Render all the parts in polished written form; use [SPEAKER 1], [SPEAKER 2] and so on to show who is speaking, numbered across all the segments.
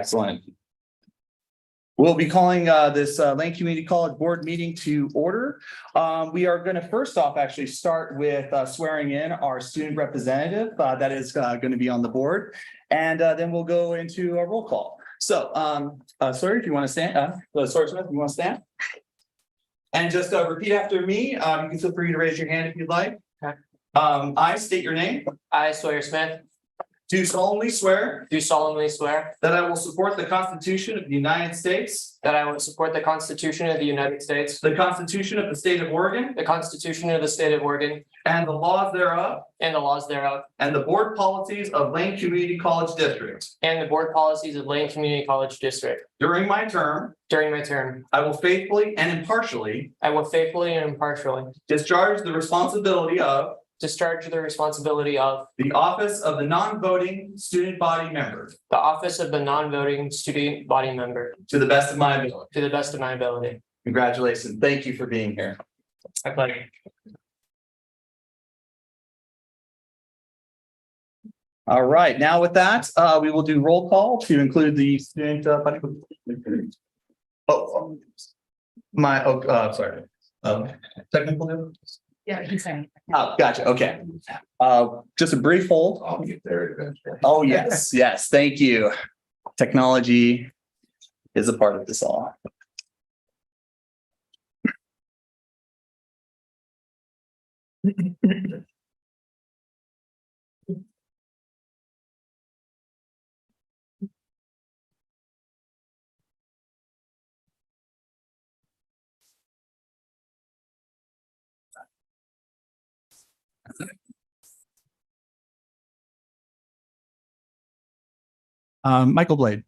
[SPEAKER 1] Excellent. We'll be calling this Lane Community College Board meeting to order. We are going to first off actually start with swearing in our student representative that is going to be on the board. And then we'll go into a roll call. So, Sawyer, if you want to stand, Sawyer Smith, if you want to stand. And just repeat after me. You can feel free to raise your hand if you'd like. I state your name.
[SPEAKER 2] I, Sawyer Smith,
[SPEAKER 1] Do solemnly swear
[SPEAKER 2] do solemnly swear
[SPEAKER 1] that I will support the Constitution of the United States,
[SPEAKER 2] that I will support the Constitution of the United States,
[SPEAKER 1] the Constitution of the State of Oregon,
[SPEAKER 2] the Constitution of the State of Oregon,
[SPEAKER 1] and the laws thereof,
[SPEAKER 2] and the laws thereof,
[SPEAKER 1] and the board policies of Lane Community College District.
[SPEAKER 2] and the board policies of Lane Community College District.
[SPEAKER 1] During my term,
[SPEAKER 2] During my term,
[SPEAKER 1] I will faithfully and impartially
[SPEAKER 2] I will faithfully and impartially
[SPEAKER 1] discharge the responsibility of
[SPEAKER 2] discharge the responsibility of
[SPEAKER 1] the office of the non-voting student body member
[SPEAKER 2] the office of the non-voting student body member
[SPEAKER 1] to the best of my ability.
[SPEAKER 2] to the best of my ability.
[SPEAKER 1] Congratulations. Thank you for being here.
[SPEAKER 2] My pleasure.
[SPEAKER 1] All right, now with that, we will do roll call to include the student body. Sorry. Technical.
[SPEAKER 3] Yeah, he's saying.
[SPEAKER 1] Oh, gotcha. Okay. Just a brief hold.
[SPEAKER 4] I'll get there eventually.
[SPEAKER 1] Oh, yes, yes. Thank you. Technology is a part of this all. Michael Blade.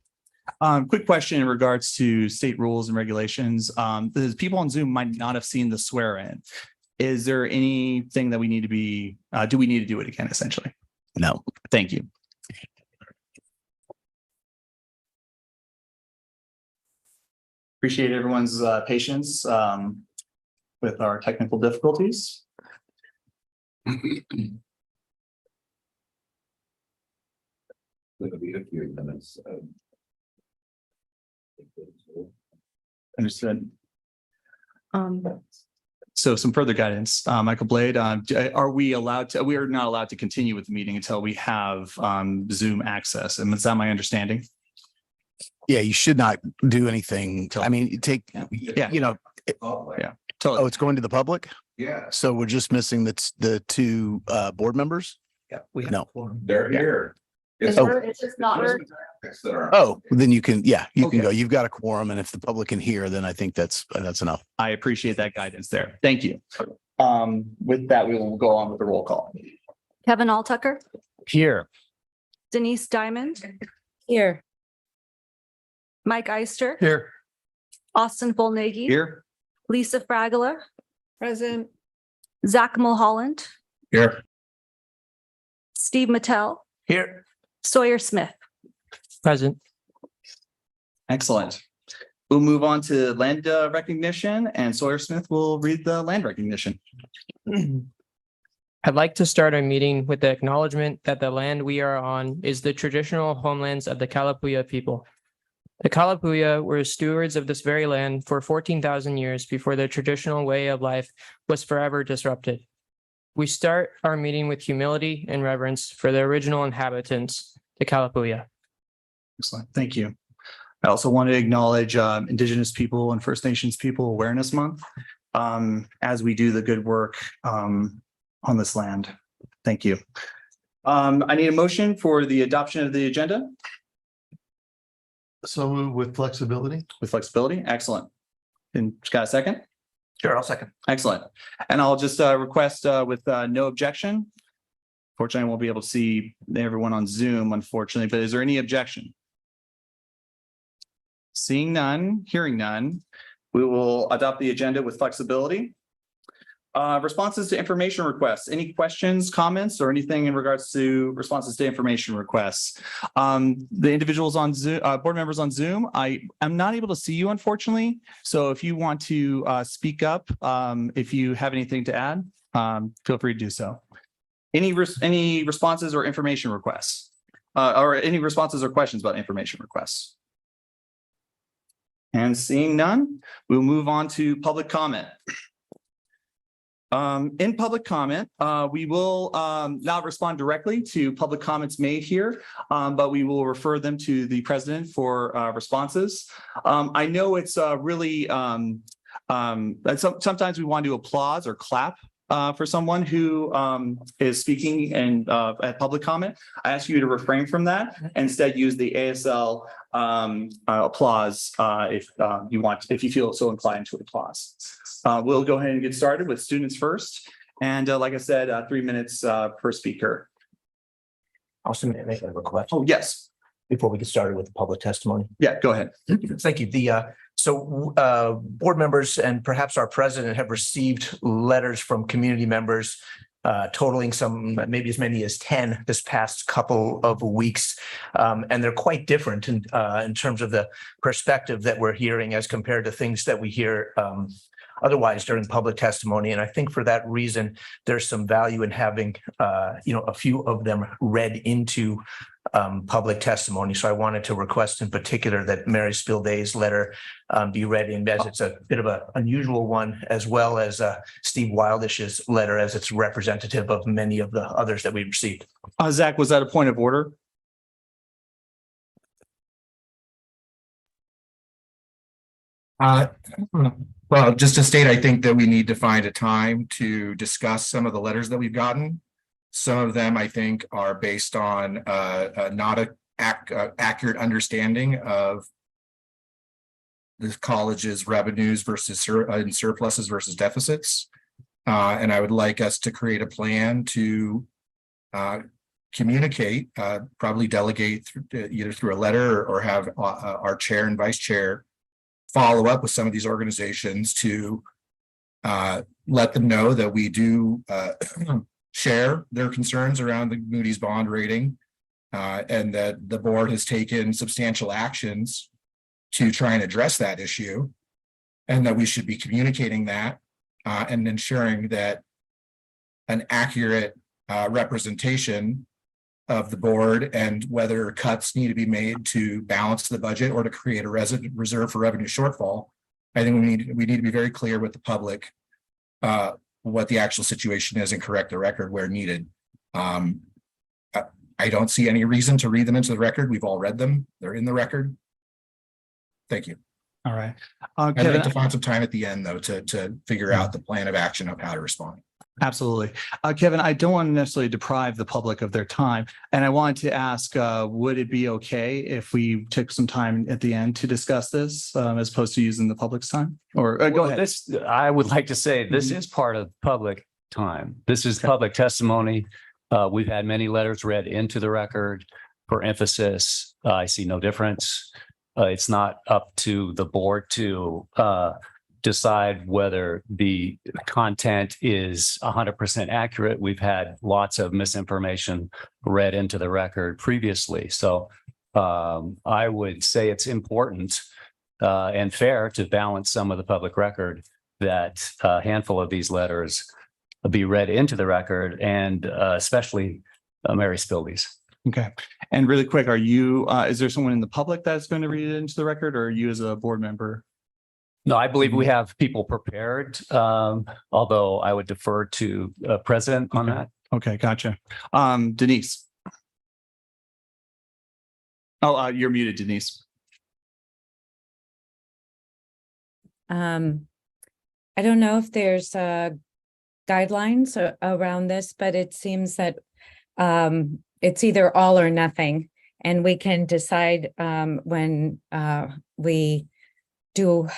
[SPEAKER 1] Quick question in regards to state rules and regulations. The people on Zoom might not have seen the swear in. Is there anything that we need to be, do we need to do it again, essentially? No, thank you. Appreciate everyone's patience with our technical difficulties.
[SPEAKER 4] It'll be a few minutes.
[SPEAKER 1] Understood. So some further guidance, Michael Blade, are we allowed to, we are not allowed to continue with the meeting until we have Zoom access. And is that my understanding?
[SPEAKER 5] Yeah, you should not do anything. I mean, take,
[SPEAKER 1] Yeah.
[SPEAKER 5] you know,
[SPEAKER 1] Yeah.
[SPEAKER 5] oh,
[SPEAKER 1] Totally.
[SPEAKER 5] it's going to the public.
[SPEAKER 4] Yeah,
[SPEAKER 5] So we're just missing the two board members.
[SPEAKER 1] Yeah. We
[SPEAKER 5] No.
[SPEAKER 4] they're here.
[SPEAKER 3] It's just not her.
[SPEAKER 5] Oh, then you can, yeah, you can
[SPEAKER 1] Okay.
[SPEAKER 5] go. You've got a quorum. And if the public can hear, then I think that's enough.
[SPEAKER 1] I appreciate that guidance there. Thank you. With that, we will go on with the roll call.
[SPEAKER 6] Kevin Alltucker,
[SPEAKER 5] Here.
[SPEAKER 6] Denise Diamond,
[SPEAKER 3] Here.
[SPEAKER 6] Mike Eister,
[SPEAKER 5] Here.
[SPEAKER 6] Austin Volnegi,
[SPEAKER 1] Here.
[SPEAKER 6] Lisa Fragala,
[SPEAKER 3] Present.
[SPEAKER 6] Zach Mulholland,
[SPEAKER 5] Here.
[SPEAKER 6] Steve Mattel,
[SPEAKER 5] Here.
[SPEAKER 6] Sawyer Smith.
[SPEAKER 2] Present.
[SPEAKER 1] Excellent. We'll move on to land recognition, and Sawyer Smith will read the land recognition.
[SPEAKER 2] I'd like to start our meeting with the acknowledgement that the land we are on is the traditional homelands of the Kalapuya people. The Kalapuya were stewards of this very land for 14,000 years before their traditional way of life was forever disrupted. We start our meeting with humility and reverence for the original inhabitants, the Kalapuya.
[SPEAKER 1] Excellent. Thank you. I also want to acknowledge Indigenous people and First Nations People Awareness Month as we do the good work on this land. Thank you. I need a motion for the adoption of the agenda
[SPEAKER 4] So move with flexibility.
[SPEAKER 1] with flexibility. Excellent. And just got a second?
[SPEAKER 4] Sure, I'll second.
[SPEAKER 1] Excellent. And I'll just request with no objection. Fortunately, I won't be able to see everyone on Zoom, unfortunately, but is there any objection? Seeing none, hearing none, we will adopt the agenda with flexibility. Responses to information requests. Any questions, comments, or anything in regards to responses to information requests? The individuals on Zoom, board members on Zoom, I am not able to see you, unfortunately. So if you want to speak up, if you have anything to add, feel free to do so. Any responses or information requests? Or any responses or questions about information requests? And seeing none, we'll move on to public comment. In public comment, we will not respond directly to public comments made here, but we will refer them to the president for responses. I know it's really sometimes we want to applause or clap for someone who is speaking and at public comment. I ask you to refrain from that. Instead, use the ASL applause if you feel so inclined to applause. We'll go ahead and get started with students first. And like I said, 3 minutes per speaker.
[SPEAKER 7] Also, may I make a request
[SPEAKER 1] Oh, yes.
[SPEAKER 7] before we get started with the public testimony?
[SPEAKER 1] Yeah, go ahead.
[SPEAKER 7] Thank you. Board members and perhaps our president have received letters from community members totaling some, maybe as many as 10 this past couple of weeks. And they're quite different in terms of the perspective that we're hearing as compared to things that we hear otherwise during public testimony. And I think for that reason, there's some value in having, a few of them read into public testimony. So I wanted to request in particular that Mary Spilday's letter be read in, as it's a bit of an unusual one, as well as Steve Wildish's letter, as it's representative of many of the others that we received.
[SPEAKER 1] Zach, was that a point of order?
[SPEAKER 8] Well, just to state, I think that we need to find a time to discuss some of the letters that we've gotten. Some of them, I think, are based on not an accurate understanding of the college's revenues versus surpluses versus deficits. And I would like us to create a plan to communicate, probably delegate either through a letter or have our chair and vice chair follow up with some of these organizations to let them know that we do share their concerns around the Moody's bond rating, and that the board has taken substantial actions to try and address that issue, and that we should be communicating that and ensuring that an accurate representation of the board and whether cuts need to be made to balance the budget or to create a reserve for revenue shortfall. I think we need to be very clear with the public what the actual situation is and correct the record where needed. I don't see any reason to read them into the record. We've all read them. They're in the record. Thank you.
[SPEAKER 1] All right.
[SPEAKER 8] I'd
[SPEAKER 1] Kevin,
[SPEAKER 8] like to find some time at the end, though, to figure out the plan of action of how to respond.
[SPEAKER 1] absolutely. Kevin, I don't want to necessarily deprive the public of their time. And I wanted to ask, would it be okay if we took some time at the end to discuss this as opposed to using the public's time? Or go ahead.
[SPEAKER 9] I would like to say this is part of public time. This is public testimony. We've had many letters read into the record for emphasis. I see no difference. It's not up to the board to decide whether the content is 100% accurate. We've had lots of misinformation read into the record previously. So I would say it's important and fair to balance some of the public record that a handful of these letters be read into the record, and especially Mary Spilday's.
[SPEAKER 1] Okay. And really quick, is there someone in the public that's going to read it into the record, or are you as a board member?
[SPEAKER 9] No, I believe we have people prepared, although I would defer to president on that.
[SPEAKER 1] Okay, gotcha. Denise. Oh, you're muted, Denise.
[SPEAKER 3] I don't know if there's guidelines around this, but it seems that it's either all or nothing. And we can decide when we do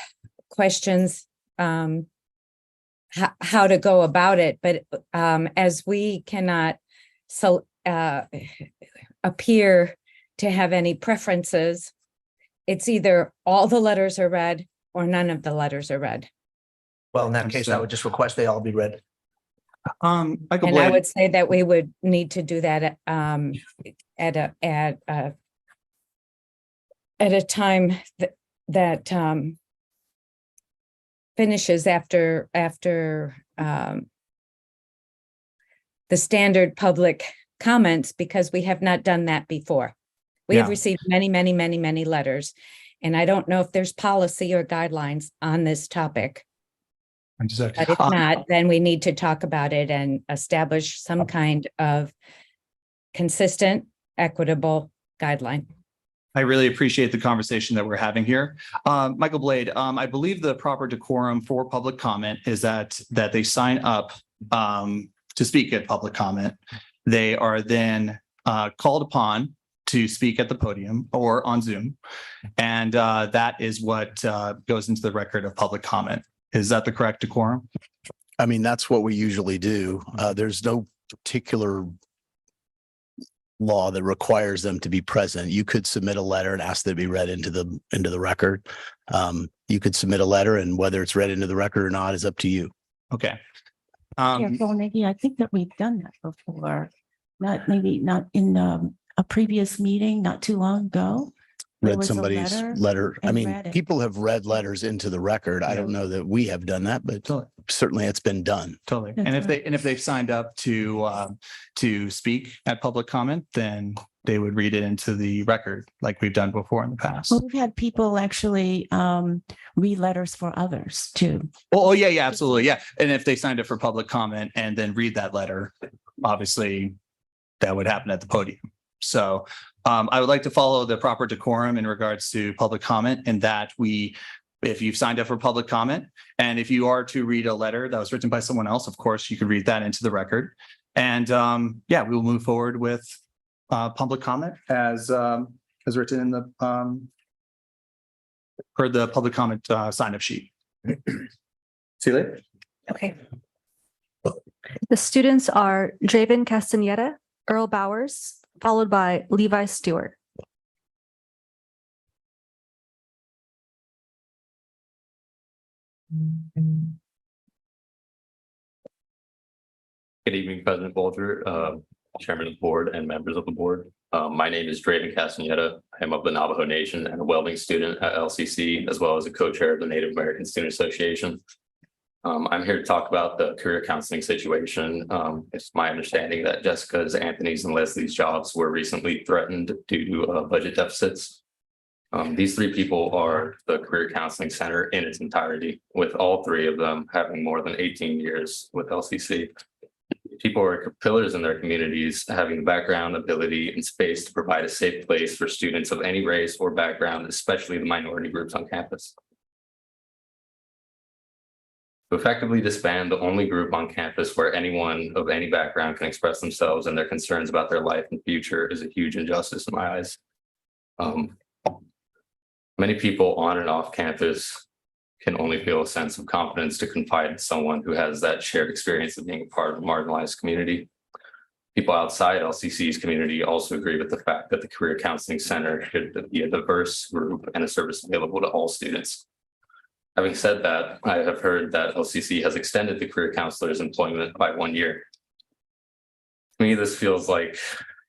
[SPEAKER 3] questions how to go about it. But as we cannot appear to have any preferences, it's either all the letters are read or none of the letters are read.
[SPEAKER 7] Well, in that case, I would just request they all be read.
[SPEAKER 3] And I would say that we would need to do that at a time that finishes after the standard public comments, because we have not done that before. We have received many letters. And I don't know if there's policy or guidelines on this topic. But if not, then we need to talk about it and establish some kind of consistent, equitable guideline.
[SPEAKER 1] I really appreciate the conversation that we're having here. Michael Blade, I believe the proper decorum for public comment is that they sign up to speak at public comment. They are then called upon to speak at the podium or on Zoom. And that is what goes into the record of public comment. Is that the correct decorum?
[SPEAKER 5] I mean, that's what we usually do. There's no particular law that requires them to be present. You could submit a letter and ask that it be read into the record. You could submit a letter, and whether it's read into the record or not is up to you.
[SPEAKER 1] Okay.
[SPEAKER 10] Carnegie, I think that we've done that before. Not in a previous meeting, not too long ago. There
[SPEAKER 5] Read
[SPEAKER 10] was a
[SPEAKER 5] somebody's
[SPEAKER 10] letter
[SPEAKER 5] letter. I
[SPEAKER 10] and
[SPEAKER 5] mean,
[SPEAKER 10] read it.
[SPEAKER 5] people have read letters into the record. I don't know that we have done that, but certainly it's been done.
[SPEAKER 1] Totally.
[SPEAKER 10] That's
[SPEAKER 1] And
[SPEAKER 10] right.
[SPEAKER 1] if they've signed up to speak at public comment, then they would read it into the record like we've done before in the past.
[SPEAKER 10] Well, we've had people actually read letters for others too.
[SPEAKER 1] Oh, yeah, absolutely. Yeah. And if they signed up for public comment and then read that letter, obviously that would happen at the podium. So I would like to follow the proper decorum in regards to public comment, and that if you've signed up for public comment, and if you are to read a letter that was written by someone else, of course, you could read that into the record. And we will move forward with public comment as written in the per the public comment sign-up sheet. See you later.
[SPEAKER 6] Okay. The students are Draven Castaneda, Earl Bowers, followed by Levi Stewart.
[SPEAKER 11] Good evening, President Bolger, Chairman of the Board, and members of the board. My name is Draven Castaneda. I am of the Navajo Nation and a welding student at LCC, as well as a co-chair of the Native American Student Association. I'm here to talk about the career counseling situation. It's my understanding that Jessica's, Anthony's, and Leslie's jobs were recently threatened due to budget deficits. These three people are the Career Counseling Center in its entirety, with all three of them having more than 18 years with LCC. People are pillars in their communities, having the background, ability, and space to provide a safe place for students of any race or background, especially the minority groups on campus. To effectively disband the only group on campus where anyone of any background can express themselves and their concerns about their life and future is a huge injustice in my eyes. Many people on and off campus can only feel a sense of confidence to confide in someone who has that shared experience of being a part of a marginalized community. People outside LCC's community also agree with the fact that the Career Counseling Center should be a diverse group and a service available to all students. Having said that, I have heard that LCC has extended the career counselor's employment by 1 year. To me, this feels like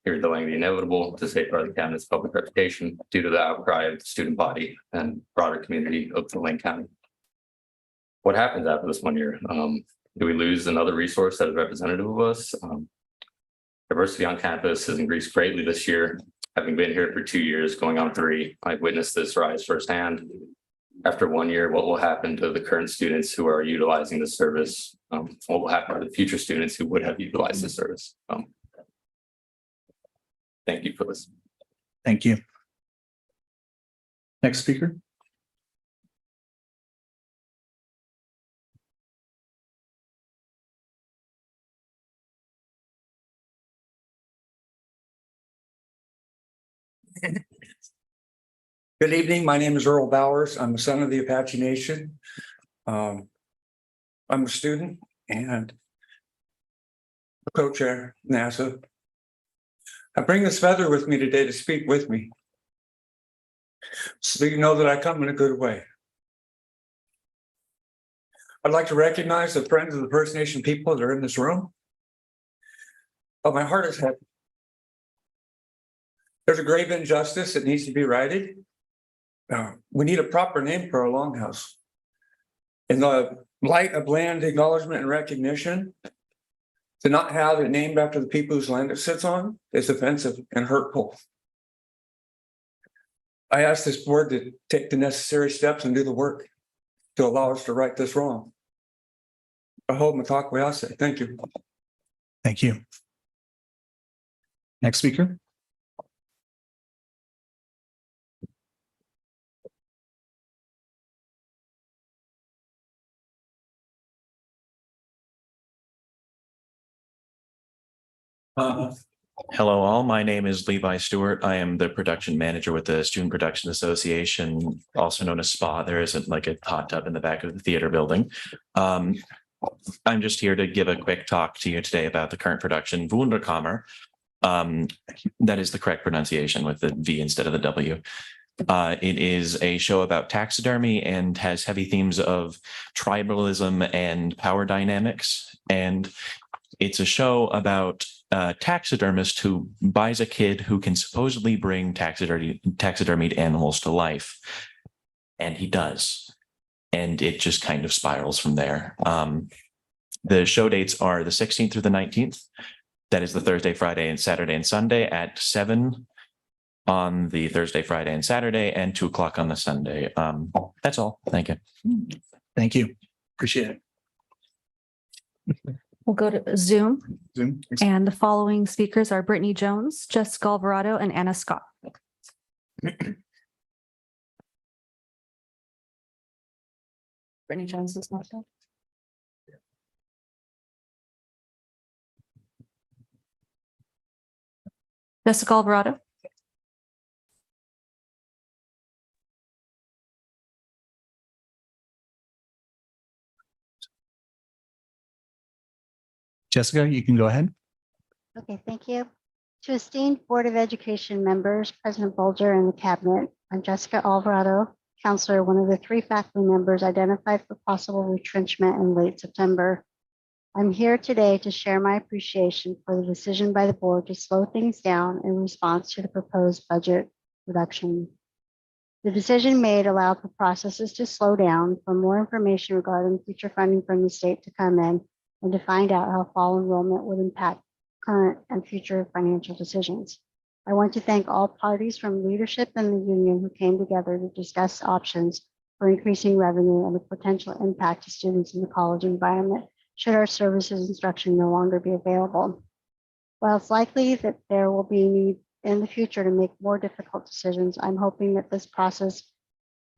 [SPEAKER 11] you're delaying the inevitable to safeguard the cabinet's public reputation due to the outcry of the student body and broader community of Lane County. What happens after this 1 year? Do we lose another resource that is representative of us? Diversity on campus has increased greatly this year. Having been here for 2 years, going on 3, I've witnessed this rise firsthand. After 1 year, what will happen to the current students who are utilizing the service? What will happen to the future students who would have utilized the service? Thank you for this.
[SPEAKER 1] Thank you. Next speaker.
[SPEAKER 12] Good evening. My name is Earl Bowers. I'm a son of the Apache Nation. I'm a student and a co-chair NASA. I bring this feather with me today to speak with me, so you know that I come in a good way. I'd like to recognize the friends of the First Nation people that are in this room, but my heart is heavy. There's a grave injustice that needs to be righted. We need a proper name for our longhouse. In the light of land acknowledgement and recognition, to not have it named after the people whose land it sits on is offensive and hurtful. I ask this board to take the necessary steps and do the work to allow us to right this wrong. I hold my talk where I say, thank you.
[SPEAKER 1] Thank you. Next speaker.
[SPEAKER 13] Hello, all. My name is Levi Stewart. I am the production manager with the Student Production Association, also known as SPA. There isn't like a hot tub in the back of the theater building. I'm just here to give a quick talk to you today about the current production, Wunderkammer. That is the correct pronunciation with the V instead of the W. It is a show about taxidermy and has heavy themes of tribalism and power dynamics. And it's a show about a taxidermist who buys a kid who can supposedly bring taxidermied animals to life. And he does. And it just kind of spirals from there. The show dates are the 16th through the 19th. That is the Thursday, Friday, and Saturday and Sunday at 7 on the Thursday, Friday, and Saturday, and 2 o'clock on the Sunday. That's all. Thank you.
[SPEAKER 1] Thank you. Appreciate it.
[SPEAKER 6] We'll go to Zoom,
[SPEAKER 1] Zoom.
[SPEAKER 6] and the following speakers are Brittany Jones, Jessica Alvarado, and Anna Scott. Brittany Jones is not there. Jessica Alvarado.
[SPEAKER 1] Jessica, you can go ahead.
[SPEAKER 14] Okay, thank you. To esteemed Board of Education members, President Bolger, and the Cabinet, I'm Jessica Alvarado, counselor, one of the 3 faculty members identified for possible retrenchment in late September. I'm here today to share my appreciation for the decision by the board to slow things down in response to the proposed budget reduction. The decision made allowed for processes to slow down, for more information regarding future funding from the state to come in, and to find out how fall enrollment would impact current and future financial decisions. I want to thank all parties from leadership and the union who came together to discuss options for increasing revenue and the potential impact to students in the college environment should our services instruction no longer be available. While it's likely that there will be need in the future to make more difficult decisions, I'm hoping that this process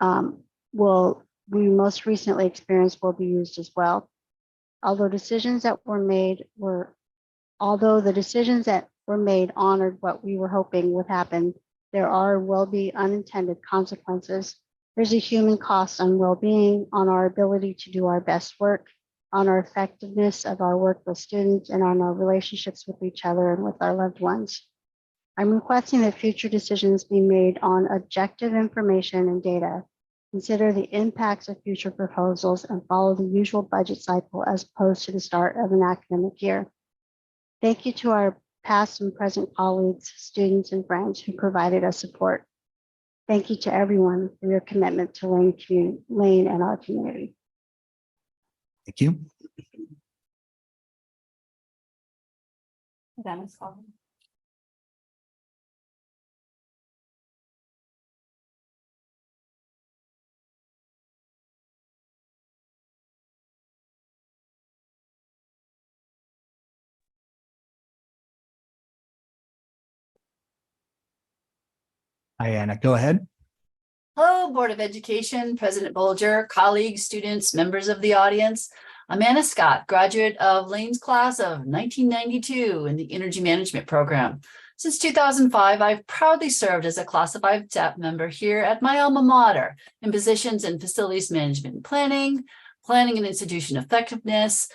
[SPEAKER 14] we most recently experienced will be used as well. Although the decisions that were made honored what we were hoping would happen, there will be unintended consequences. There's a human cost on well-being, on our ability to do our best work, on our effectiveness of our work with students, and on our relationships with each other and with our loved ones. I'm requesting that future decisions be made on objective information and data, consider the impacts of future proposals, and follow the usual budget cycle as opposed to the start of an academic year. Thank you to our past and present colleagues, students, and friends who provided us support. Thank you to everyone for your commitment to Lane and our community.
[SPEAKER 1] Thank you. Hi, Anna, go ahead.
[SPEAKER 15] Hello, Board of Education, President Bolger, colleagues, students, members of the audience. I'm Anna Scott, graduate of Lane's class of 1992 in the Energy Management Program. Since 2005, I've proudly served as a classified staff member here at my alma mater in positions in facilities management and planning and institution effectiveness,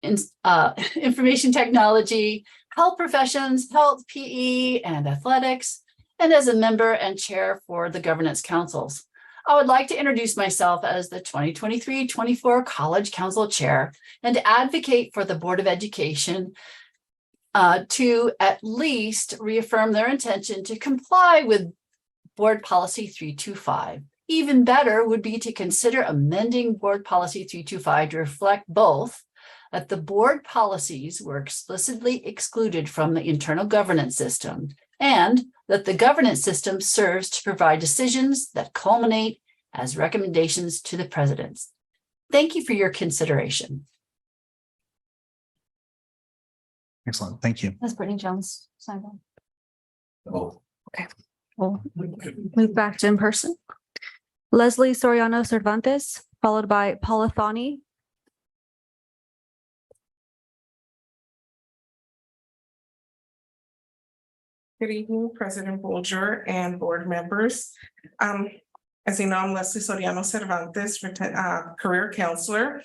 [SPEAKER 15] information technology, health professions, health, PE, and athletics, and as a member and chair for the governance councils. I would like to introduce myself as the 2023-24 College Council Chair and to advocate for the Board of Education to at least reaffirm their intention to comply with Board Policy 325. Even better would be to consider amending Board Policy 325 to reflect both that the board policies were explicitly excluded from the internal governance system and that the governance system serves to provide decisions that culminate as recommendations to the president. Thank you for your consideration.
[SPEAKER 1] Excellent. Thank you.
[SPEAKER 6] That's Brittany Jones. Sign on.
[SPEAKER 4] Oh,
[SPEAKER 6] We'll move back to in person. Leslie Soriano Cervantes, followed by Paula Thani.
[SPEAKER 16] Good evening, President Bolger and board members. As you know, I'm Leslie Soriano Cervantes, career counselor.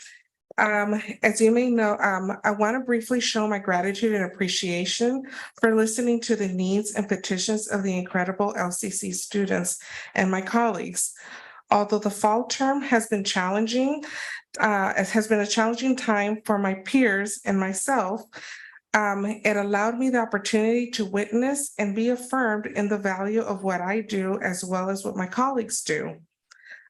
[SPEAKER 16] As you may know, I want to briefly show my gratitude and appreciation for listening to the needs and petitions of the incredible LCC students and my colleagues. Although the fall term has been challenging, it has been a challenging time for my peers and myself. It allowed me the opportunity to witness and be affirmed in the value of what I do as well as what my colleagues do.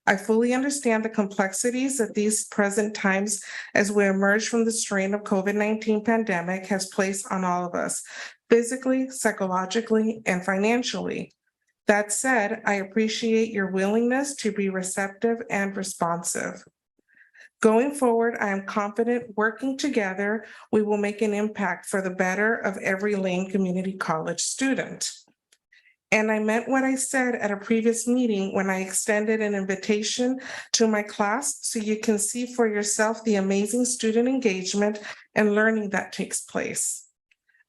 [SPEAKER 16] I fully understand the complexities that these present times as we emerge from the strain of COVID-19 pandemic has placed on all of us, physically, psychologically, and financially. That said, I appreciate your willingness to be receptive and responsive. Going forward, I am confident working together, we will make an impact for the better of every Lane Community College student. And I meant what I said at a previous meeting when I extended an invitation to my class so you can see for yourself the amazing student engagement and learning that takes place.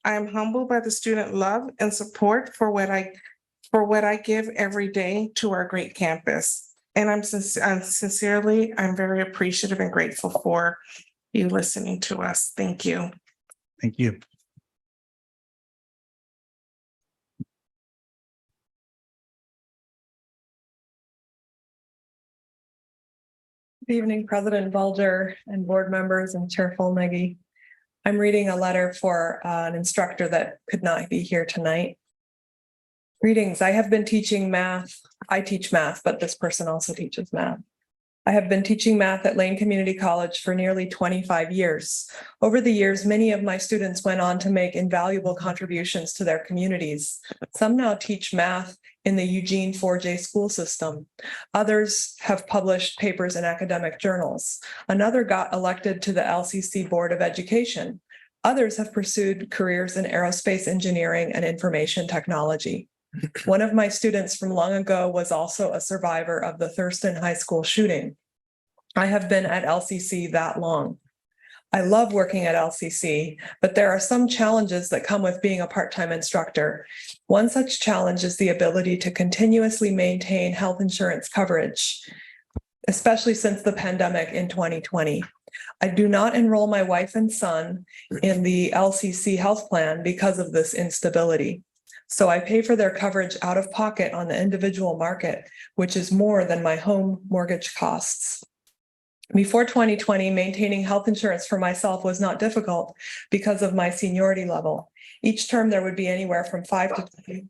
[SPEAKER 16] I am humbled by the student love and support for what I give every day to our great campus. And I'm very appreciative and grateful for you listening to us. Thank you.
[SPEAKER 1] Thank you.
[SPEAKER 17] Good evening, President Bulger and board members and Chair Fulmegi. I'm reading a letter for an instructor that could not be here tonight. Greetings. I have been teaching math. I teach math, but this person also teaches math. I have been teaching math at Lane Community College for nearly 25 years. Over the years, many of my students went on to make invaluable contributions to their communities. Some now teach math in the Eugene 4J school system. Others have published papers in academic journals. Another got elected to the LCC Board of Education. Others have pursued careers in aerospace engineering and information technology. One of my students from long ago was also a survivor of the Thurston High School shooting. I have been at LCC that long. I love working at LCC, but there are some challenges that come with being a part-time instructor. One such challenge is the ability to continuously maintain health insurance coverage, especially since the pandemic in 2020. I do not enroll my wife and son in the LCC health plan because of this instability. So I pay for their coverage out of pocket on the individual market, which is more than my home mortgage costs. Before 2020, maintaining health insurance for myself was not difficult because of my seniority level. Each term, there would be anywhere from 5 to 10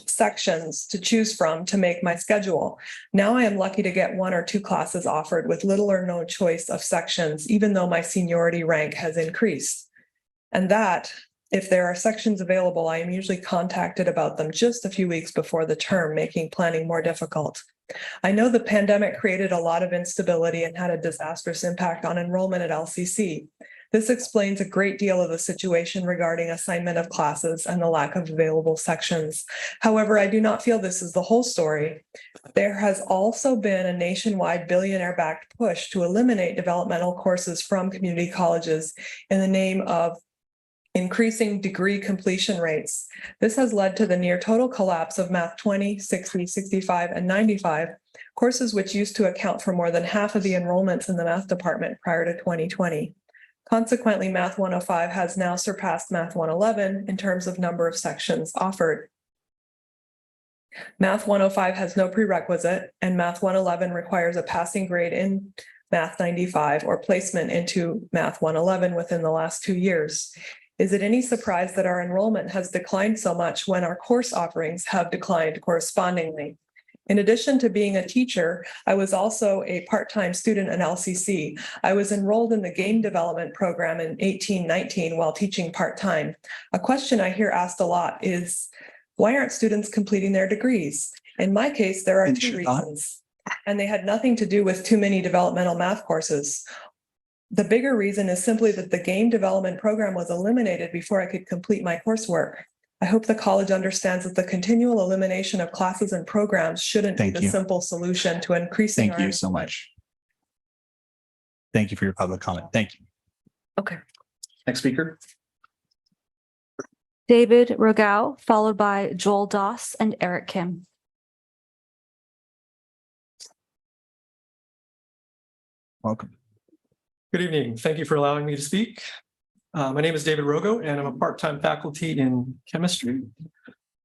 [SPEAKER 17] sections to choose from to make my schedule. Now I am lucky to get 1 or 2 classes offered with little or no choice of sections, even though my seniority rank has increased. And that, if there are sections available, I am usually contacted about them just a few weeks before the term, making planning more difficult. I know the pandemic created a lot of instability and had a disastrous impact on enrollment at LCC. This explains a great deal of the situation regarding assignment of classes and the lack of available sections. However, I do not feel this is the whole story. There has also been a nationwide billionaire-backed push to eliminate developmental courses from community colleges in the name of increasing degree completion rates. This has led to the near total collapse of Math 20, 60, 65, and 95, courses which used to account for more than half of the enrollments in the math department prior to 2020. Consequently, Math 105 has now surpassed Math 111 in terms of number of sections offered. Math 105 has no prerequisite, and Math 111 requires a passing grade in Math 95 or placement into Math 111 within the last 2 years. Is it any surprise that our enrollment has declined so much when our course offerings have declined correspondingly? In addition to being a teacher, I was also a part-time student at LCC. I was enrolled in the game development program in 1819 while teaching part-time. A question I hear asked a lot is, Why aren't students completing their degrees? In my case, there are
[SPEAKER 5] And
[SPEAKER 17] two
[SPEAKER 5] should not.
[SPEAKER 17] reasons, and they had nothing to do with too many developmental math courses. The bigger reason is simply that the game development program was eliminated before I could complete my coursework. I hope the college understands that the continual elimination of classes and programs shouldn't be
[SPEAKER 5] Thank
[SPEAKER 17] the
[SPEAKER 5] you.
[SPEAKER 17] simple solution to increasing
[SPEAKER 5] Thank
[SPEAKER 17] our
[SPEAKER 5] you so much. Thank you for your public comment. Thank you.
[SPEAKER 3] Okay.
[SPEAKER 1] Next speaker.
[SPEAKER 6] David Rogao, followed by Joel Doss and Eric Kim.
[SPEAKER 5] Welcome.
[SPEAKER 18] Good evening. Thank you for allowing me to speak. My name is David Rogo, and I'm a part-time faculty in chemistry.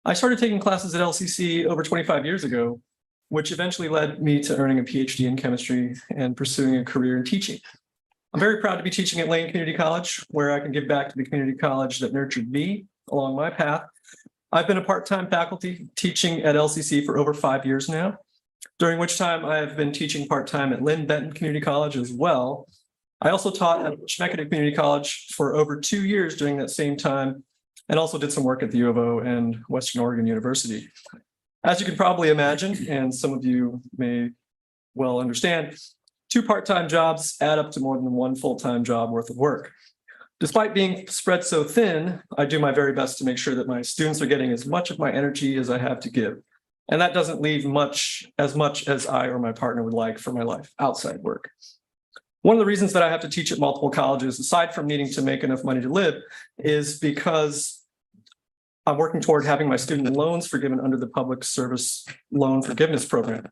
[SPEAKER 18] I started taking classes at LCC over 25 years ago, which eventually led me to earning a PhD in chemistry and pursuing a career in teaching. I'm very proud to be teaching at Lane Community College, where I can give back to the community college that nurtured me along my path. I've been a part-time faculty teaching at LCC for over 5 years now, during which time I have been teaching part-time at Lynn Benton Community College as well. I also taught at Chemeketa Community College for over 2 years during that same time, and also did some work at the U of O and Western Oregon University. As you can probably imagine, and some of you may well understand, 2 part-time jobs add up to more than 1 full-time job worth of work. Despite being spread so thin, I do my very best to make sure that my students are getting as much of my energy as I have to give. And that doesn't leave much as I or my partner would like for my life outside work. One of the reasons that I have to teach at multiple colleges, aside from needing to make enough money to live, is because I'm working toward having my student loans forgiven under the Public Service Loan Forgiveness Program.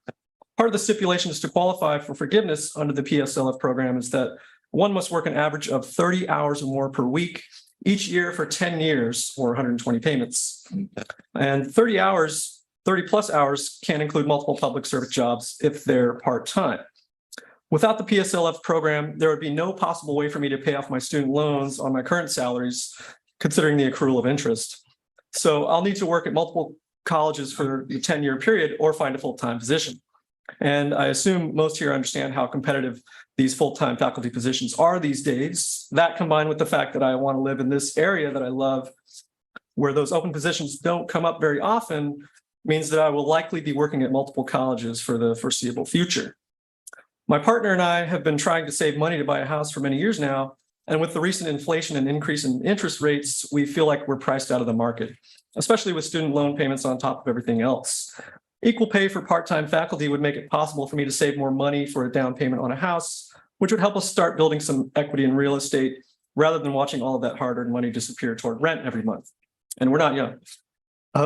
[SPEAKER 18] Part of the stipulations to qualify for forgiveness under the PSLF program is that one must work an average of 30 hours or more per week each year for 10 years or 120 payments. And 30 plus hours can include multiple public service jobs if they're part-time. Without the PSLF program, there would be no possible way for me to pay off my student loans on my current salaries, considering the accrual of interest. So I'll need to work at multiple colleges for the 10-year period or find a full-time position. And I assume most here understand how competitive these full-time faculty positions are these days. That combined with the fact that I want to live in this area that I love, where those open positions don't come up very often, means that I will likely be working at multiple colleges for the foreseeable future. My partner and I have been trying to save money to buy a house for many years now, and with the recent inflation and increase in interest rates, we feel like we're priced out of the market, especially with student loan payments on top of everything else. Equal pay for part-time faculty would make it possible for me to save more money for a down payment on a house, which would help us start building some equity in real estate rather than watching all of that hard-earned money disappear toward rent every month. And we're not young.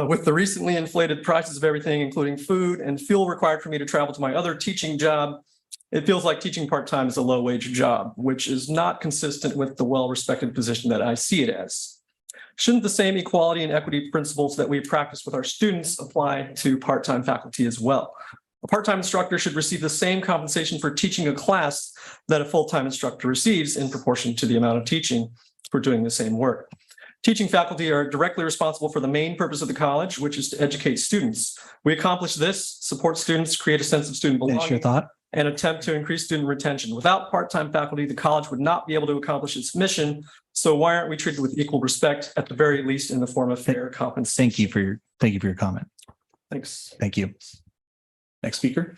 [SPEAKER 18] With the recently inflated prices of everything, including food and fuel required for me to travel to my other teaching job, it feels like teaching part-time is a low-wage job, which is not consistent with the well-respected position that I see it as. Shouldn't the same equality and equity principles that we practice with our students apply to part-time faculty as well? A part-time instructor should receive the same compensation for teaching a class that a full-time instructor receives in proportion to the amount of teaching for doing the same work. Teaching faculty are directly responsible for the main purpose of the college, which is to educate students. We accomplish this, support students, create a sense of student belonging.
[SPEAKER 5] Finish your thought.
[SPEAKER 18] And attempt to increase student retention. Without part-time faculty, the college would not be able to accomplish its mission. So why aren't we treated with equal respect, at the very least in the form of fair compensation?
[SPEAKER 5] Thank you for your comment.
[SPEAKER 18] Thanks.
[SPEAKER 5] Thank you.
[SPEAKER 1] Next speaker.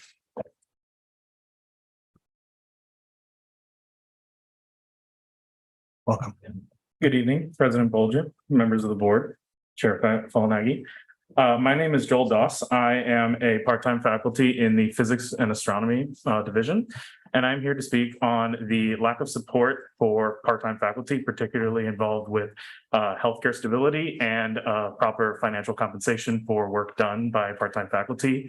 [SPEAKER 5] Welcome.
[SPEAKER 19] Good evening, President Bolger, members of the board, Chair Falnaghi. My name is Joel Doss. I am a part-time faculty in the Physics and Astronomy division, and I'm here to speak on the lack of support for part-time faculty, particularly involved with healthcare stability and proper financial compensation for work done by part-time faculty.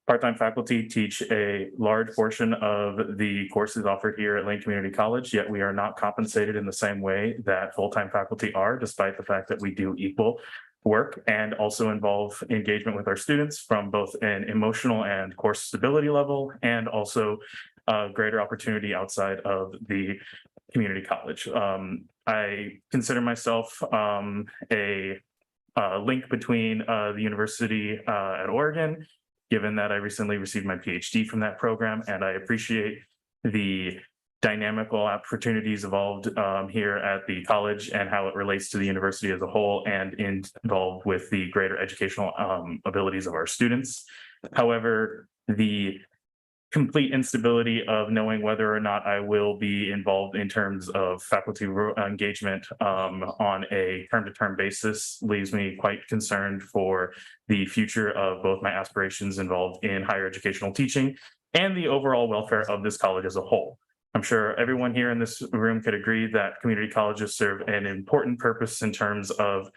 [SPEAKER 19] Part-time faculty teach a large portion of the courses offered here at Lane Community College, yet we are not compensated in the same way that full-time faculty are, despite the fact that we do equal work and also involve engagement with our students from both an emotional and course stability level, and also greater opportunity outside of the community college. I consider myself a link between the university at Oregon, given that I recently received my PhD from that program, and I appreciate the dynamical opportunities evolved here at the college and how it relates to the university as a whole and involved with the greater educational abilities of our students. However, the complete instability of knowing whether or not I will be involved in terms of faculty engagement on a term-to-term basis leaves me quite concerned for the future of both my aspirations involved in higher educational teaching and the overall welfare of this college as a whole. I'm sure everyone here in this room could agree that community colleges serve an important purpose in terms of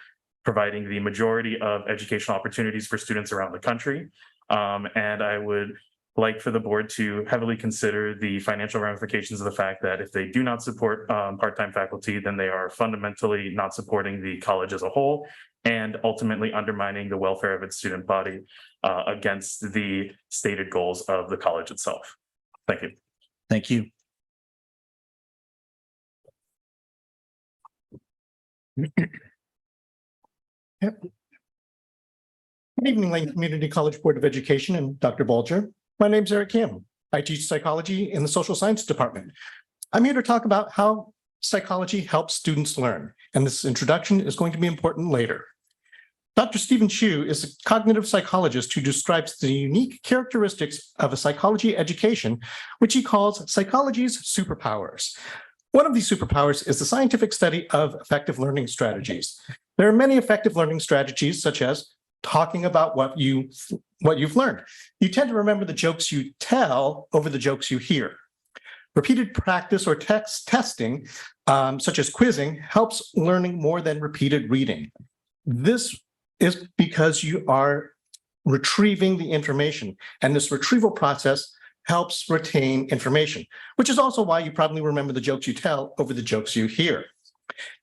[SPEAKER 19] providing the majority of educational opportunities for students around the country. And I would like for the board to heavily consider the financial ramifications of the fact that if they do not support part-time faculty, then they are fundamentally not supporting the college as a whole and ultimately undermining the welfare of its student body against the stated goals of the college itself. Thank you.
[SPEAKER 1] Thank you.
[SPEAKER 20] Good evening, Lane Community College Board of Education and Dr. Bulger. My name's Eric Kim. I teach psychology in the social science department. I'm here to talk about how psychology helps students learn, and this introduction is going to be important later. Dr. Stephen Chu is a cognitive psychologist who describes the unique characteristics of a psychology education, which he calls psychology's superpowers. One of these superpowers is the scientific study of effective learning strategies. There are many effective learning strategies, such as talking about what you've learned. You tend to remember the jokes you tell over the jokes you hear. Repeated practice or testing, such as quizzing, helps learning more than repeated reading. This is because you are retrieving the information, and this retrieval process helps retain information, which is also why you probably remember the jokes you tell over the jokes you hear.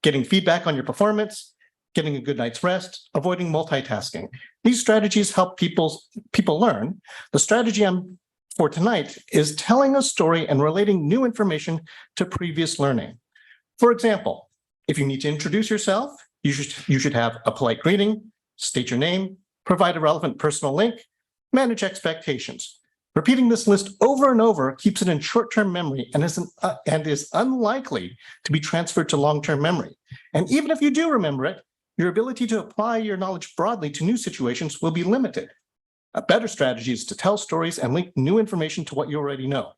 [SPEAKER 20] Getting feedback on your performance, getting a good night's rest, avoiding multitasking. These strategies help people learn. The strategy for tonight is telling a story and relating new information to previous learning. For example, if you need to introduce yourself, you should have a polite greeting, state your name, provide a relevant personal link, manage expectations. Repeating this list over and over keeps it in short-term memory and is unlikely to be transferred to long-term memory. And even if you do remember it, your ability to apply your knowledge broadly to new situations will be limited. A better strategy is to tell stories and link new information to what you already know.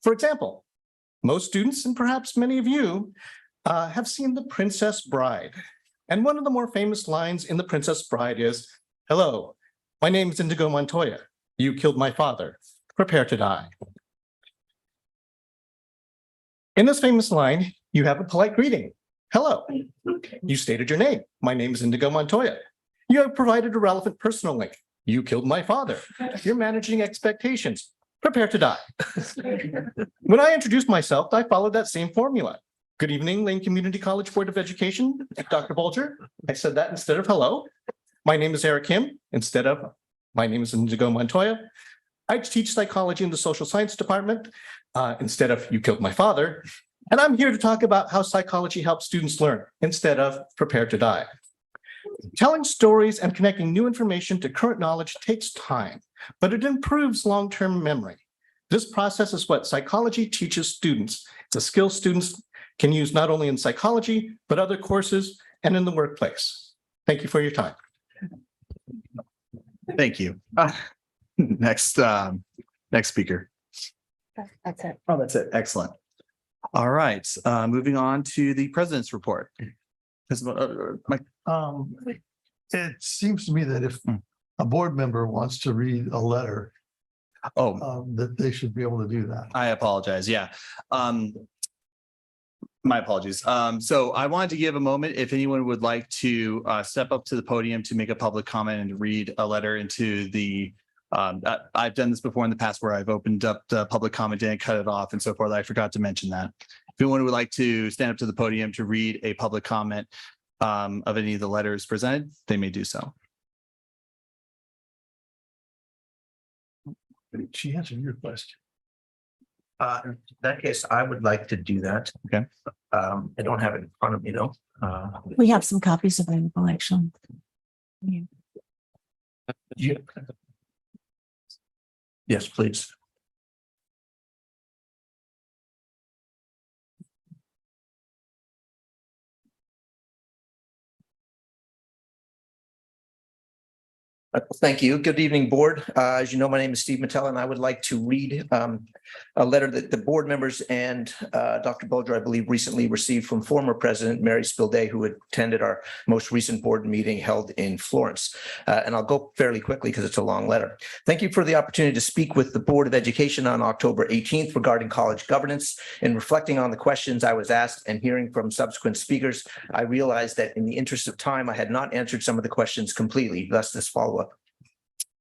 [SPEAKER 20] For example, most students, and perhaps many of you, have seen The Princess Bride. And one of the more famous lines in The Princess Bride is, "Hello, my name is Indigo Montoya. You killed my father. Prepare to die." In this famous line, you have a polite greeting. "Hello." You stated your name. "My name is Indigo Montoya." You have provided a relevant personal link. "You killed my father." You're managing expectations. Prepare to die. When I introduced myself, I followed that same formula. "Good evening, Lane Community College Board of Education, Dr. Bulger." I said that instead of "hello." "My name is Eric Kim," instead of "my name is Indigo Montoya." I teach psychology in the social science department instead of "you killed my father." And I'm here to talk about how psychology helps students learn instead of "prepare to die." Telling stories and connecting new information to current knowledge takes time, but it improves long-term memory. This process is what psychology teaches students. It's a skill students can use not only in psychology, but other courses and in the workplace. Thank you for your time.
[SPEAKER 5] Thank you. Next speaker.
[SPEAKER 3] That's it.
[SPEAKER 1] Oh, that's it. Excellent. All right, moving on to the president's report.
[SPEAKER 4] It seems to me that if a board member wants to read a letter, that they should be able to do that.
[SPEAKER 1] I apologize. Yeah. My apologies. So I wanted to give a moment if anyone would like to step up to the podium to make a public comment and read a letter into the I've done this before in the past where I've opened up the public comment and cut it off and so forth. I forgot to mention that. If anyone would like to stand up to the podium to read a public comment of any of the letters presented, they may do so.
[SPEAKER 4] She answered your question.
[SPEAKER 7] In that case, I would like to do that.
[SPEAKER 1] Okay.
[SPEAKER 7] I don't have it in front of me though.
[SPEAKER 10] We have some copies available, actually.
[SPEAKER 7] Yes, please. Thank you. Good evening, board. As you know, my name is Steve Mattel, and I would like to read a letter that the board members and Dr. Bolger, I believe, recently received from former President Mary Spilday, who attended our most recent board meeting held in Florence. And I'll go fairly quickly because it's a long letter. Thank you for the opportunity to speak with the Board of Education on October 18th regarding college governance. In reflecting on the questions I was asked and hearing from subsequent speakers, I realized that in the interest of time, I had not answered some of the questions completely, thus this follow-up.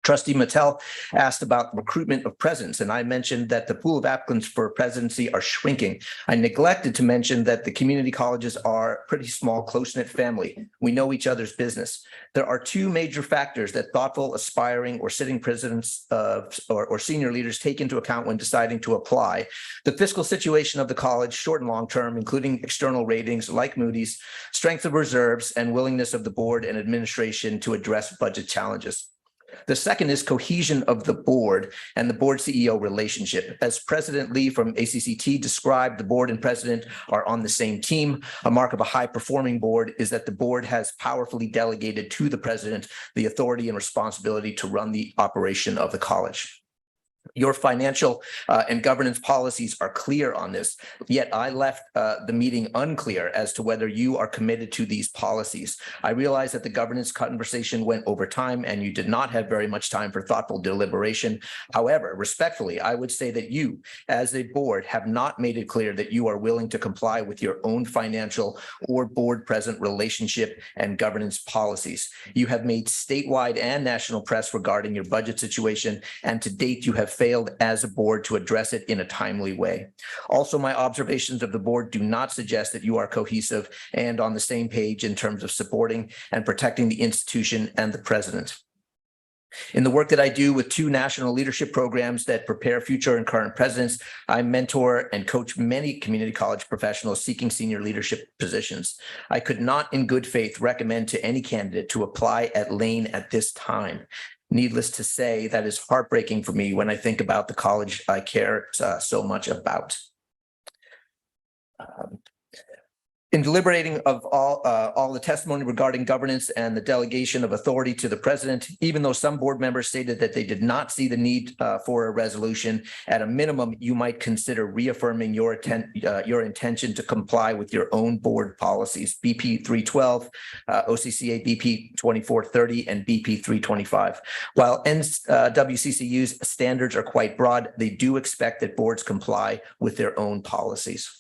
[SPEAKER 7] Trustee Mattel asked about recruitment of presidents, and I mentioned that the pool of applicants for presidency are shrinking. I neglected to mention that the community colleges are a pretty small, close-knit family. We know each other's business. There are two major factors that thoughtful, aspiring, or sitting presidents or senior leaders take into account when deciding to apply. The fiscal situation of the college, short and long term, including external ratings like Moody's, strength of reserves, and willingness of the board and administration to address budget challenges. The second is cohesion of the board and the board CEO relationship. As President Lee from ACCT described, the board and president are on the same team. A mark of a high-performing board is that the board has powerfully delegated to the president the authority and responsibility to run the operation of the college. Your financial and governance policies are clear on this, yet I left the meeting unclear as to whether you are committed to these policies. I realize that the governance conversation went over time and you did not have very much time for thoughtful deliberation. However, respectfully, I would say that you, as a board, have not made it clear that you are willing to comply with your own financial or board-present relationship and governance policies. You have made statewide and national press regarding your budget situation, and to date, you have failed as a board to address it in a timely way. Also, my observations of the board do not suggest that you are cohesive and on the same page in terms of supporting and protecting the institution and the president. In the work that I do with two national leadership programs that prepare future and current presidents, I mentor and coach many community college professionals seeking senior leadership positions. I could not in good faith recommend to any candidate to apply at Lane at this time. Needless to say, that is heartbreaking for me when I think about the college I care so much about. In deliberating of all the testimony regarding governance and the delegation of authority to the president, even though some board members stated that they did not see the need for a resolution, at a minimum, you might consider reaffirming your intention to comply with your own board policies, BP 312, OCCA BP 2430, and BP 325. While NWCCU's standards are quite broad, they do expect that boards comply with their own policies.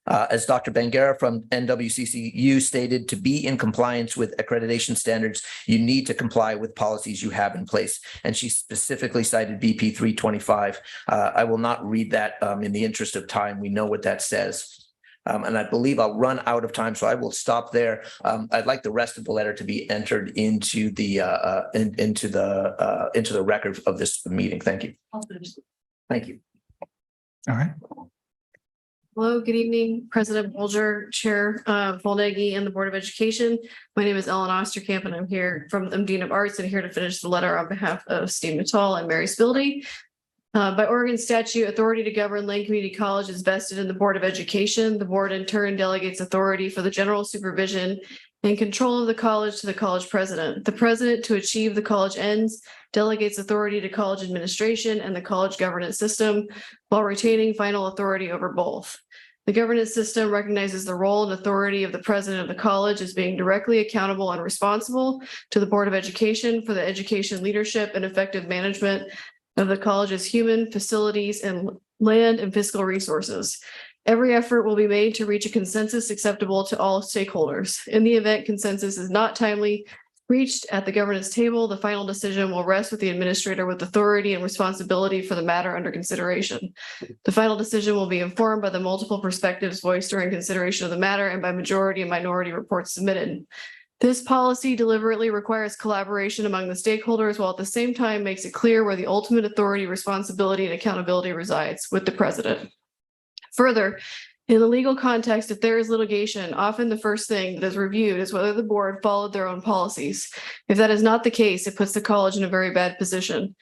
[SPEAKER 7] As Dr. Bangera from NWCCU stated, to be in compliance with accreditation standards, you need to comply with policies you have in place. And she specifically cited BP 325. I will not read that in the interest of time. We know what that says. And I believe I'll run out of time, so I will stop there. I'd like the rest of the letter to be entered into the record of this meeting. Thank you. Thank you.
[SPEAKER 8] All right.
[SPEAKER 21] Hello, good evening, President Bolger, Chair Volneggy, and the Board of Education. My name is Ellen Osterkamp, and I'm here from the Dean of Arts and here to finish the letter on behalf of Steve Mattel and Mary Spilday. By Oregon statute, authority to govern Lane Community College is vested in the Board of Education. The board in turn delegates authority for the general supervision and control of the college to the college president. The president, to achieve the college ends, delegates authority to college administration and the college governance system while retaining final authority over both. The governance system recognizes the role and authority of the president of the college as being directly accountable and responsible to the Board of Education for the education leadership and effective management of the college's human, facilities, and land and fiscal resources. Every effort will be made to reach a consensus acceptable to all stakeholders. In the event consensus is not timely reached at the governance table, the final decision will rest with the administrator with authority and responsibility for the matter under consideration. The final decision will be informed by the multiple perspectives voiced during consideration of the matter and by majority and minority reports submitted. This policy deliberately requires collaboration among the stakeholders while at the same time makes it clear where the ultimate authority, responsibility, and accountability resides with the president. Further, in the legal context, if there is litigation, often the first thing that is reviewed is whether the board followed their own policies. If that is not the case, it puts the college in a very bad position.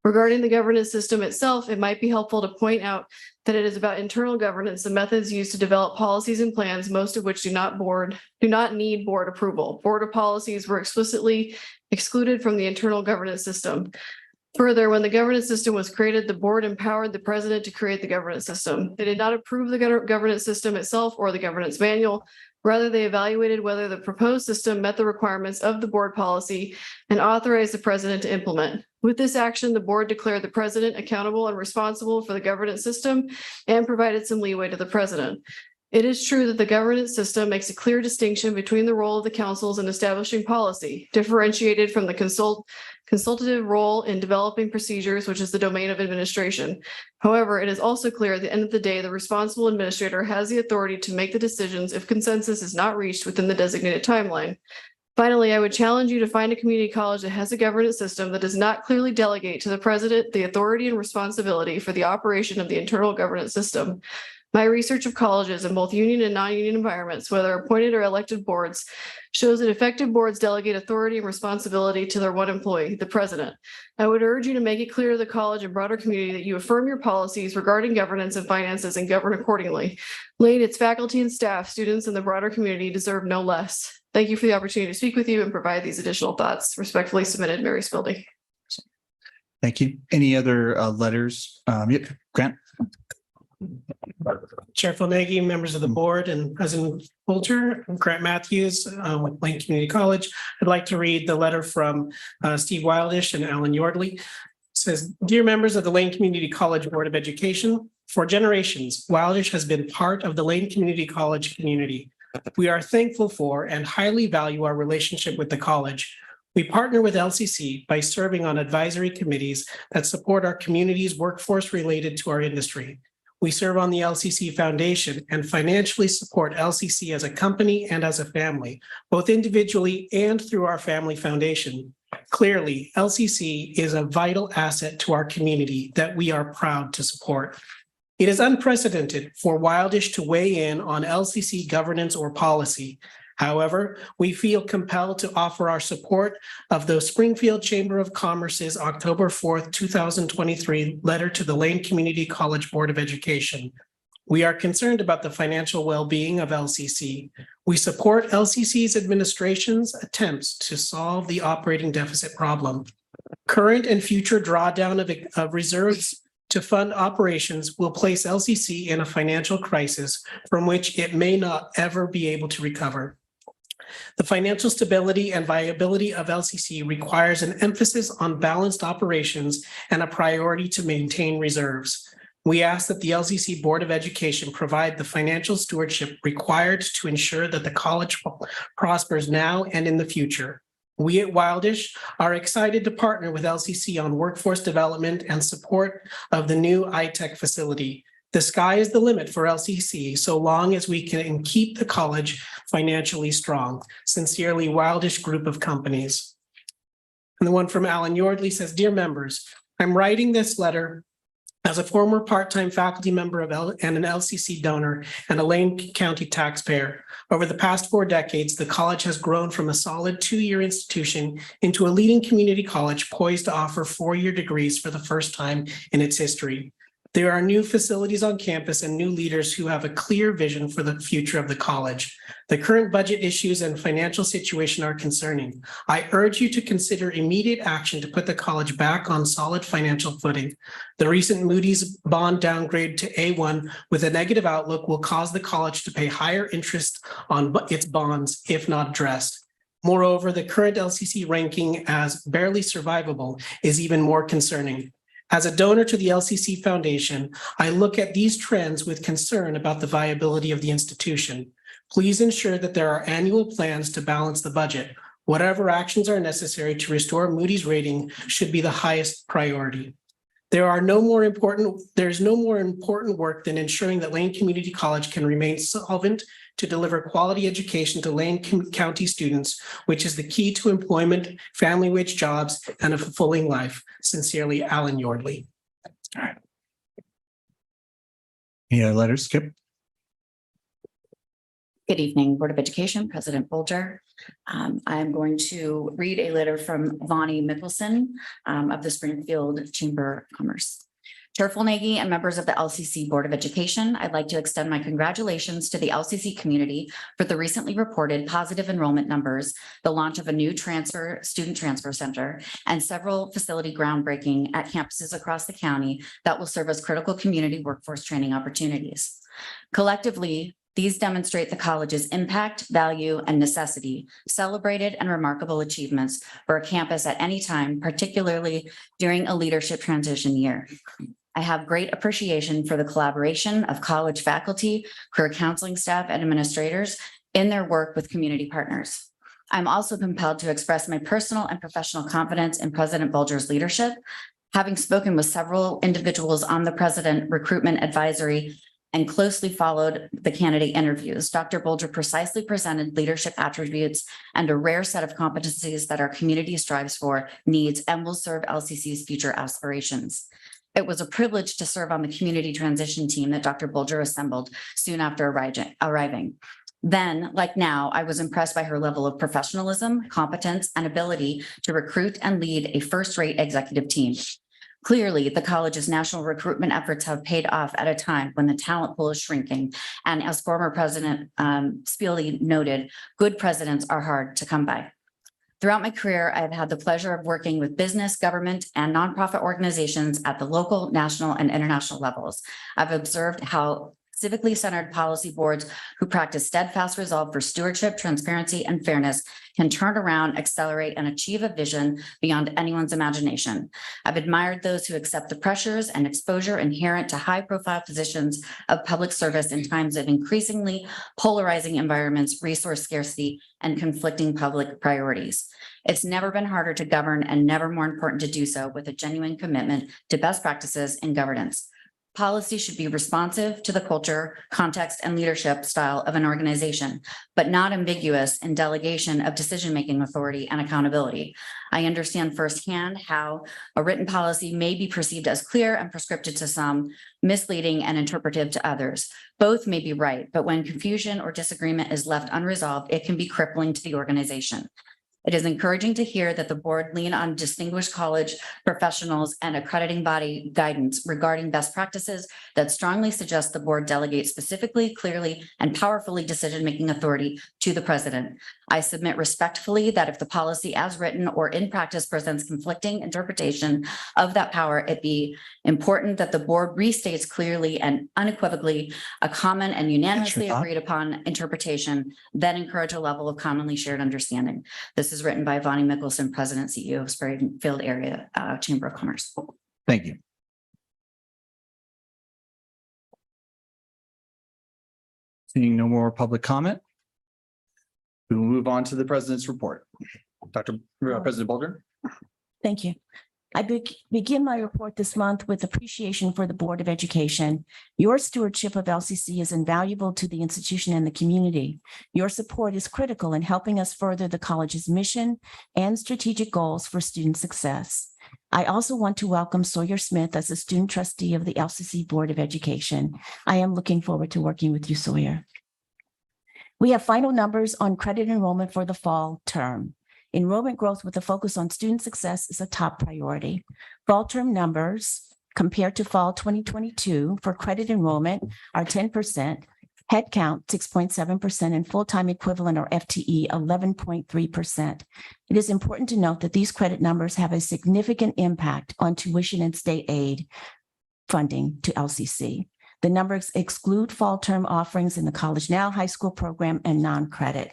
[SPEAKER 21] Regarding the governance system itself, it might be helpful to point out that it is about internal governance, the methods used to develop policies and plans, most of which do not need board approval. Board of policies were explicitly excluded from the internal governance system. Further, when the governance system was created, the board empowered the president to create the governance system. They did not approve the governance system itself or the governance manual. Rather, they evaluated whether the proposed system met the requirements of the board policy and authorized the president to implement. With this action, the board declared the president accountable and responsible for the governance system and provided some leeway to the president. It is true that the governance system makes a clear distinction between the role of the councils in establishing policy, differentiated from the consultative role in developing procedures, which is the domain of administration. However, it is also clear at the end of the day, the responsible administrator has the authority to make the decisions if consensus is not reached within the designated timeline. Finally, I would challenge you to find a community college that has a governance system that does not clearly delegate to the president the authority and responsibility for the operation of the internal governance system. My research of colleges in both union and non-union environments, whether appointed or elected boards, shows that effective boards delegate authority and responsibility to their one employee, the president. I would urge you to make it clear to the college and broader community that you affirm your policies regarding governance and finances and govern accordingly. Lane, its faculty and staff, students, and the broader community deserve no less. Thank you for the opportunity to speak with you and provide these additional thoughts. Respectfully submitted, Mary Spilding.
[SPEAKER 1] Thank you. Any other letters? Yep, Grant.
[SPEAKER 2] Chair Philnaghi, members of the board, and President Bolger, I'm Grant Matthews with Lane Community College. I'd like to read the letter from Steve Wildish and Alan Yordley. It says, "Dear members of the Lane Community College Board of Education, for generations, Wildish has been part of the Lane Community College community. We are thankful for and highly value our relationship with the college. We partner with LCC by serving on advisory committees that support our community's workforce related to our industry. We serve on the LCC Foundation and financially support LCC as a company and as a family, both individually and through our family foundation. Clearly, LCC is a vital asset to our community that we are proud to support. It is unprecedented for Wildish to weigh in on LCC governance or policy. However, we feel compelled to offer our support of the Springfield Chamber of Commerce's October 4th, 2023 letter to the Lane Community College Board of Education. We are concerned about the financial well-being of LCC. We support LCC's administration's attempts to solve the operating deficit problem. Current and future drawdown of reserves to fund operations will place LCC in a financial crisis from which it may not ever be able to recover. The financial stability and viability of LCC requires an emphasis on balanced operations and a priority to maintain reserves. We ask that the LCC Board of Education provide the financial stewardship required to ensure that the college prospers now and in the future. We at Wildish are excited to partner with LCC on workforce development and support of the new iTech facility. The sky is the limit for LCC so long as we can keep the college financially strong. Sincerely, Wildish Group of Companies." And the one from Alan Yordley says, "Dear members, I'm writing this letter as a former part-time faculty member and an LCC donor and a Lane County taxpayer. Over the past 4 decades, the college has grown from a solid 2-year institution into a leading community college poised to offer 4-year degrees for the first time in its history. There are new facilities on campus and new leaders who have a clear vision for the future of the college. The current budget issues and financial situation are concerning. I urge you to consider immediate action to put the college back on solid financial footing. The recent Moody's bond downgrade to A1 with a negative outlook will cause the college to pay higher interest on its bonds if not addressed. Moreover, the current LCC ranking as barely survivable is even more concerning. As a donor to the LCC Foundation, I look at these trends with concern about the viability of the institution. Please ensure that there are annual plans to balance the budget. Whatever actions are necessary to restore Moody's rating should be the highest priority. There is no more important work than ensuring that Lane Community College can remain solvent to deliver quality education to Lane County students, which is the key to employment, family wage jobs, and a fulfilling life. Sincerely, Alan Yordley."
[SPEAKER 1] All right. Any other letters, Skip?
[SPEAKER 22] Good evening, Board of Education, President Bolger. I'm going to read a letter from Vonnie Mickelson of the Springfield Chamber of Commerce. Chair Fulnagi and members of the LCC Board of Education, I'd like to extend my congratulations to the LCC community for the recently reported positive enrollment numbers, the launch of a new student transfer center, and several facility groundbreaking at campuses across the county that will serve as critical community workforce training opportunities. Collectively, these demonstrate the college's impact, value, and necessity, celebrated and remarkable achievements for a campus at any time, particularly during a leadership transition year. I have great appreciation for the collaboration of college faculty, career counseling staff, and administrators in their work with community partners. I'm also compelled to express my personal and professional confidence in President Bulger's leadership. Having spoken with several individuals on the President Recruitment Advisory and closely followed the candidate interviews, Dr. Bulger precisely presented leadership attributes and a rare set of competencies that our community strives for, needs, and will serve LCC's future aspirations. It was a privilege to serve on the community transition team that Dr. Bulger assembled soon after arriving. Then, like now, I was impressed by her level of professionalism, competence, and ability to recruit and lead a first-rate executive team. Clearly, the college's national recruitment efforts have paid off at a time when the talent pool is shrinking. And as former President Spieley noted, good presidents are hard to come by. Throughout my career, I have had the pleasure of working with business, government, and nonprofit organizations at the local, national, and international levels. I've observed how civically centered policy boards who practice steadfast resolve for stewardship, transparency, and fairness can turn around, accelerate, and achieve a vision beyond anyone's imagination. I've admired those who accept the pressures and exposure inherent to high-profile positions of public service in times of increasingly polarizing environments, resource scarcity, and conflicting public priorities. It's never been harder to govern and never more important to do so with a genuine commitment to best practices in governance. Policy should be responsive to the culture, context, and leadership style of an organization, but not ambiguous in delegation of decision-making authority and accountability. I understand firsthand how a written policy may be perceived as clear and prescriptive to some, misleading and interpretive to others. Both may be right, but when confusion or disagreement is left unresolved, it can be crippling to the organization. It is encouraging to hear that the board lean on distinguished college professionals and accrediting body guidance regarding best practices that strongly suggest the board delegate specifically, clearly, and powerfully decision-making authority to the president. I submit respectfully that if the policy as written or in practice presents conflicting interpretation of that power, it be important that the board restates clearly and unequivocally a common and unanimously agreed upon interpretation, then encourage a level of commonly shared understanding. This is written by Vonnie Mickelson, President, CEO of Springfield Area Chamber of Commerce.
[SPEAKER 1] Thank you. Seeing no more public comment, we will move on to the president's report. President Bulger.
[SPEAKER 10] Thank you. I begin my report this month with appreciation for the Board of Education. Your stewardship of LCC is invaluable to the institution and the community. Your support is critical in helping us further the college's mission and strategic goals for student success. I also want to welcome Sawyer Smith as a student trustee of the LCC Board of Education. I am looking forward to working with you, Sawyer. We have final numbers on credit enrollment for the fall term. Enrollment growth with a focus on student success is a top priority. Fall term numbers compared to fall 2022 for credit enrollment are 10%, headcount 6.7%, and full-time equivalent or FTE 11.3%. It is important to note that these credit numbers have a significant impact on tuition and state aid funding to LCC. The numbers exclude fall term offerings in the College Now high school program and non-credit.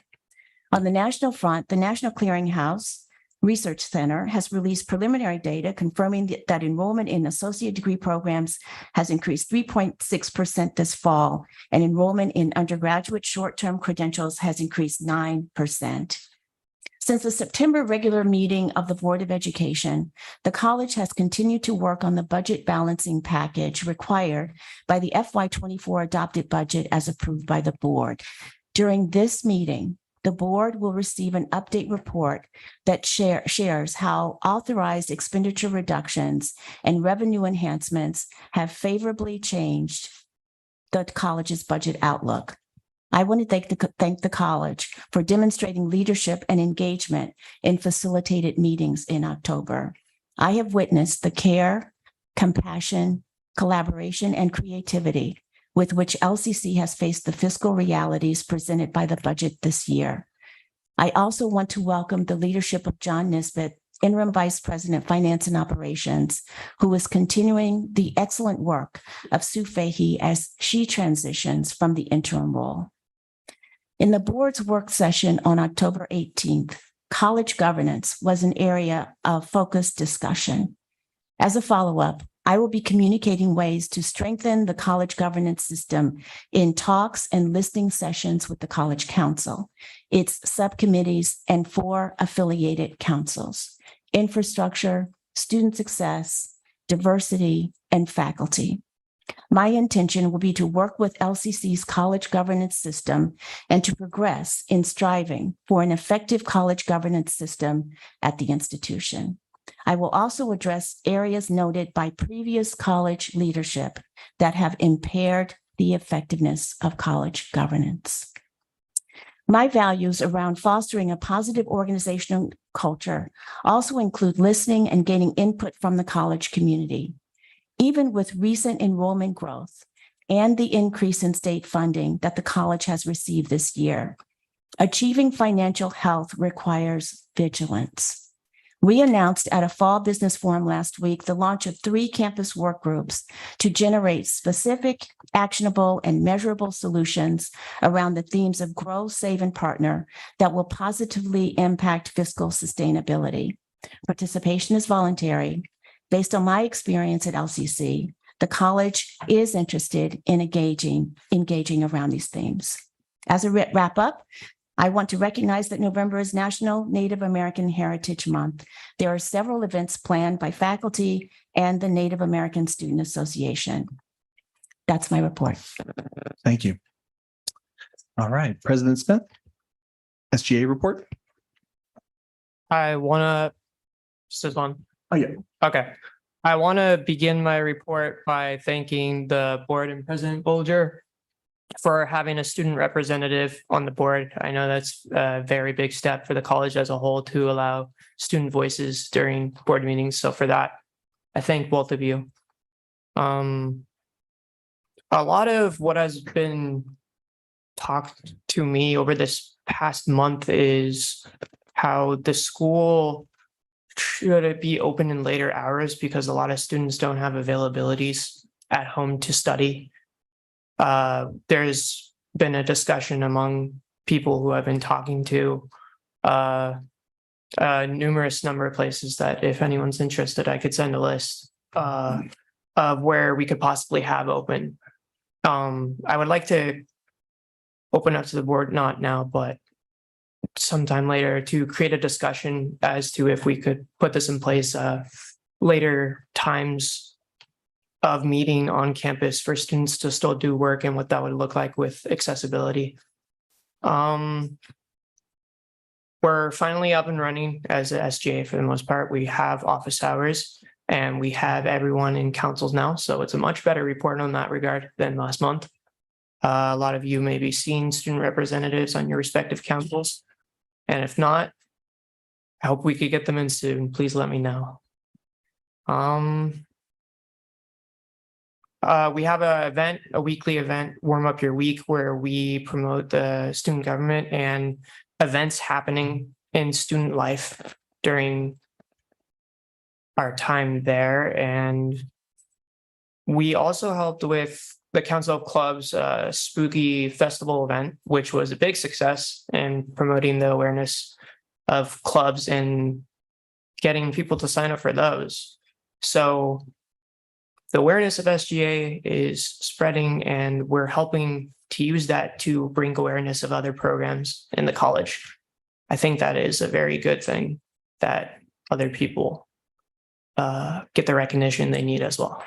[SPEAKER 10] On the national front, the National Clearinghouse Research Center has released preliminary data confirming that enrollment in associate degree programs has increased 3.6% this fall, and enrollment in undergraduate short-term credentials has increased 9%. Since the September regular meeting of the Board of Education, the college has continued to work on the budget balancing package required by the FY24 adopted budget as approved by the board. During this meeting, the board will receive an update report that shares how authorized expenditure reductions and revenue enhancements have favorably changed the college's budget outlook. I want to thank the college for demonstrating leadership and engagement in facilitated meetings in October. I have witnessed the care, compassion, collaboration, and creativity with which LCC has faced the fiscal realities presented by the budget this year. I also want to welcome the leadership of John Nisbet, Interim Vice President, Finance and Operations, who is continuing the excellent work of Sue Fahey as she transitions from the interim role. In the board's work session on October 18th, college governance was an area of focused discussion. As a follow-up, I will be communicating ways to strengthen the college governance system in talks and listening sessions with the College Council, its subcommittees, and 4 affiliated councils: infrastructure, student success, diversity, and faculty. My intention will be to work with LCC's college governance system and to progress in striving for an effective college governance system at the institution. I will also address areas noted by previous college leadership that have impaired the effectiveness of college governance. My values around fostering a positive organizational culture also include listening and gaining input from the college community. Even with recent enrollment growth and the increase in state funding that the college has received this year, achieving financial health requires vigilance. We announced at a fall business forum last week the launch of 3 campus work groups to generate specific, actionable, and measurable solutions around the themes of grow, save, and partner that will positively impact fiscal sustainability. Participation is voluntary. Based on my experience at LCC, the college is interested in engaging around these themes. As a wrap up, I want to recognize that November is National Native American Heritage Month. There are several events planned by faculty and the Native American Student Association. That's my report.
[SPEAKER 1] Thank you. All right, President Smith, SGA report.
[SPEAKER 9] I want to, this one.
[SPEAKER 1] Oh, yeah.
[SPEAKER 9] Okay. I want to begin my report by thanking the board and President Bolger for having a student representative on the board. I know that's a very big step for the college as a whole to allow student voices during board meetings. So for that, I thank both of you. A lot of what has been talked to me over this past month is how the school should it be open in later hours because a lot of students don't have availabilities at home to study. There's been a discussion among people who I've been talking to, numerous number of places that if anyone's interested, I could send a list of where we could possibly have open. I would like to open up to the board, not now, but sometime later to create a discussion as to if we could put this in place, later times of meeting on campus for students to still do work and what that would look like with accessibility. We're finally up and running as a SGA for the most part. We have office hours and we have everyone in councils now. So it's a much better report on that regard than last month. A lot of you may be seeing student representatives on your respective councils. And if not, I hope we could get them in soon. Please let me know. We have a weekly event, Warm Up Your Week, where we promote the student government and events happening in student life during our time there. And we also helped with the Council of Clubs Spooky Festival event, which was a big success in promoting the awareness of clubs and getting people to sign up for those. So the awareness of SGA is spreading and we're helping to use that to bring awareness of other programs in the college. I think that is a very good thing that other people get the recognition they need as well.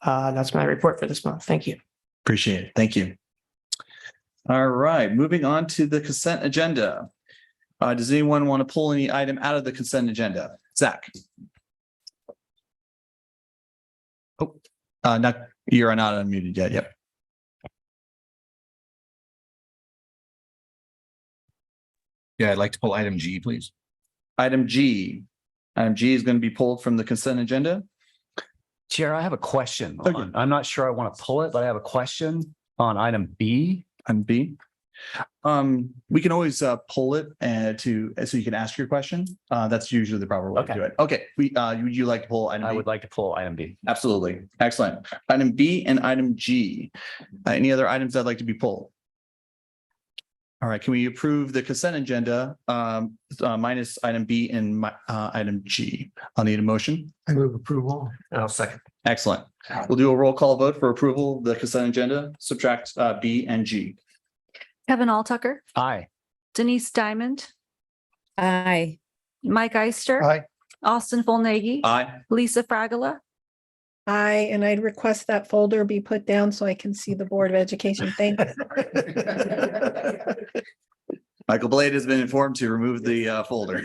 [SPEAKER 9] That's my report for this month. Thank you.
[SPEAKER 1] Appreciate it. Thank you. All right, moving on to the consent agenda. Does anyone want to pull any item out of the consent agenda? Zach? Oh, you're not unmuted yet. Yep.
[SPEAKER 8] Yeah, I'd like to pull item G, please.
[SPEAKER 1] Item G. Item G is going to be pulled from the consent agenda.
[SPEAKER 11] Chair, I have a question.
[SPEAKER 1] Okay.
[SPEAKER 11] I'm not sure I want to pull it, but I have a question on item B.
[SPEAKER 1] On B. We can always pull it so you can ask your question. That's usually the proper way to
[SPEAKER 11] Okay.
[SPEAKER 1] do it. Okay, would you like to pull item
[SPEAKER 11] I
[SPEAKER 1] B?
[SPEAKER 11] would like to pull item B.
[SPEAKER 1] Absolutely. Excellent. Item B and item G. Any other items that'd like to be pulled? All right, can we approve the consent agenda minus item B and item G? I'll need a motion.
[SPEAKER 4] I move approval.
[SPEAKER 7] I'll second.
[SPEAKER 1] Excellent. We'll do a roll call vote for approval of the consent agenda, subtract B and G.
[SPEAKER 6] Kevin Alltucker,
[SPEAKER 11] Aye.
[SPEAKER 6] Denise Diamond,
[SPEAKER 3] Aye.
[SPEAKER 6] Mike Ister.
[SPEAKER 4] Aye.
[SPEAKER 6] Austin Fullnagy.
[SPEAKER 1] Aye.
[SPEAKER 6] Lisa Fragala.
[SPEAKER 17] Aye, and I'd request that folder be put down so I can see the Board of Education. Thank you.
[SPEAKER 1] Michael Blade has been informed to remove the folder.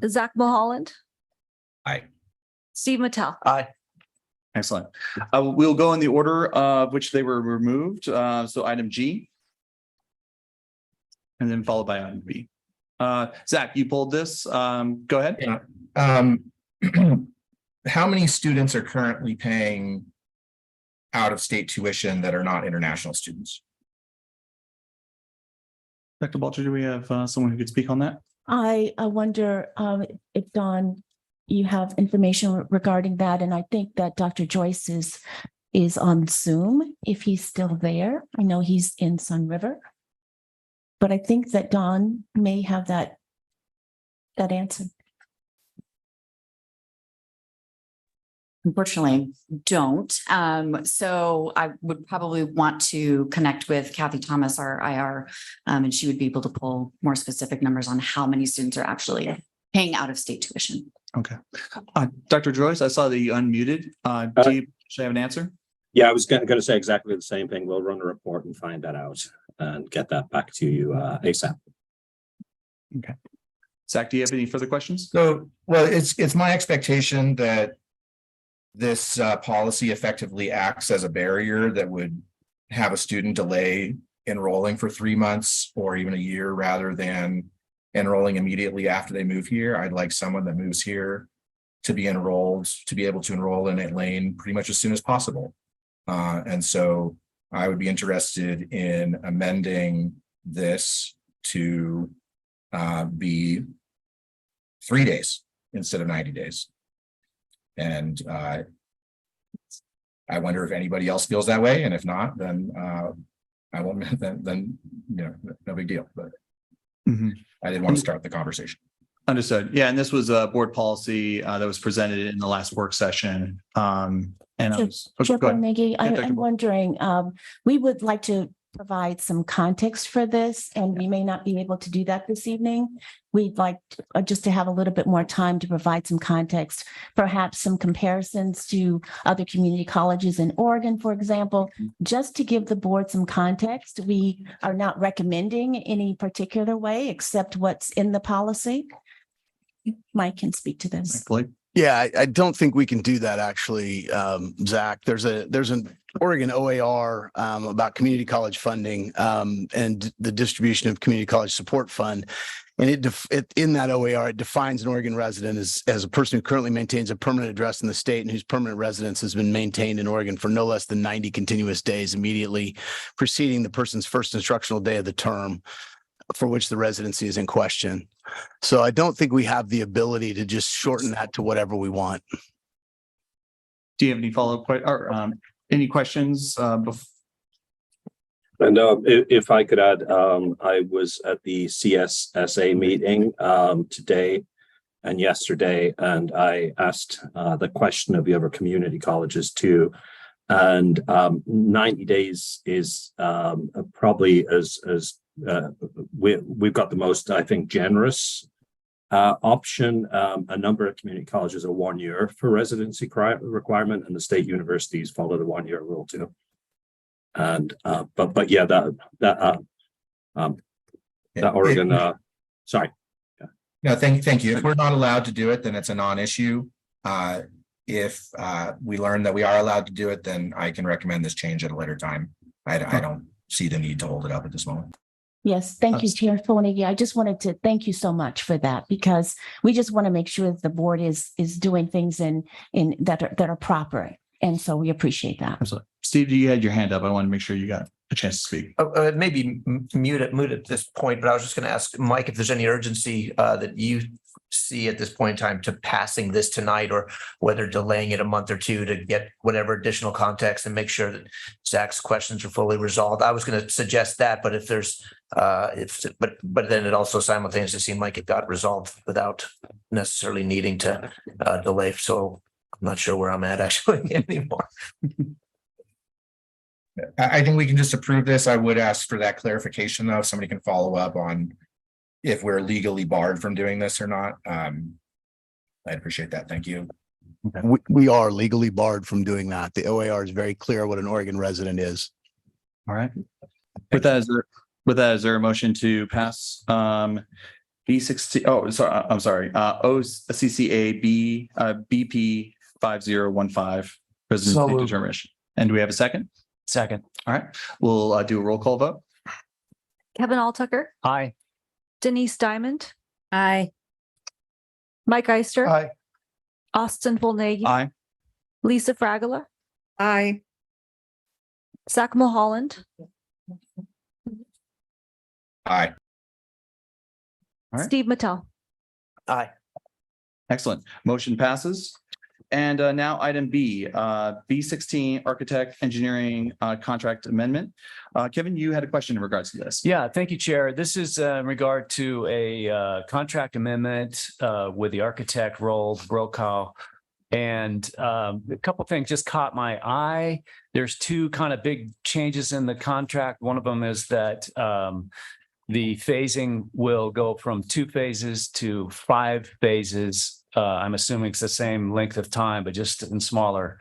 [SPEAKER 6] Zach Mulholland.
[SPEAKER 8] Aye.
[SPEAKER 6] Steve Mattel.
[SPEAKER 7] Aye.
[SPEAKER 1] Excellent. We'll go in the order of which they were removed. So item G. And then followed by item B. Zach, you pulled this. Go ahead.
[SPEAKER 8] Yeah. How many students are currently paying out-of-state tuition that are not international students?
[SPEAKER 1] Dr. Balcher, do we have someone who could speak on that?
[SPEAKER 10] I wonder if Dawn, you have information regarding that, and I think that Dr. Joyce is on Zoom, if he's still there. I know he's in Sun River. But I think that Dawn may have that answer.
[SPEAKER 22] Unfortunately, don't. So I would probably want to connect with Kathy Thomas, our IR, and she would be able to pull more specific numbers on how many students are actually paying out of state tuition.
[SPEAKER 1] Okay. Dr. Joyce, I saw that you unmuted. Should I have an answer?
[SPEAKER 12] Yeah, I was going to say exactly the same thing. We'll run a report and find that out and get that back to you ASAP.
[SPEAKER 1] Okay. Zach, do you have any further questions?
[SPEAKER 8] So, well, it's my expectation that this policy effectively acts as a barrier that would have a student delay enrolling for 3 months or even a year rather than enrolling immediately after they move here. I'd like someone that moves here to be enrolled, to be able to enroll in a lane pretty much as soon as possible. And so I would be interested in amending this to be 3 days instead of 90 days. And I wonder if anybody else feels that way. And if not, then I won't, then, you know, no big deal, but I didn't want to start the conversation.
[SPEAKER 1] Understood. Yeah, and this was a board policy that was presented in the last work session. And
[SPEAKER 10] Chair Carnegie, I'm wondering, we would like to provide some context for this, and we may not be able to do that this evening. We'd like just to have a little bit more time to provide some context, perhaps some comparisons to other community colleges in Oregon, for example, just to give the board some context. We are not recommending any particular way except what's in the policy. Mike can speak to this.
[SPEAKER 5] Yeah, I don't think we can do that actually, Zach. There's an Oregon OAR about community college funding and the distribution of community college support fund. And in that OAR, it defines an Oregon resident as a person who currently maintains a permanent address in the state and whose permanent residence has been maintained in Oregon for no less than 90 continuous days immediately preceding the person's first instructional day of the term for which the residency is in question. So I don't think we have the ability to just shorten that to whatever we want.
[SPEAKER 1] Do you have any follow-up or any questions?
[SPEAKER 12] And if I could add, I was at the CSSA meeting today and yesterday, and I asked the question of the other community colleges too. And 90 days is probably we've got the most, I think, generous option. A number of community colleges are 1 year for residency requirement, and the state universities follow the 1 year rule too. And but yeah, that Oregon. Sorry.
[SPEAKER 8] No, thank you. If we're not allowed to do it, then it's a non-issue. If we learn that we are allowed to do it, then I can recommend this change at a later time. I don't see the need to hold it up at this moment.
[SPEAKER 10] Yes, thank you, Chair Fontaine. I just wanted to thank you so much for that, because we just want to make sure that the board is doing things in that are proper. And so we appreciate that.
[SPEAKER 1] Absolutely. Steve, you had your hand up. I want to make sure you got a chance to speak.
[SPEAKER 7] Maybe mute at this point, but I was just going to ask Mike if there's any urgency that you see at this point in time to passing this tonight, or whether delaying it a month or two to get whatever additional context and make sure that Zach's questions are fully resolved. I was going to suggest that, but if there's but then it also simultaneously seemed like it got resolved without necessarily needing to delay. So I'm not sure where I'm at actually anymore.
[SPEAKER 8] I think we can just approve this. I would ask for that clarification though, if somebody can follow up on if we're legally barred from doing this or not. I'd appreciate that. Thank you.
[SPEAKER 5] We are legally barred from doing that. The OAR is very clear what an Oregon resident is.
[SPEAKER 1] All right. With that, is there a motion to pass B16? Oh, sorry. I'm sorry. OCCA BP 5015 President's determination. And do we have a second?
[SPEAKER 11] Second.
[SPEAKER 1] All right. We'll do a roll call vote.
[SPEAKER 6] Kevin Alltucker,
[SPEAKER 11] Aye.
[SPEAKER 6] Denise Diamond,
[SPEAKER 3] Aye.
[SPEAKER 6] Mike Ister.
[SPEAKER 4] Aye.
[SPEAKER 6] Austin Volnegi.
[SPEAKER 1] Aye.
[SPEAKER 6] Lisa Fragala,
[SPEAKER 17] Aye.
[SPEAKER 6] Zach Mulholland,
[SPEAKER 8] Aye.
[SPEAKER 1] All right.
[SPEAKER 6] Steve Mattel.
[SPEAKER 7] Aye.
[SPEAKER 1] Excellent. Motion passes. And now item B, B16 Architect Engineering Contract Amendment. Kevin, you had a question in regards to this.
[SPEAKER 11] Yeah, thank you, Chair. This is in regard to a contract amendment with the architect Roald Brokaw. And a couple of things just caught my eye. There's two kind of big changes in the contract. One of them is that the phasing will go from 2 phases to 5 phases. I'm assuming it's the same length of time, but just in smaller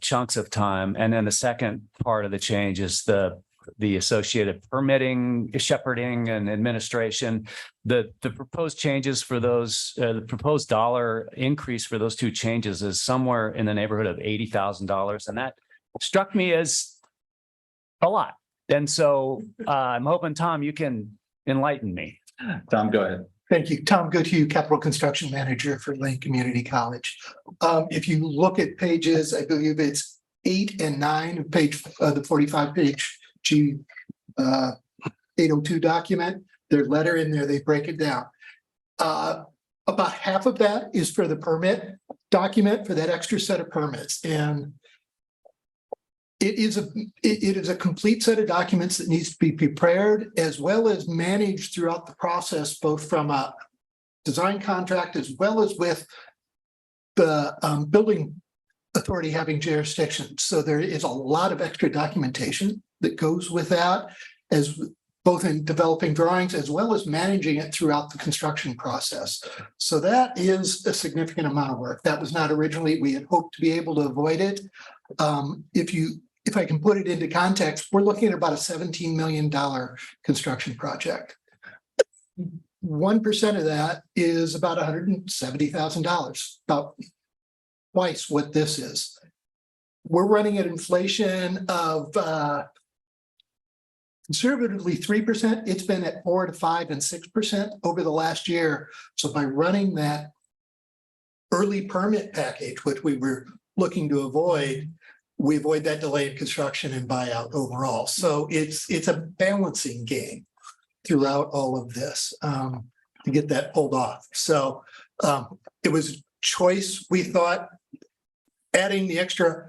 [SPEAKER 11] chunks of time. And then the second part of the change is the associated permitting, shepherding, and administration. The proposed changes for those, the proposed dollar increase for those two changes is somewhere in the neighborhood of $80,000, and that struck me as a lot. And so I'm hoping, Tom, you can enlighten me.
[SPEAKER 1] Tom, go ahead.
[SPEAKER 13] Thank you. Tom Goodhue, Capital Construction Manager for Lane Community College. If you look at pages, I believe it's 8 and 9 of page, the 45-page G 802 document, their letter in there, they break it down. About half of that is for the permit document for that extra set of permits. And it is a complete set of documents that needs to be prepared as well as managed throughout the process, both from a design contract as well as with the building authority having jurisdiction. So there is a lot of extra documentation that goes with that, as both in developing drawings as well as managing it throughout the construction process. So that is a significant amount of work. That was not originally, we had hoped to be able to avoid it. If I can put it into context, we're looking at about a $17 million construction project. 1% of that is about $170,000, about twice what this is. We're running at inflation of conservatively 3%. It's been at 4 to 5 and 6% over the last year. So by running that early permit package, which we were looking to avoid, we avoid that delay in construction and buyout overall. So it's a balancing game throughout all of this to get that pulled off. So it was a choice. We thought adding the extra,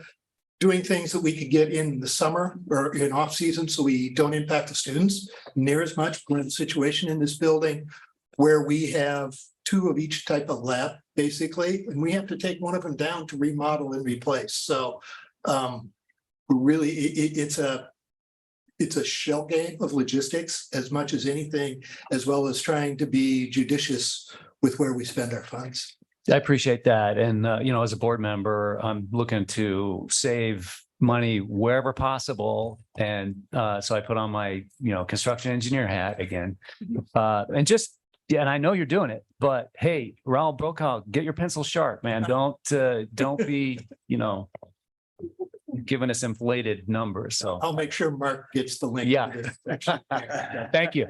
[SPEAKER 13] doing things that we could get in the summer or in off season so we don't impact the students near as much. We're in a situation in this building where we have 2 of each type of lab, basically, and we have to take one of them down to remodel and replace. So really, it's a shell game of logistics as much as anything, as well as trying to be judicious with where we spend our funds.
[SPEAKER 11] I appreciate that. And, as a board member, I'm looking to save money wherever possible. And so I put on my, construction engineer hat again. And I know you're doing it, but hey, Raul Brokaw, get your pencil sharp, man. Don't be, giving us inflated numbers, so.
[SPEAKER 13] I'll make sure Mark gets the link.
[SPEAKER 11] Yeah.
[SPEAKER 13] to this section.
[SPEAKER 11] Thank you.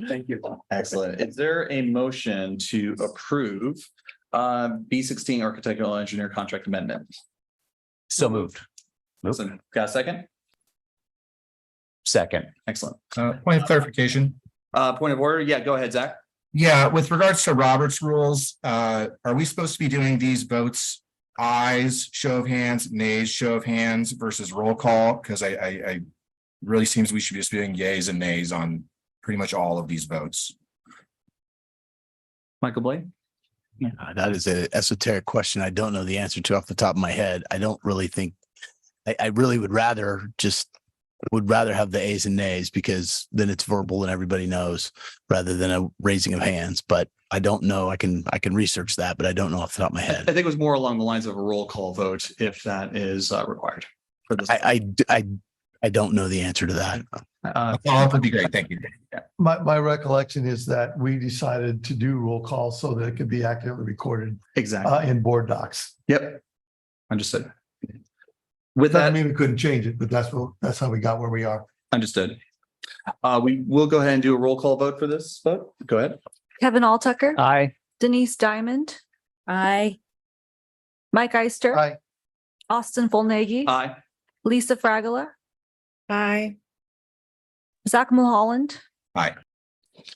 [SPEAKER 13] Thank you.
[SPEAKER 1] Excellent. Is there a motion to approve B16 architectural engineer contract amendment?
[SPEAKER 11] So moved.
[SPEAKER 1] Listen, got a second?
[SPEAKER 11] Second.
[SPEAKER 1] Excellent.
[SPEAKER 8] Point of clarification.
[SPEAKER 1] Point of order. Yeah, go ahead, Zach.
[SPEAKER 8] Yeah, with regards to Robert's rules, are we supposed to be doing these votes? Ayes, show of hands, nays, show of hands versus roll call? Because I really seems we should be just doing yays and nays on pretty much all of these votes.
[SPEAKER 1] Michael Blake?
[SPEAKER 5] That is an esoteric question. I don't know the answer to off the top of my head. I don't really think, I really would rather have the A's and nays because then it's verbal and everybody knows rather than a raising of hands. But I don't know. I can research that, but I don't know off the top of my
[SPEAKER 1] I
[SPEAKER 5] head.
[SPEAKER 1] think it was more along the lines of a roll call vote if that is required for this.
[SPEAKER 5] I don't know the answer to that.
[SPEAKER 8] A follow-up would be great. Thank you.
[SPEAKER 4] My recollection is that we decided to do roll call so that it could be accurately recorded
[SPEAKER 1] Exactly.
[SPEAKER 4] in board docs.
[SPEAKER 1] Yep. Understood. With
[SPEAKER 4] Doesn't
[SPEAKER 1] that,
[SPEAKER 4] mean we couldn't change it, but that's how we got where we are.
[SPEAKER 1] understood. We will go ahead and do a roll call vote for this vote. Go ahead.
[SPEAKER 6] Kevin Alltucker,
[SPEAKER 11] Aye.
[SPEAKER 6] Denise Diamond,
[SPEAKER 3] Aye.
[SPEAKER 6] Mike Ister.
[SPEAKER 4] Aye.
[SPEAKER 6] Austin Fullnagy.
[SPEAKER 1] Aye.
[SPEAKER 6] Lisa Fragala,
[SPEAKER 17] Aye.
[SPEAKER 6] Zach Mulholland.
[SPEAKER 8] Aye.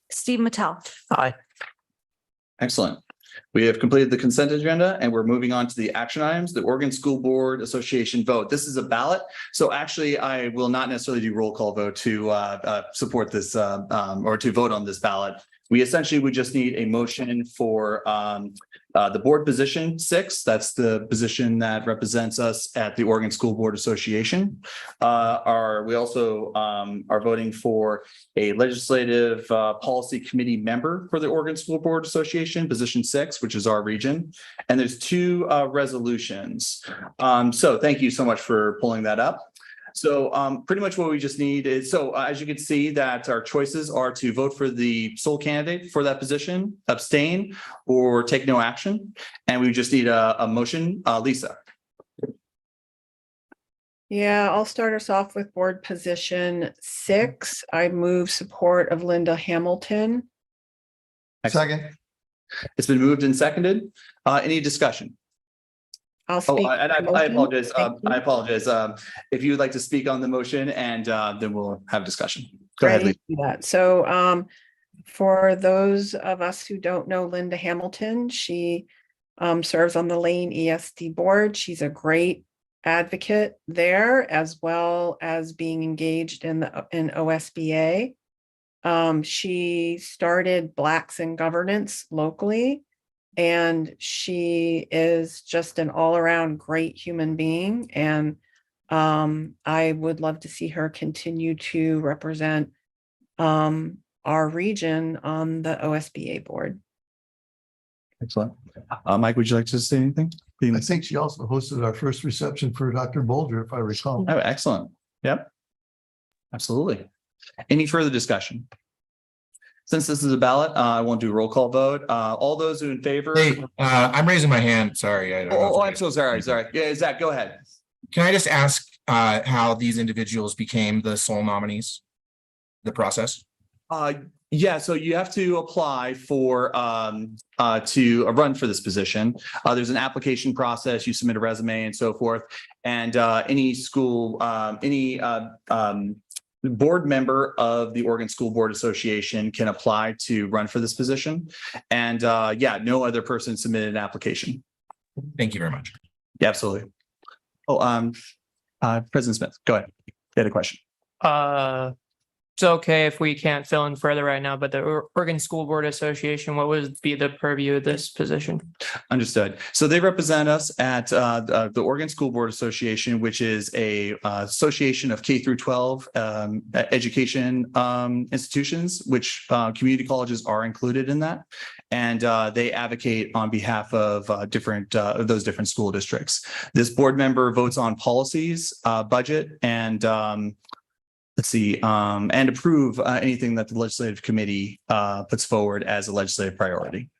[SPEAKER 6] Steve Mattel.
[SPEAKER 7] Aye.
[SPEAKER 1] Excellent. We have completed the consent agenda and we're moving on to the action items, the Oregon School Board Association vote. This is a ballot. So actually, I will not necessarily do roll call vote to support this or to vote on this ballot. We essentially would just need a motion for the board position 6. That's the position that represents us at the Oregon School Board Association. We also are voting for a legislative policy committee member for the Oregon School Board Association, position 6, which is our region. And there's 2 resolutions. So thank you so much for pulling that up. So pretty much what we just need is, as you can see that our choices are to vote for the sole candidate for that position, abstain, or take no action. And we just need a motion. Lisa.
[SPEAKER 17] Yeah, I'll start us off with board position 6. I move support of Linda Hamilton.
[SPEAKER 4] Second.
[SPEAKER 1] It's been moved and seconded. Any discussion?
[SPEAKER 17] I'll speak.
[SPEAKER 1] And I apologize. I apologize. If you would like to speak on the motion and then we'll have discussion. Go ahead, Lisa.
[SPEAKER 17] Do that. So for those of us who don't know Linda Hamilton, she serves on the Lane ESD board. She's a great advocate there, as well as being engaged in OSBA. She started Blacks in Governance locally, and she is just an all-around great human being. And I would love to see her continue to represent our region on the OSBA board.
[SPEAKER 1] Excellent. Mike, would you like to say anything?
[SPEAKER 4] I think she also hosted our first reception for Dr. Bolger, if I recall.
[SPEAKER 1] Oh, excellent. Yep. Absolutely. Any further discussion? Since this is a ballot, I won't do a roll call vote. All those who in favor.
[SPEAKER 8] Hey, I'm raising my hand. Sorry. I don't know.
[SPEAKER 1] Oh, I'm so sorry. Sorry. Yeah, Zach, go ahead.
[SPEAKER 8] Can I just ask how these individuals became the sole nominees? The process?
[SPEAKER 1] Yeah, so you have to apply for to run for this position. There's an application process. You submit a resume and so forth. And any school, any board member of the Oregon School Board Association can apply to run for this position. And yeah, no other person submitted an application.
[SPEAKER 8] Thank you very much.
[SPEAKER 1] Yeah, absolutely. Oh, President Smith, go ahead. You had a question.
[SPEAKER 9] It's okay if we can't fill in further right now, but the Oregon School Board Association, what would be the purview of this position?
[SPEAKER 1] Understood. So they represent us at the Oregon School Board Association, which is a association of K through 12 education institutions, which community colleges are included in that. And they advocate on behalf of those different school districts. This board member votes on policies, budget, and let's see, and approve anything that the legislative committee puts forward as a legislative priority.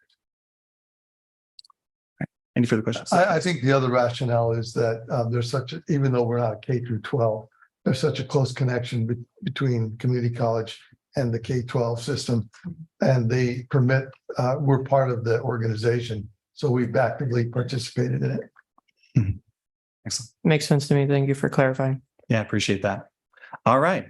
[SPEAKER 1] Any further questions?
[SPEAKER 4] I think the other rationale is that there's even though we're not K through 12, there's such a close connection between community college and the K-12 system. And they permit, we're part of the organization, so we've actively participated in it.
[SPEAKER 1] Excellent.
[SPEAKER 9] Makes sense to me. Thank you for clarifying.
[SPEAKER 1] Yeah, appreciate that. All right.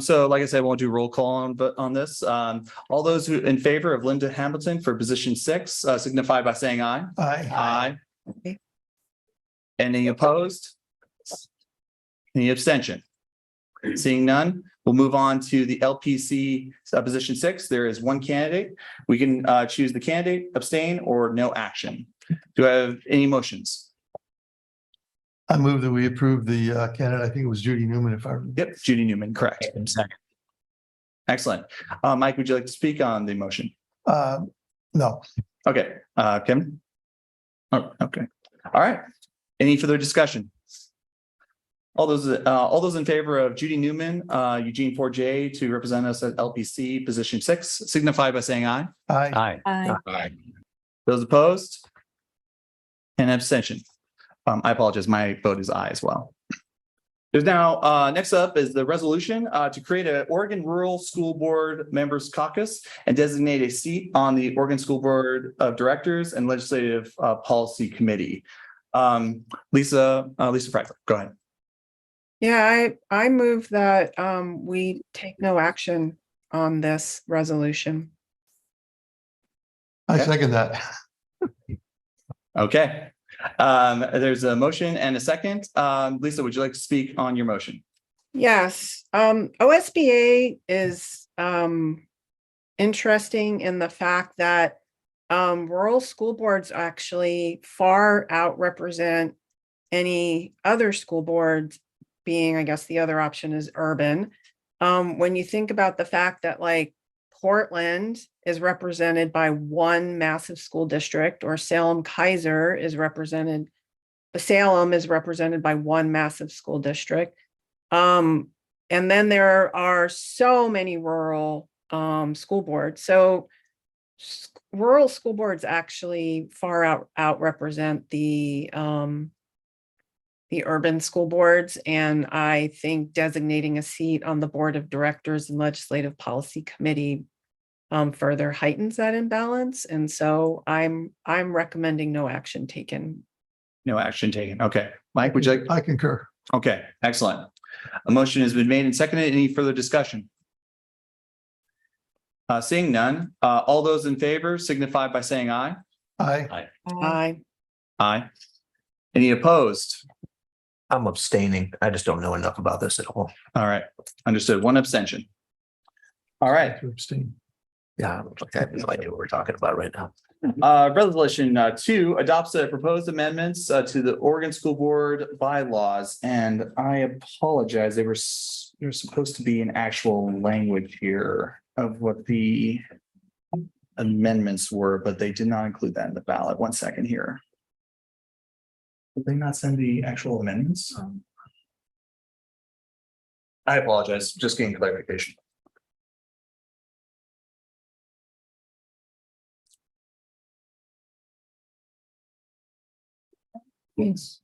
[SPEAKER 1] So like I said, we'll do roll call on this. All those who in favor of Linda Hamilton for position 6 signify by saying aye.
[SPEAKER 4] Aye.
[SPEAKER 1] Aye. Any opposed? Any abstention? Seeing none, we'll move on to the LPC position 6. There is one candidate. We can choose the candidate, abstain, or no action. Do I have any motions?
[SPEAKER 4] I move that we approve the candidate. I think it was Judy Newman, if I.
[SPEAKER 1] Yep, Judy Newman, correct.
[SPEAKER 11] Second.
[SPEAKER 1] Excellent. Mike, would you like to speak on the motion?
[SPEAKER 4] No.
[SPEAKER 1] Okay, Kim? Oh, okay. All right. Any further discussion? All those in favor of Judy Newman, Eugene Forjay to represent us at LPC position 6, signify by saying aye.
[SPEAKER 4] Aye.
[SPEAKER 12] Aye.
[SPEAKER 1] Those opposed? And abstention. I apologize. My vote is aye as well. There's now, next up is the resolution to create an Oregon Rural School Board Members Caucus and designate a seat on the Oregon School Board of Directors and Legislative Policy Committee. Lisa Franklin, go ahead.
[SPEAKER 16] Yeah, I move that we take no action on this resolution.
[SPEAKER 4] I second that.
[SPEAKER 1] Okay. There's a motion and a second. Lisa, would you like to speak on your motion?
[SPEAKER 16] Yes, OSBA is interesting in the fact that rural school boards actually far outrepresent any other school boards, being, I guess the other option is urban. When you think about the fact that like Portland is represented by one massive school district, or Salem is represented by one massive school district. And then there are so many rural school boards. So rural school boards actually far out represent the urban school boards. And I think designating a seat on the board of directors and legislative policy committee further heightens that imbalance. And so I'm recommending no action taken.
[SPEAKER 1] No action taken. Okay. Mike, would you like?
[SPEAKER 4] I concur.
[SPEAKER 1] Okay, excellent. A motion has been made and seconded. Any further discussion? Seeing none, all those in favor signify by saying aye.
[SPEAKER 4] Aye.
[SPEAKER 16] Aye.
[SPEAKER 1] Aye. Any opposed?
[SPEAKER 7] I'm abstaining. I just don't know enough about this at all.
[SPEAKER 1] All right, understood. One abstention. All right.
[SPEAKER 4] To abstain.
[SPEAKER 7] Yeah, I have no idea what we're talking about right now.
[SPEAKER 1] Resolution 2 adopts the proposed amendments to the Oregon School Board bylaws. And I apologize, there's supposed to be an actual language here of what the amendments were, but they did not include that in the ballot. One second here. Did they not send the actual amendments? I apologize, just getting clarification. Yes.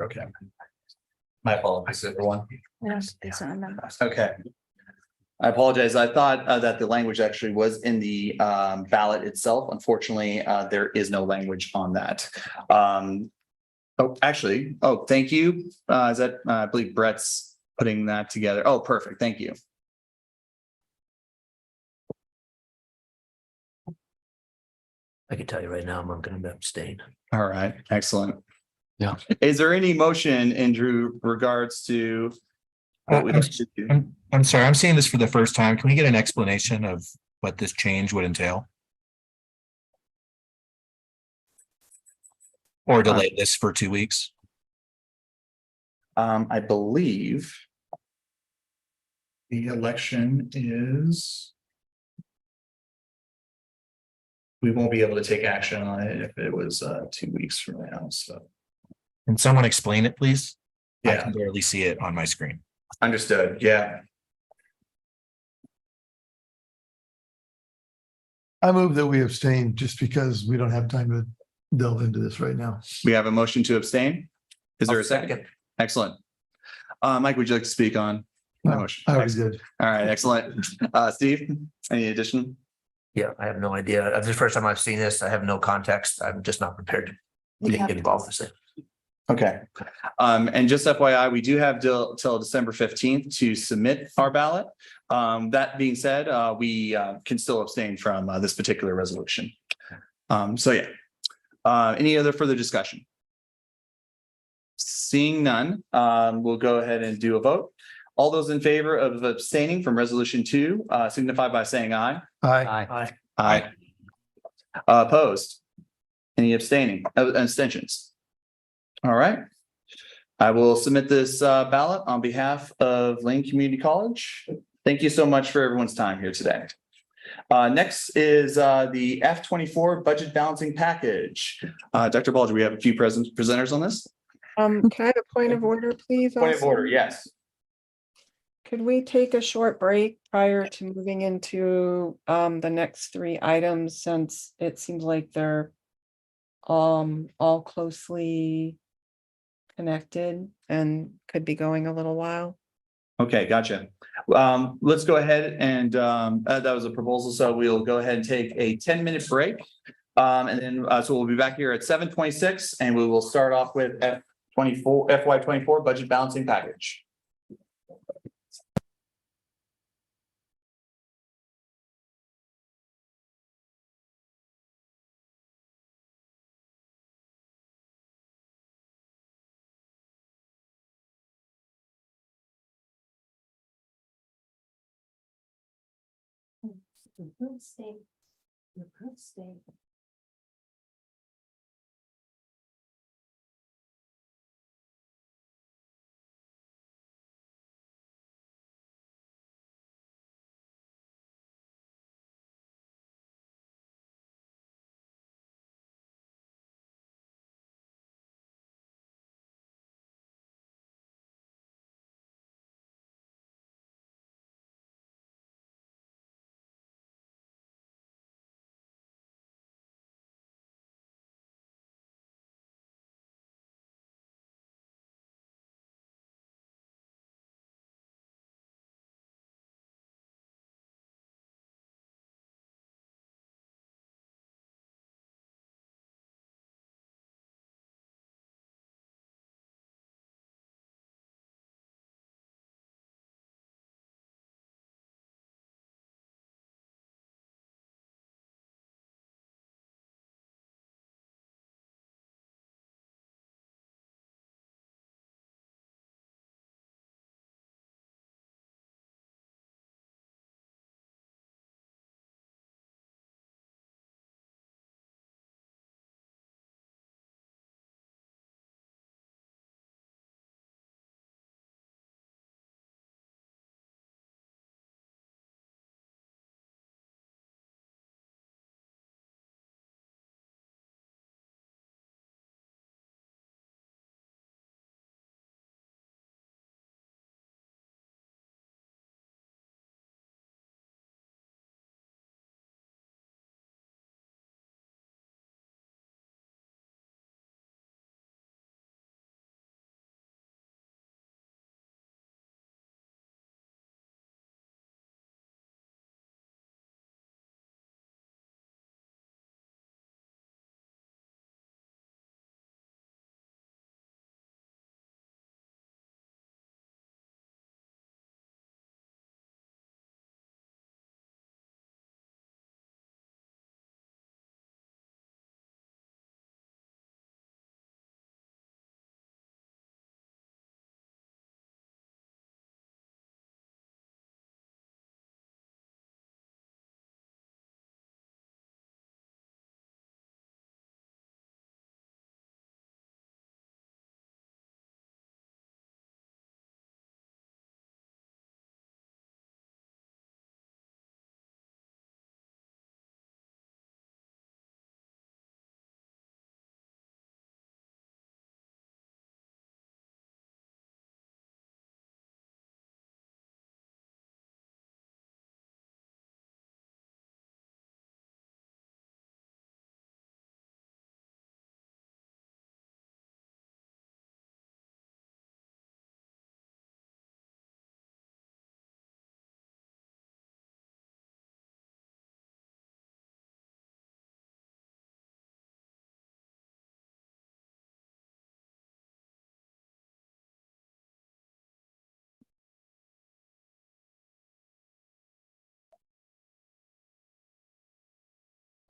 [SPEAKER 1] Okay. My apologies, everyone. Okay. I apologize. I thought that the language actually was in the ballot itself. Unfortunately, there is no language on that. Oh, actually, thank you. Is that, I believe Brett's putting that together. Oh, perfect. Thank you.
[SPEAKER 7] I can tell you right now, I'm going to abstain.
[SPEAKER 1] All right, excellent.
[SPEAKER 11] Yeah.
[SPEAKER 1] Is there any motion in regards to what we'd like to do?
[SPEAKER 8] I'm sorry, I'm seeing this for the first time. Can we get an explanation of what this change would entail? Or delay this for 2 weeks?
[SPEAKER 1] I believe the election is. We won't be able to take action on it if it was 2 weeks from now, so.
[SPEAKER 8] Can someone explain it, please? I
[SPEAKER 1] Yeah.
[SPEAKER 8] can barely see it on my screen.
[SPEAKER 1] Understood, yeah.
[SPEAKER 4] I move that we abstain just because we don't have time to delve into this right now.
[SPEAKER 1] We have a motion to abstain. Is there a second? Excellent. Mike, would you like to speak on the
[SPEAKER 4] No,
[SPEAKER 1] motion?
[SPEAKER 4] I already did.
[SPEAKER 1] All right, excellent. Steve, any addition?
[SPEAKER 7] Yeah, I have no idea. This is the first time I've seen this. I have no context. I'm just not prepared to get involved with it.
[SPEAKER 1] Okay. And just FYI, we do have till December 15th to submit our ballot. That being said, we can still abstain from this particular resolution. So yeah. Any other further discussion? Seeing none, we'll go ahead and do a vote. All those in favor of abstaining from resolution 2, signify by saying aye.
[SPEAKER 4] Aye.
[SPEAKER 1] Aye. Opposed? Any abstaining, abstentions? All right. I will submit this ballot on behalf of Lane Community College. Thank you so much for everyone's time here today. Next is the F-24 budget balancing package. Dr. Balger, we have a few presenters on this.
[SPEAKER 17] Can I have a point of order, please?
[SPEAKER 1] Point of
[SPEAKER 17] also?
[SPEAKER 1] order, yes.
[SPEAKER 17] Could we take a short break prior to moving into the next 3 items, since it seems like they're all closely connected and could be going a little while?
[SPEAKER 1] Okay, gotcha. Let's go ahead and that was a proposal, so we'll go ahead and take a 10-minute break. And then so we'll be back here at 7:26 and we will start off with FY24 budget balancing package.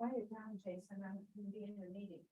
[SPEAKER 3] Quiet down, Jason, I'm gonna be in the meeting.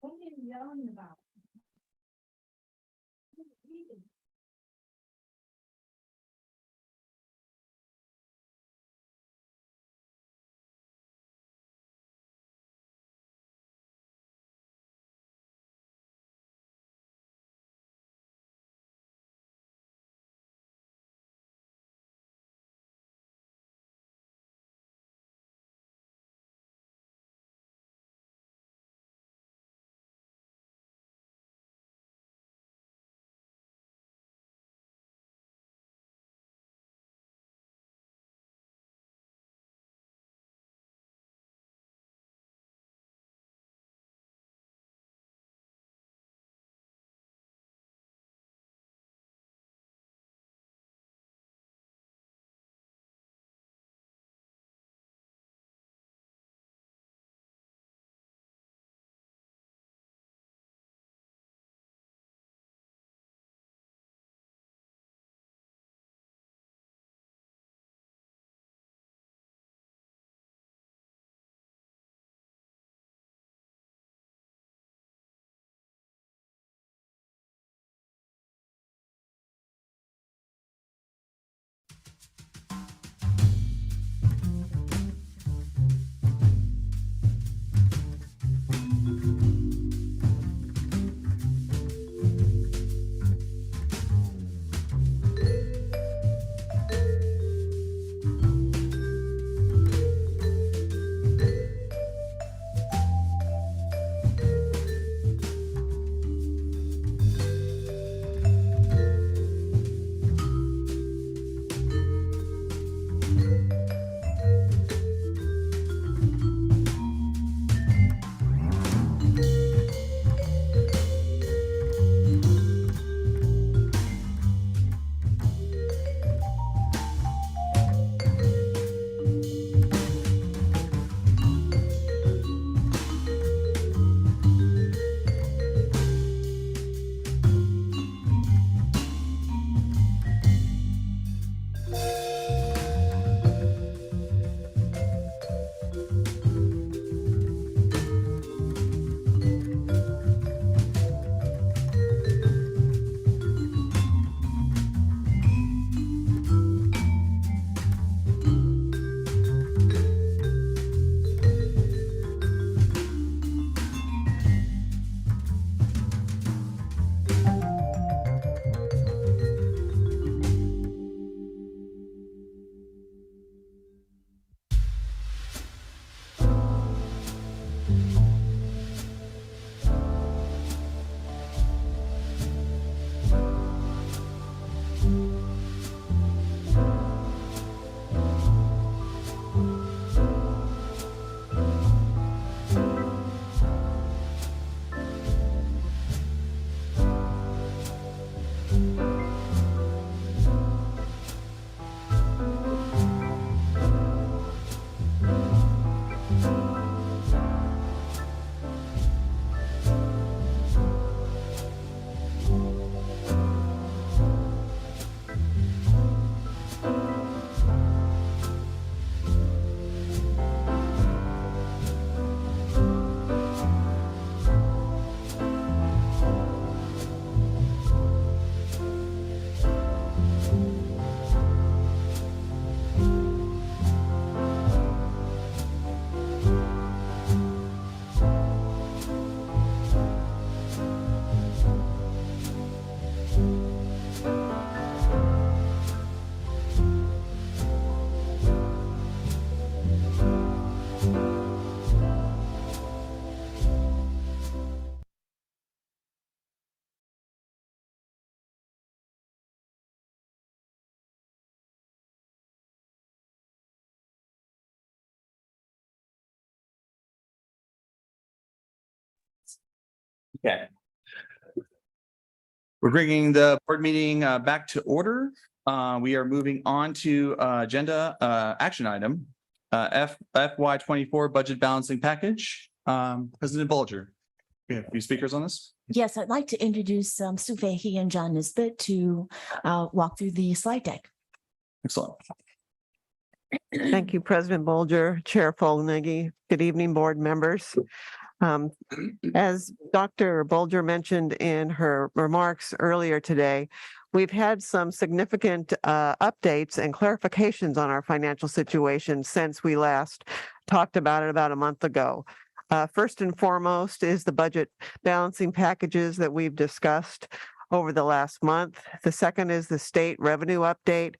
[SPEAKER 3] What are you yelling about?
[SPEAKER 1] Okay. We're bringing the board meeting back to order. We are moving on to agenda action item FY 24 budget balancing package. President Bolger, we have a few speakers on this.
[SPEAKER 10] Yes, I'd like to introduce Sue Fahey and John Nisbet to walk through the slide deck.
[SPEAKER 1] Excellent.
[SPEAKER 14] Thank you, President Bolger, Chair Folnegi. Good evening, board members. As Dr. Bolger mentioned in her remarks earlier today, we've had some significant updates and clarifications on our financial situation since we last talked about it about a month ago. First and foremost is the budget balancing packages that we've discussed over the last month. The second is the state revenue update.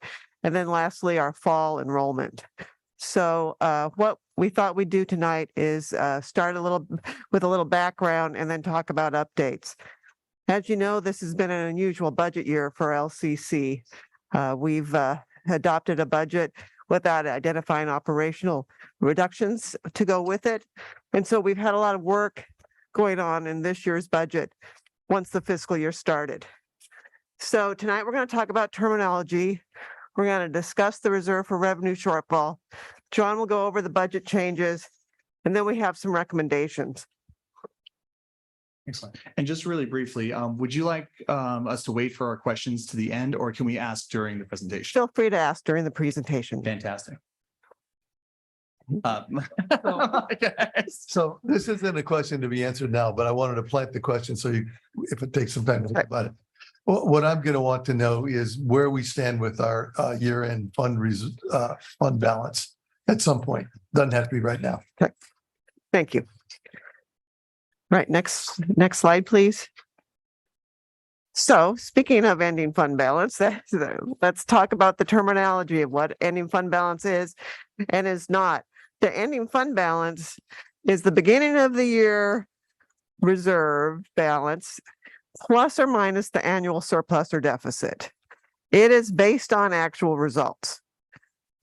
[SPEAKER 14] And then lastly, our fall enrollment. So what we thought we'd do tonight is start with a little background and then talk about updates. As you know, this has been an unusual budget year for LCC. We've adopted a budget without identifying operational reductions to go with it. And so we've had a lot of work going on in this year's budget once the fiscal year started. So tonight we're going to talk about terminology. We're going to discuss the reserve for revenue shortfall. John will go over the budget changes, and then we have some recommendations.
[SPEAKER 1] Excellent. And just really briefly, would you like us to wait for our questions to the end, or can we ask during the presentation?
[SPEAKER 14] Feel free to ask during the presentation.
[SPEAKER 1] Fantastic.
[SPEAKER 4] So this isn't a question to be answered now, but I wanted to plant the question so you, if it takes some time to think about it. What I'm going to want to know is where we stand with our year-end fund balance at some point. Doesn't have to be right now.
[SPEAKER 14] Okay. Thank you. Right, next slide, please. So speaking of ending fund balance, let's talk about the terminology of what ending fund balance is and is not. The ending fund balance is the beginning of the year reserve balance plus or minus the annual surplus or deficit. It is based on actual results.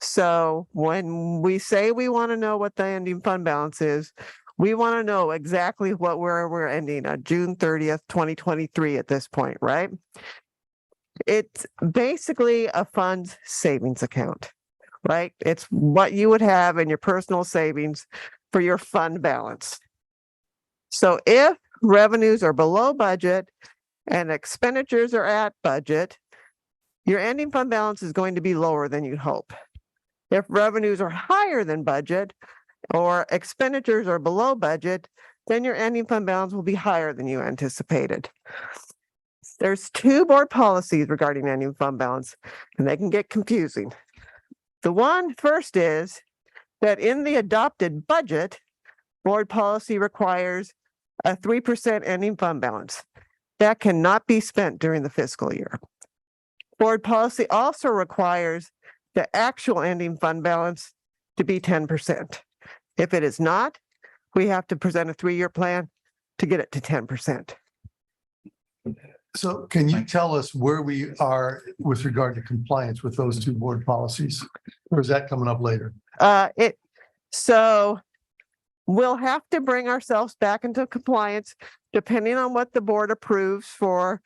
[SPEAKER 14] So when we say we want to know what the ending fund balance is, we want to know exactly where we're ending on June 30th, 2023 at this point, right? It's basically a fund savings account, right? It's what you would have in your personal savings for your fund balance. So if revenues are below budget and expenditures are at budget, your ending fund balance is going to be lower than you'd hope. If revenues are higher than budget or expenditures are below budget, then your ending fund balance will be higher than you anticipated. There's two board policies regarding ending fund balance, and they can get confusing. The one first is that in the adopted budget, board policy requires a 3% ending fund balance. That cannot be spent during the fiscal year. Board policy also requires the actual ending fund balance to be 10%. If it is not, we have to present a 3-year plan to get it to 10%.
[SPEAKER 4] So can you tell us where we are with regard to compliance with those two board policies? Or is that coming up later?
[SPEAKER 14] So we'll have to bring ourselves back into compliance depending on what the board approves for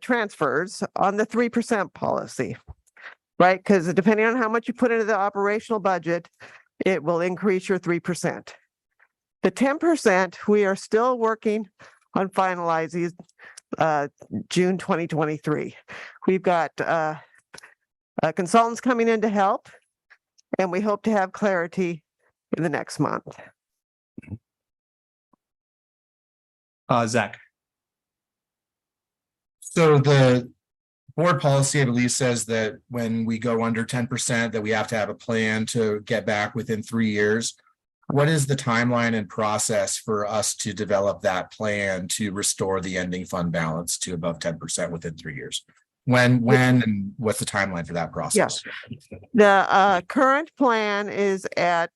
[SPEAKER 14] transfers on the 3% policy, right? Because depending on how much you put into the operational budget, it will increase your 3%. The 10%, we are still working on finalizing June 2023. We've got consultants coming in to help, and we hope to have clarity in the next month.
[SPEAKER 1] Zach.
[SPEAKER 8] So the board policy, I believe, says that when we go under 10%, that we have to have a plan to get back within 3 years. What is the timeline and process for us to develop that plan to restore the ending fund balance to above 10% within 3 years? When, and what's the timeline for that process?
[SPEAKER 14] The current plan is at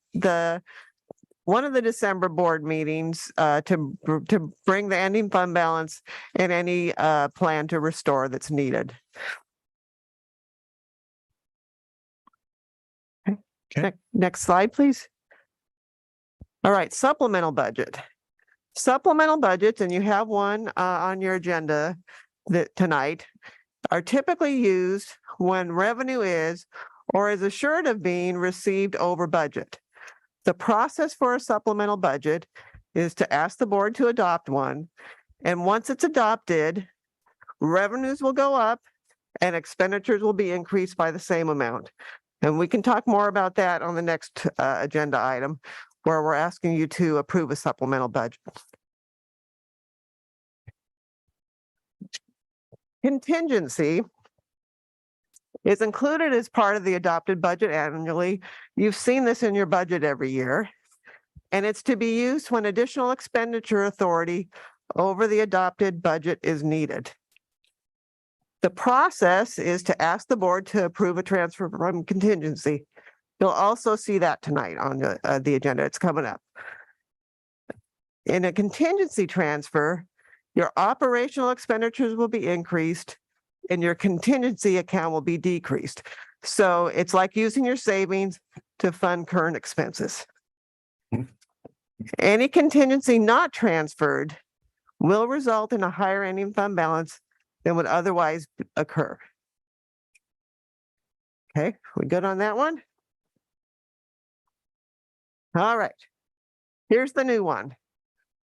[SPEAKER 14] one of the December board meetings to bring the ending fund balance and any plan to restore that's needed.
[SPEAKER 1] Okay.
[SPEAKER 14] Next slide, please. All right, supplemental budget. Supplemental budgets, and you have one on your agenda that tonight, are typically used when revenue is or is assured of being received over budget. The process for a supplemental budget is to ask the board to adopt one. And once it's adopted, revenues will go up and expenditures will be increased by the same amount. And we can talk more about that on the next agenda item, where we're asking you to approve a supplemental budget. Contingency is included as part of the adopted budget annually. You've seen this in your budget every year. And it's to be used when additional expenditure authority over the adopted budget is needed. The process is to ask the board to approve a transfer from contingency. You'll also see that tonight on the agenda. It's coming up. In a contingency transfer, your operational expenditures will be increased and your contingency account will be decreased. So it's like using your savings to fund current expenses. Any contingency not transferred will result in a higher ending fund balance than would otherwise occur. Okay, we good on that one? All right. Here's the new one.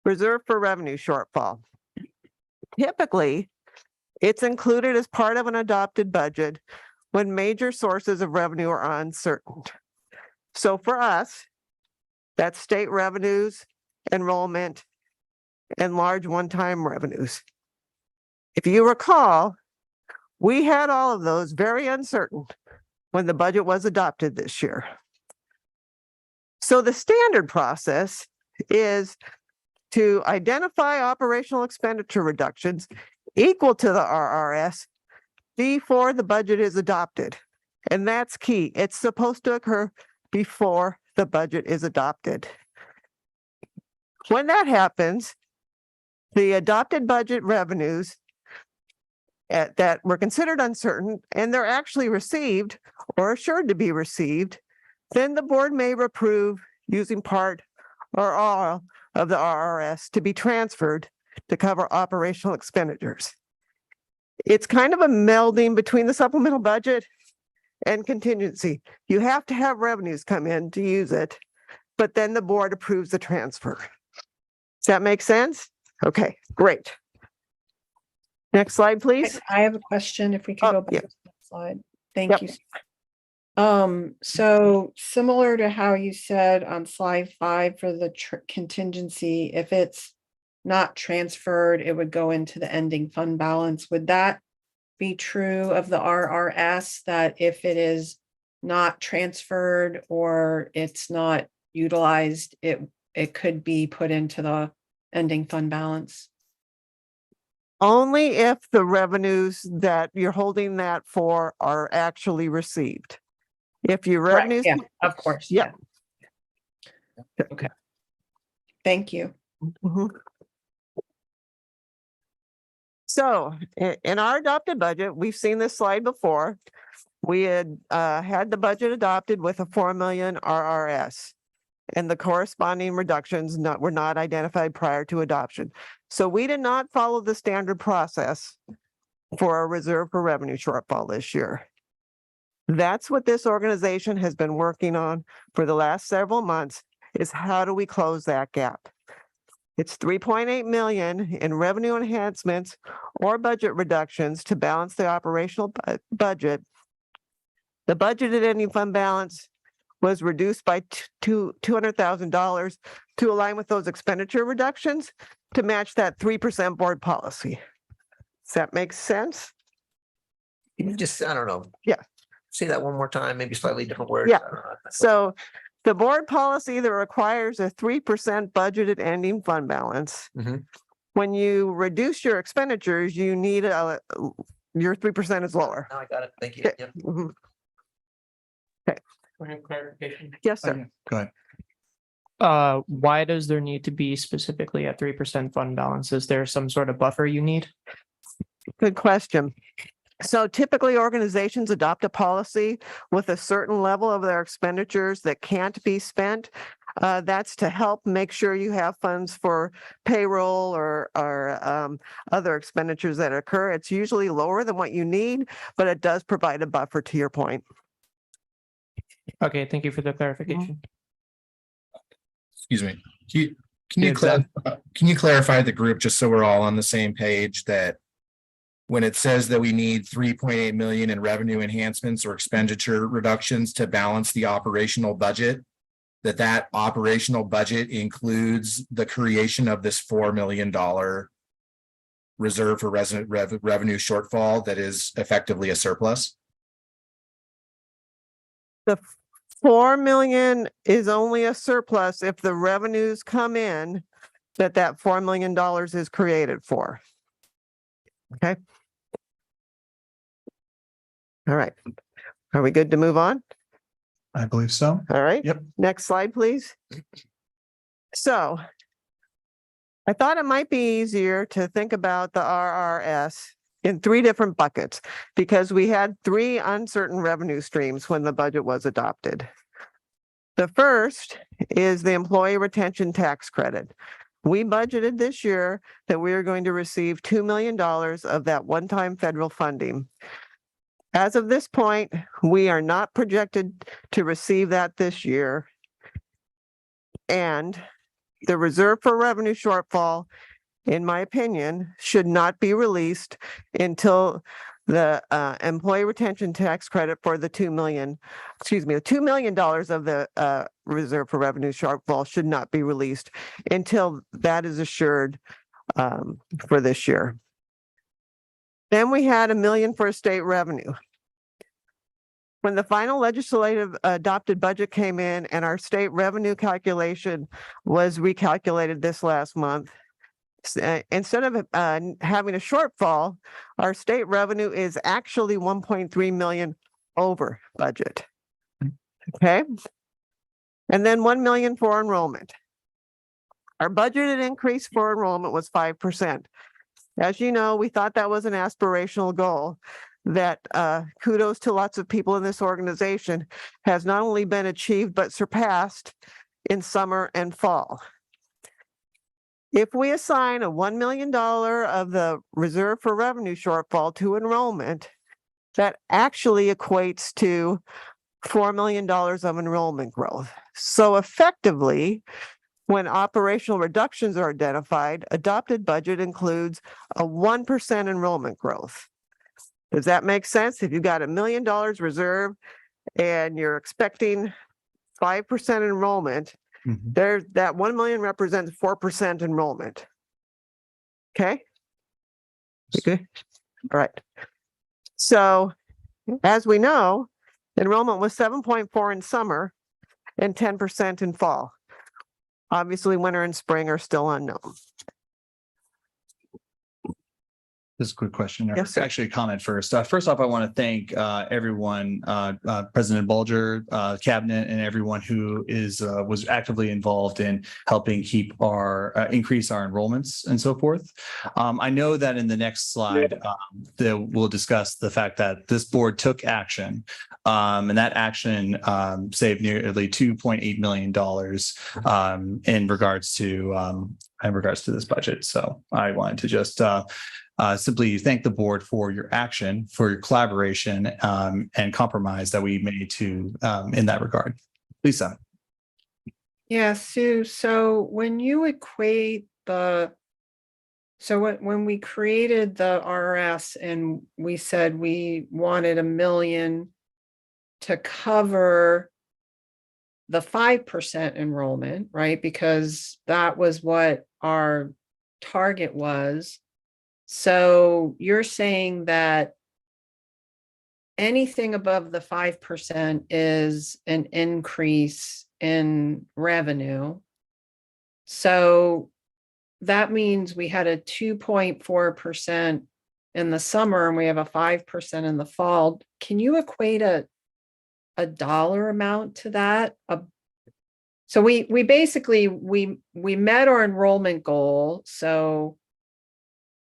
[SPEAKER 14] Reserve for revenue shortfall. Typically, it's included as part of an adopted budget when major sources of revenue are uncertain. So for us, that's state revenues, enrollment, and large one-time revenues. If you recall, we had all of those very uncertain when the budget was adopted this year. So the standard process is to identify operational expenditure reductions equal to the RRS before the budget is adopted. And that's key. It's supposed to occur before the budget is adopted. When that happens, the adopted budget revenues that were considered uncertain and they're actually received or assured to be received, then the board may approve using part or all of the RRS to be transferred to cover operational expenditures. It's kind of a melding between the supplemental budget and contingency. You have to have revenues come in to use it, but then the board approves the transfer. Does that make sense? Okay, great. Next slide, please.
[SPEAKER 17] I have a question, if we could go back
[SPEAKER 14] yeah.
[SPEAKER 17] to that slide. Thank
[SPEAKER 14] Yep.
[SPEAKER 17] you. So similar to how you said on slide 5 for the contingency, if it's not transferred, it would go into the ending fund balance. Would that be true of the RRS, that if it is not transferred or it's not utilized, it could be put into the ending fund balance?
[SPEAKER 14] Only if the revenues that you're holding that for are actually received. If your
[SPEAKER 17] Correct,
[SPEAKER 14] revenues.
[SPEAKER 17] yeah, of course.
[SPEAKER 14] Yeah.
[SPEAKER 17] Okay. Thank you.
[SPEAKER 14] Mhm. So in our adopted budget, we've seen this slide before. We had had the budget adopted with a 4 million RRS. And the corresponding reductions were not identified prior to adoption. So we did not follow the standard process for a reserve for revenue shortfall this year. That's what this organization has been working on for the last several months, is how do we close that gap? It's 3.8 million in revenue enhancements or budget reductions to balance the operational budget. The budgeted ending fund balance was reduced by $200,000 to align with those expenditure reductions to match that 3% board policy. Does that make sense?
[SPEAKER 7] Can you just, I don't know.
[SPEAKER 14] Yeah.
[SPEAKER 7] Say that one more time, maybe slightly different words.
[SPEAKER 14] Yeah.
[SPEAKER 7] I don't know.
[SPEAKER 14] So the board policy that requires a 3% budgeted ending fund balance.
[SPEAKER 7] Mhm.
[SPEAKER 14] When you reduce your expenditures, you need your 3% is lower.
[SPEAKER 7] Now I got it. Thank you.
[SPEAKER 14] Okay.
[SPEAKER 7] Yep.
[SPEAKER 14] Mhm.
[SPEAKER 9] Clarification.
[SPEAKER 14] Yes, sir.
[SPEAKER 8] Go ahead.
[SPEAKER 9] Why does there need to be specifically a 3% fund balance? Is there some sort of buffer you need?
[SPEAKER 14] Good question. So typically organizations adopt a policy with a certain level of their expenditures that can't be spent. That's to help make sure you have funds for payroll or other expenditures that occur. It's usually lower than what you need, but it does provide a buffer to your point.
[SPEAKER 9] Okay, thank you for the clarification.
[SPEAKER 8] Excuse me. Can
[SPEAKER 9] Yeah,
[SPEAKER 8] you clarify the group just so we're all on the same page that when it says that we need 3.8 million in revenue enhancements or expenditure reductions to balance the operational budget, that operational budget includes the creation of this $4 million reserve for resident revenue shortfall that is effectively a surplus?
[SPEAKER 14] The 4 million is only a surplus if the revenues come in that $4 million is created for. Okay. All right. Are we good to move on?
[SPEAKER 1] I believe so.
[SPEAKER 14] All right.
[SPEAKER 1] Yep.
[SPEAKER 14] Next slide, please. So I thought it might be easier to think about the RRS in 3 different buckets because we had 3 uncertain revenue streams when the budget was adopted. The first is the employee retention tax credit. We budgeted this year that we are going to receive $2 million of that one-time federal funding. As of this point, we are not projected to receive that this year. And the reserve for revenue shortfall, in my opinion, should not be released until the employee retention tax credit for the $2 million of the reserve for revenue shortfall should not be released until that is assured for this year. Then we had $1 million for state revenue. When the final legislative adopted budget came in and our state revenue calculation was recalculated this last month, instead of having a shortfall, our state revenue is actually 1.3 million over budget. Okay. And then 1 million for enrollment. Our budgeted increase for enrollment was 5%. As you know, we thought that was an aspirational goal that kudos to lots of people in this organization has not only been achieved, but surpassed in summer and fall. If we assign a $1 million of the reserve for revenue shortfall to enrollment, that actually equates to $4 million of enrollment growth. So effectively, when operational reductions are identified, adopted budget includes a 1% enrollment growth. Does that make sense? If you've got $1 million reserve and you're expecting 5% enrollment, there, that 1 million represents 4% enrollment. Okay. Okay. All right. So as we know, enrollment was 7.4 in summer and 10% in fall. Obviously, winter and spring are still unknown.
[SPEAKER 1] This is a quick question.
[SPEAKER 14] Yes, sir.
[SPEAKER 1] Actually, a comment first. First off, I want to thank everyone, President Bulger, Cabinet, and everyone who was actively involved in helping keep increase our enrollments and so forth. I know that in the next slide, we'll discuss the fact that this board took action, and that action saved nearly $2.8 million in regards to this budget. So I wanted to just simply thank the board for your action, for your collaboration, and compromise that we made in that regard. Lisa.
[SPEAKER 15] Yeah, Sue, so when you equate when we created the RRS and we said we wanted $1 million to cover the 5% enrollment, right? Because that was what our target was. So you're saying that anything above the 5% is an increase in revenue. So that means we had a 2.4% in the summer and we have a 5% in the fall. Can you equate a dollar amount to that? So we basically met our enrollment goal. So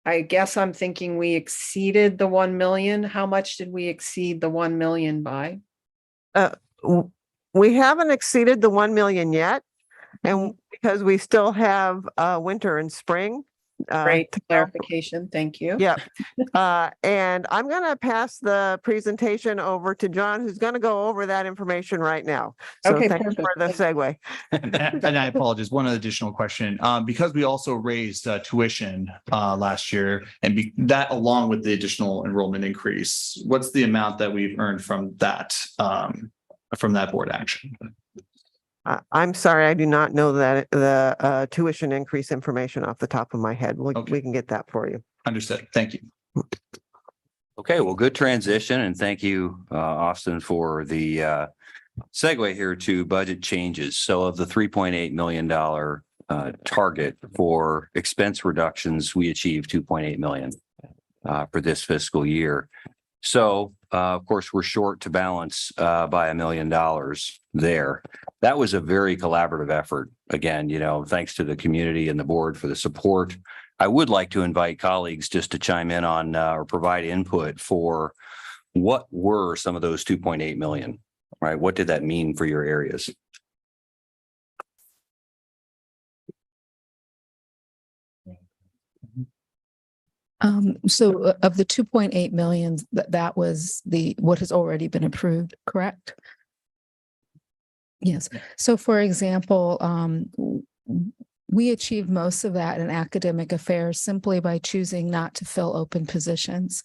[SPEAKER 15] I guess I'm thinking we exceeded the 1 million. How much did we exceed the 1 million by?
[SPEAKER 14] We haven't exceeded the 1 million yet. And because we still have winter and spring.
[SPEAKER 15] Great clarification. Thank you.
[SPEAKER 14] Yep. And I'm going to pass the presentation over to John, who's going to go over that information right now. So
[SPEAKER 15] Okay,
[SPEAKER 14] thank you for the segue.
[SPEAKER 1] And I apologize, one additional question, because we also raised tuition last year and that along with the additional enrollment increase, what's the amount that we've earned from that board action?
[SPEAKER 14] I'm sorry, I do not know that the tuition increase information off the top of my head. We can get that for you.
[SPEAKER 1] Understood. Thank you.
[SPEAKER 18] Okay, well, good transition, and thank you, Austin, for the segue here to budget changes. So of the $3.8 million target for expense reductions, we achieved $2.8 million for this fiscal year. So, of course, we're short to balance by $1 million there. That was a very collaborative effort. Again, thanks to the community and the board for the support. I would like to invite colleagues just to chime in on or provide input for what were some of those 2.8 million, right? What did that mean for your areas?
[SPEAKER 19] So of the 2.8 million, that was what has already been approved, correct? Yes. So for example, we achieved most of that in academic affairs simply by choosing not to fill open positions.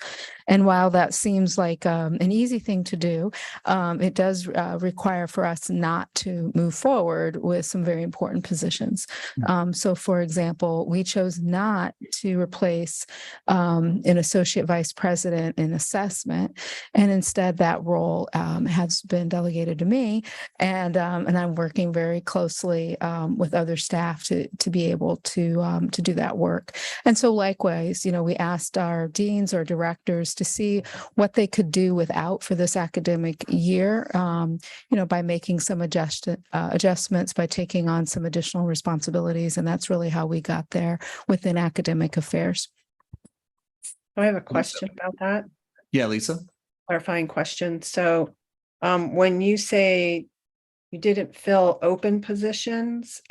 [SPEAKER 19] And while that seems like an easy thing to do, it does require for us not to move forward with some very important positions. So for example, we chose not to replace an associate vice president in assessment. And instead that role has been delegated to me. And I'm working very closely with other staff to be able to do that work. And so likewise, we asked our deans or directors to see what they could do without for this academic year, by making some adjustments, by taking on some additional responsibilities. And that's really how we got there within academic affairs.
[SPEAKER 15] I have a question about that.
[SPEAKER 1] Yeah, Lisa.
[SPEAKER 15] Clarifying question. So when you say you didn't fill open positions,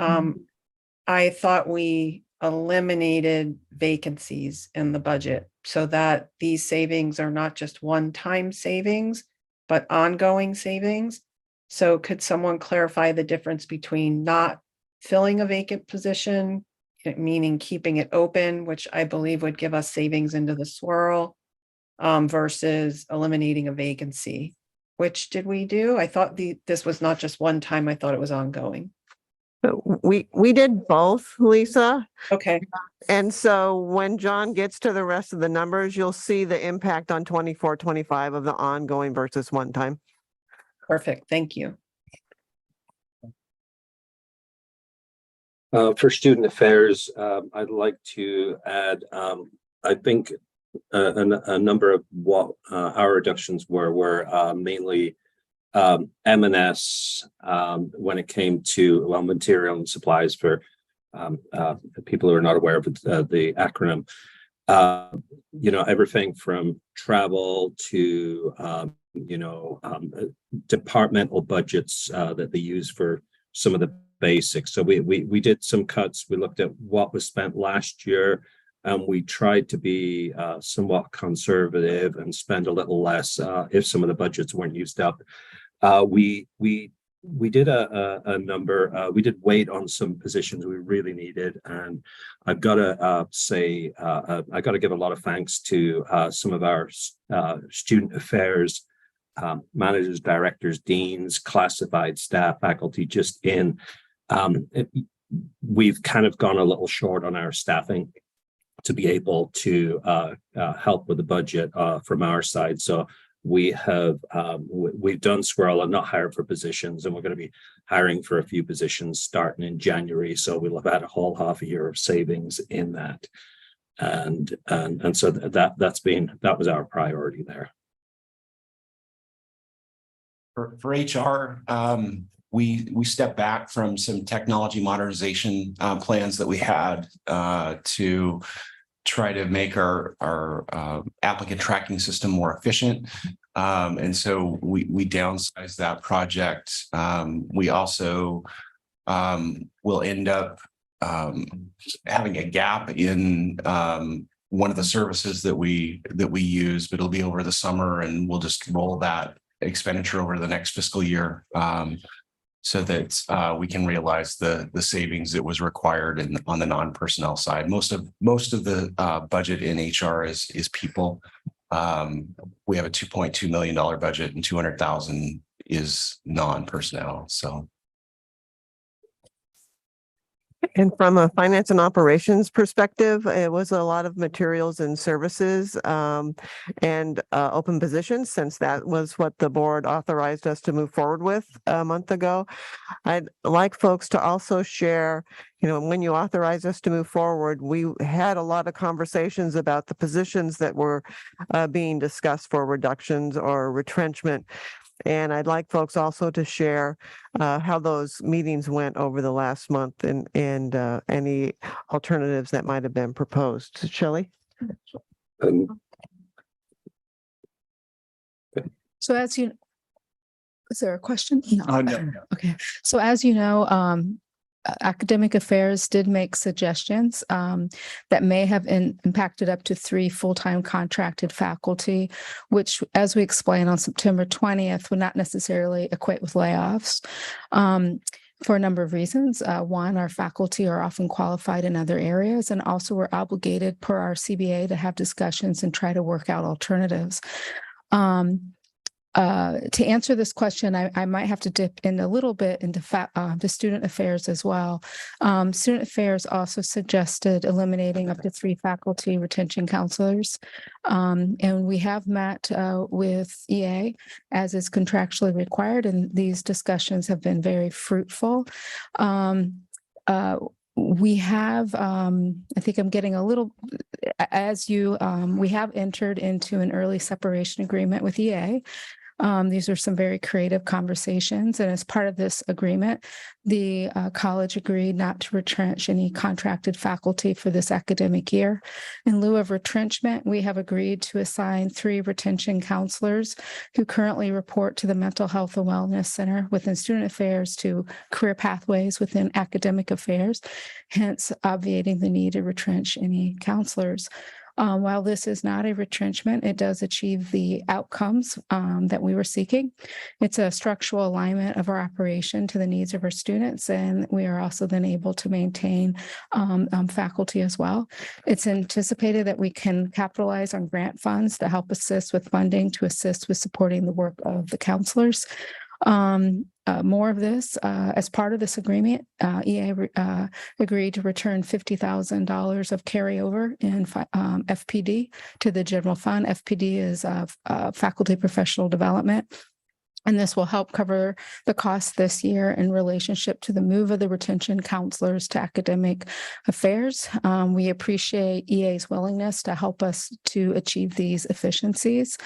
[SPEAKER 15] I thought we eliminated vacancies in the budget so that these savings are not just one-time savings, but ongoing savings. So could someone clarify the difference between not filling a vacant position, meaning keeping it open, which I believe would give us savings into the swirl, versus eliminating a vacancy? Which did we do? I thought this was not just one time. I thought it was ongoing.
[SPEAKER 14] We did both, Lisa.
[SPEAKER 15] Okay.
[SPEAKER 14] And so when John gets to the rest of the numbers, you'll see the impact on 24-25 of the ongoing versus one time.
[SPEAKER 15] Perfect. Thank you.
[SPEAKER 12] For student affairs, I'd like to add, I think a number of what our reductions were mainly M&S when it came to material and supplies for people who are not aware of the acronym. Everything from travel to departmental budgets that they use for some of the basics. So we did some cuts. We looked at what was spent last year, and we tried to be somewhat conservative and spend a little less if some of the budgets weren't used up. We did a number. We did wait on some positions we really needed, and I've got to say I got to give a lot of thanks to some of our student affairs managers, directors, deans, classified staff, faculty. Just in, we've kind of gone a little short on our staffing to be able to help with the budget from our side. So we have we've done squirrel and not hired for positions, and we're going to be hiring for a few positions starting in January. So we'll have had a whole half a year of savings in that, and so that was our priority there.
[SPEAKER 23] For HR, we stepped back from some technology modernization plans that we had to try to make our applicant tracking system more efficient. And so we downsized that project. We also we'll end up having a gap in one of the services that we use, but it'll be over the summer, and we'll just roll that expenditure over the next fiscal year, so that we can realize the savings that was required on the non-personnel side. Most of the budget in HR is people. We have a $2.2 million budget, and 200,000 is non-personnel. So.
[SPEAKER 14] And from a finance and operations perspective, it was a lot of materials and services and open positions, since that was what the board authorized us to move forward with a month ago. I'd like folks to also share, when you authorize us to move forward, we had a lot of conversations about the positions that were being discussed for reductions or retrenchment. And I'd like folks also to share how those meetings went over the last month, and any alternatives that might have been proposed. Shelley?
[SPEAKER 19] So as you, is there a question?
[SPEAKER 1] No.
[SPEAKER 19] Okay, so as you know, Academic Affairs did make suggestions that may have impacted up to 3 full-time contracted faculty, which, as we explained on September 20th, would not necessarily equate with layoffs. For a number of reasons. One, our faculty are often qualified in other areas, and also we're obligated per our CBA to have discussions and try to work out alternatives. To answer this question, I might have to dip in a little bit into the student affairs as well. Student affairs also suggested eliminating up to 3 faculty retention counselors. And we have met with EA as is contractually required, and these discussions have been very fruitful. We have, I think I'm getting a little, we have entered into an early separation agreement with EA. These are some very creative conversations, and as part of this agreement, the college agreed not to retrench any contracted faculty for this academic year. In lieu of retrenchment, we have agreed to assign 3 retention counselors who currently report to the Mental Health and Wellness Center within Student Affairs to career pathways within Academic Affairs, hence obviating the need to retrench any counselors. While this is not a retrenchment, it does achieve the outcomes that we were seeking. It's a structural alignment of our operation to the needs of our students, and we are also then able to maintain faculty as well. It's anticipated that we can capitalize on grant funds to help assist with funding to assist with supporting the work of the counselors. More of this, as part of this agreement, EA agreed to return $50,000 of carryover in FPD to the general fund. FPD is faculty professional development. And this will help cover the costs this year in relationship to the move of the retention counselors to Academic Affairs. We appreciate EA's willingness to help us to achieve these efficiencies.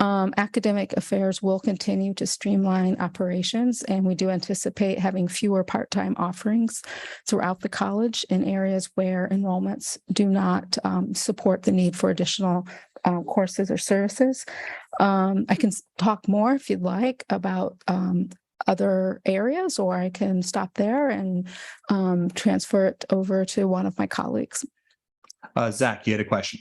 [SPEAKER 19] Academic Affairs will continue to streamline operations, and we do anticipate having fewer part-time offerings throughout the college in areas where enrollments do not support the need for additional courses or services. I can talk more if you'd like about other areas, or I can stop there and transfer it over to one of my colleagues.
[SPEAKER 1] Zach, you had a question.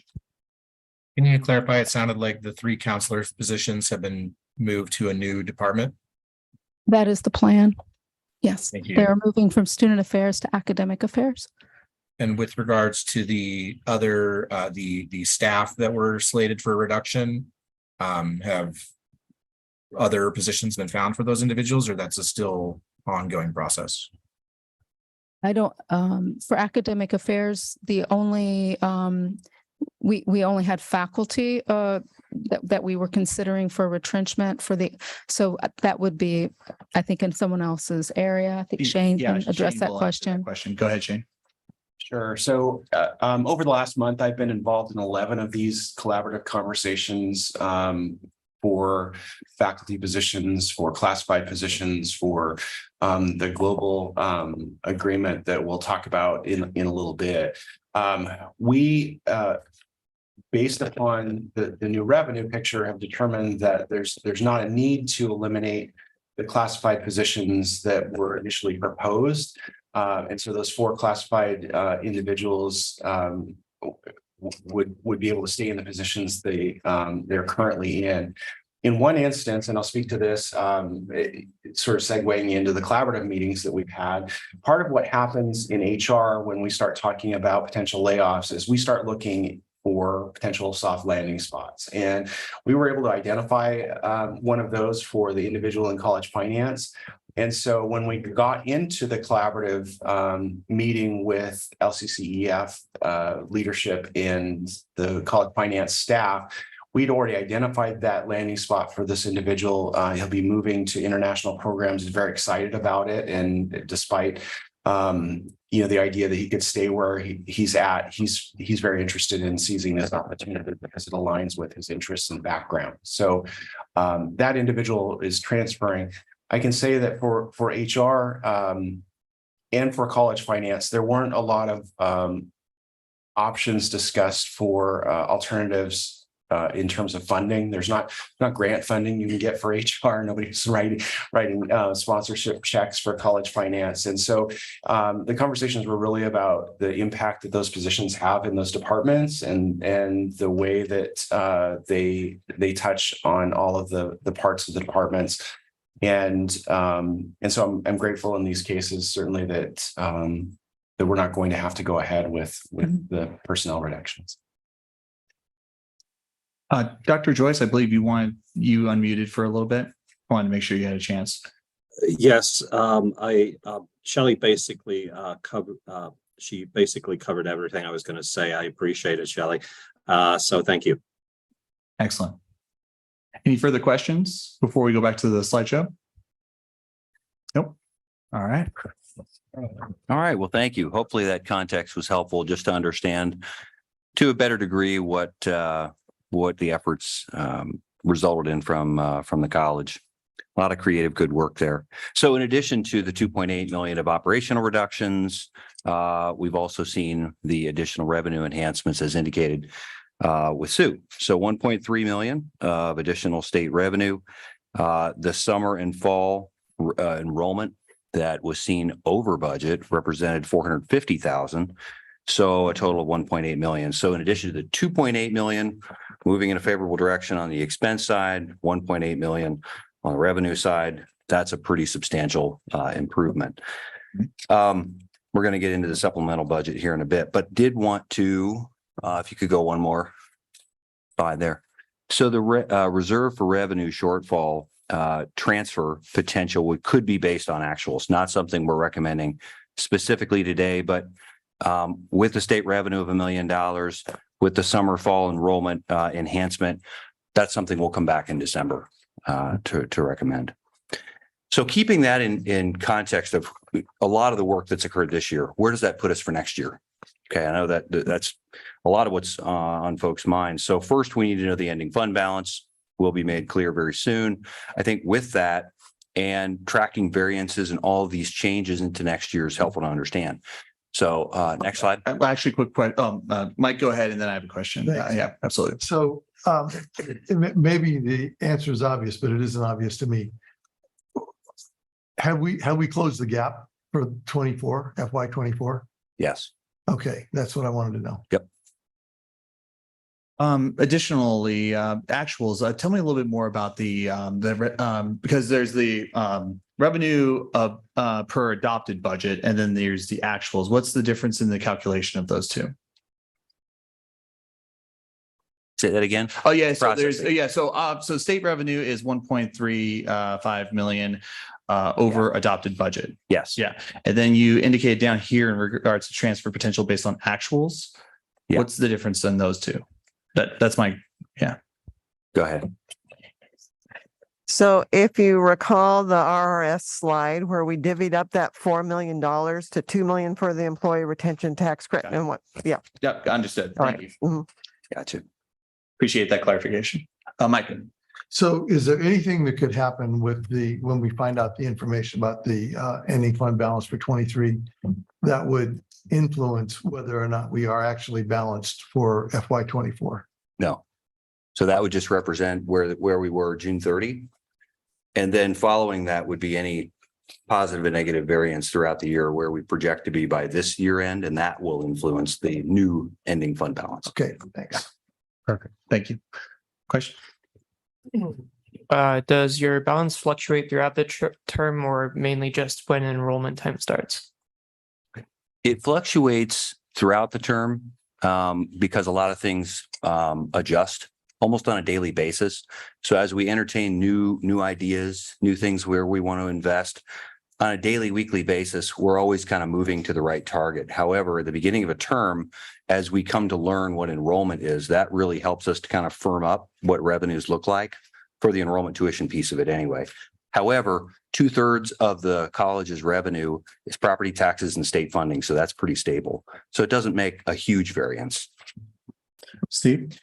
[SPEAKER 8] Can you clarify? It sounded like the 3 counselors' positions have been moved to a new department.
[SPEAKER 19] That is the plan. Yes,
[SPEAKER 8] Thank you.
[SPEAKER 19] they are moving from Student Affairs to Academic Affairs.
[SPEAKER 8] And with regards to the other, the staff that were slated for reduction, have other positions been found for those individuals, or that's a still ongoing process?
[SPEAKER 19] I don't, for Academic Affairs, the only, we only had faculty that we were considering for retrenchment for the, so that would be, I think, in someone else's area. I think Shane
[SPEAKER 5] Yeah,
[SPEAKER 19] can address
[SPEAKER 5] Shane
[SPEAKER 19] that
[SPEAKER 5] will answer
[SPEAKER 19] question.
[SPEAKER 1] Go ahead, Shane.
[SPEAKER 23] Sure. So over the last month, I've been involved in 11 of these collaborative conversations for faculty positions, for classified positions, for the global agreement that we'll talk about in a little bit. We, based upon the new revenue picture, have determined that there's not a need to eliminate the classified positions that were initially proposed. And so those 4 classified individuals would be able to stay in the positions they're currently in. In one instance, and I'll speak to this, it's sort of segueing into the collaborative meetings that we've had. Part of what happens in HR when we start talking about potential layoffs is we start looking for potential soft landing spots. And we were able to identify one of those for the individual in college finance. And so when we got into the collaborative meeting with LCCEF leadership and the college finance staff, we'd already identified that landing spot for this individual. He'll be moving to international programs. He's very excited about it. And despite the idea that he could stay where he's at, he's very interested in seizing this opportunity because it aligns with his interests and background. So that individual is transferring. I can say that for HR and for college finance, there weren't a lot of options discussed for alternatives in terms of funding. There's not grant funding you can get for HR. Nobody's writing sponsorship checks for college finance. And so the conversations were really about the impact that those positions have in those departments and the way that they touch on all of the parts of the departments. And so I'm grateful in these cases, certainly that we're not going to have to go ahead with the personnel reductions.
[SPEAKER 2] Dr. Joyce, I believe you unmuted for a little bit. I wanted to make sure you had a chance.
[SPEAKER 12] Yes, Shelley basically she basically covered everything I was going to say. I appreciate it, Shelley. So thank you.
[SPEAKER 2] Excellent. Any further questions before we go back to the slideshow? Nope. All right.
[SPEAKER 18] All right. Well, thank you. Hopefully that context was helpful just to understand to a better degree what the efforts resulted in from the college. A lot of creative, good work there. So in addition to the 2.8 million of operational reductions, we've also seen the additional revenue enhancements as indicated with Sue. So 1.3 million of additional state revenue. The summer and fall enrollment that was seen over budget represented 450,000. So a total of 1.8 million. So in addition to the 2.8 million, moving in a favorable direction on the expense side, 1.8 million on the revenue side, that's a pretty substantial improvement. We're going to get into the supplemental budget here in a bit, but did want to, if you could go one more slide there. So the reserve for revenue shortfall transfer potential could be based on actuals, not something we're recommending specifically today, but with the state revenue of $1 million, with the summer fall enrollment enhancement, that's something we'll come back in December to recommend. So keeping that in context of a lot of the work that's occurred this year, where does that put us for next year? Okay, I know that's a lot of what's on folks' minds. So first, we need to know the ending fund balance will be made clear very soon. I think with that and tracking variances and all of these changes into next year is helpful to understand. So next slide.
[SPEAKER 2] Actually, quick question. Mike, go ahead, and then I have a question. Yeah, absolutely.
[SPEAKER 4] So maybe the answer is obvious, but it isn't obvious to me. Have we closed the gap for 24, FY 24?
[SPEAKER 18] Yes.
[SPEAKER 4] Okay, that's what I wanted to know.
[SPEAKER 18] Yep.
[SPEAKER 2] Additionally, actuals. Tell me a little bit more about the because there's the revenue of per adopted budget, and then there's the actuals. What's the difference in the calculation of those two?
[SPEAKER 18] Say that again.
[SPEAKER 2] Oh yeah, so there's so state revenue is 1.35 million over adopted budget.
[SPEAKER 18] Yes.
[SPEAKER 2] Yeah, and then you indicated down here in regards to transfer potential based on actuals.
[SPEAKER 18] Yeah.
[SPEAKER 2] What's the difference in those two? That's my
[SPEAKER 18] Go ahead.
[SPEAKER 14] So if you recall the RRS slide where we divvied up that $4 million to $2 million for the employee retention tax credit and what? Yeah.
[SPEAKER 2] Yeah, understood.
[SPEAKER 14] All
[SPEAKER 2] Thank
[SPEAKER 14] right.
[SPEAKER 2] you.
[SPEAKER 14] Mhm.
[SPEAKER 18] Gotcha.
[SPEAKER 2] Appreciate that clarification. Mike.
[SPEAKER 4] So is there anything that could happen with when we find out the information about the ending fund balance for 23 that would influence whether or not we are actually balanced for FY 24?
[SPEAKER 18] No. So that would just represent where we were June 30. And then following that would be any positive and negative variance throughout the year where we project to be by this year end, and that will influence the new ending fund balance.
[SPEAKER 4] Okay, thanks.
[SPEAKER 2] Perfect. Thank you. Question?
[SPEAKER 9] Does your balance fluctuate throughout the term or mainly just when enrollment time starts?
[SPEAKER 18] It fluctuates throughout the term because a lot of things adjust almost on a daily basis. So as we entertain new ideas, new things where we want to invest on a daily, weekly basis, we're always kind of moving to the right target. However, at the beginning of a term, as we come to learn what enrollment is, that really helps us to kind of firm up what revenues look like for the enrollment tuition piece of it anyway. However, 2/3 of the college's revenue is property taxes and state funding. So that's pretty stable. So it doesn't make a huge variance.
[SPEAKER 2] Steve?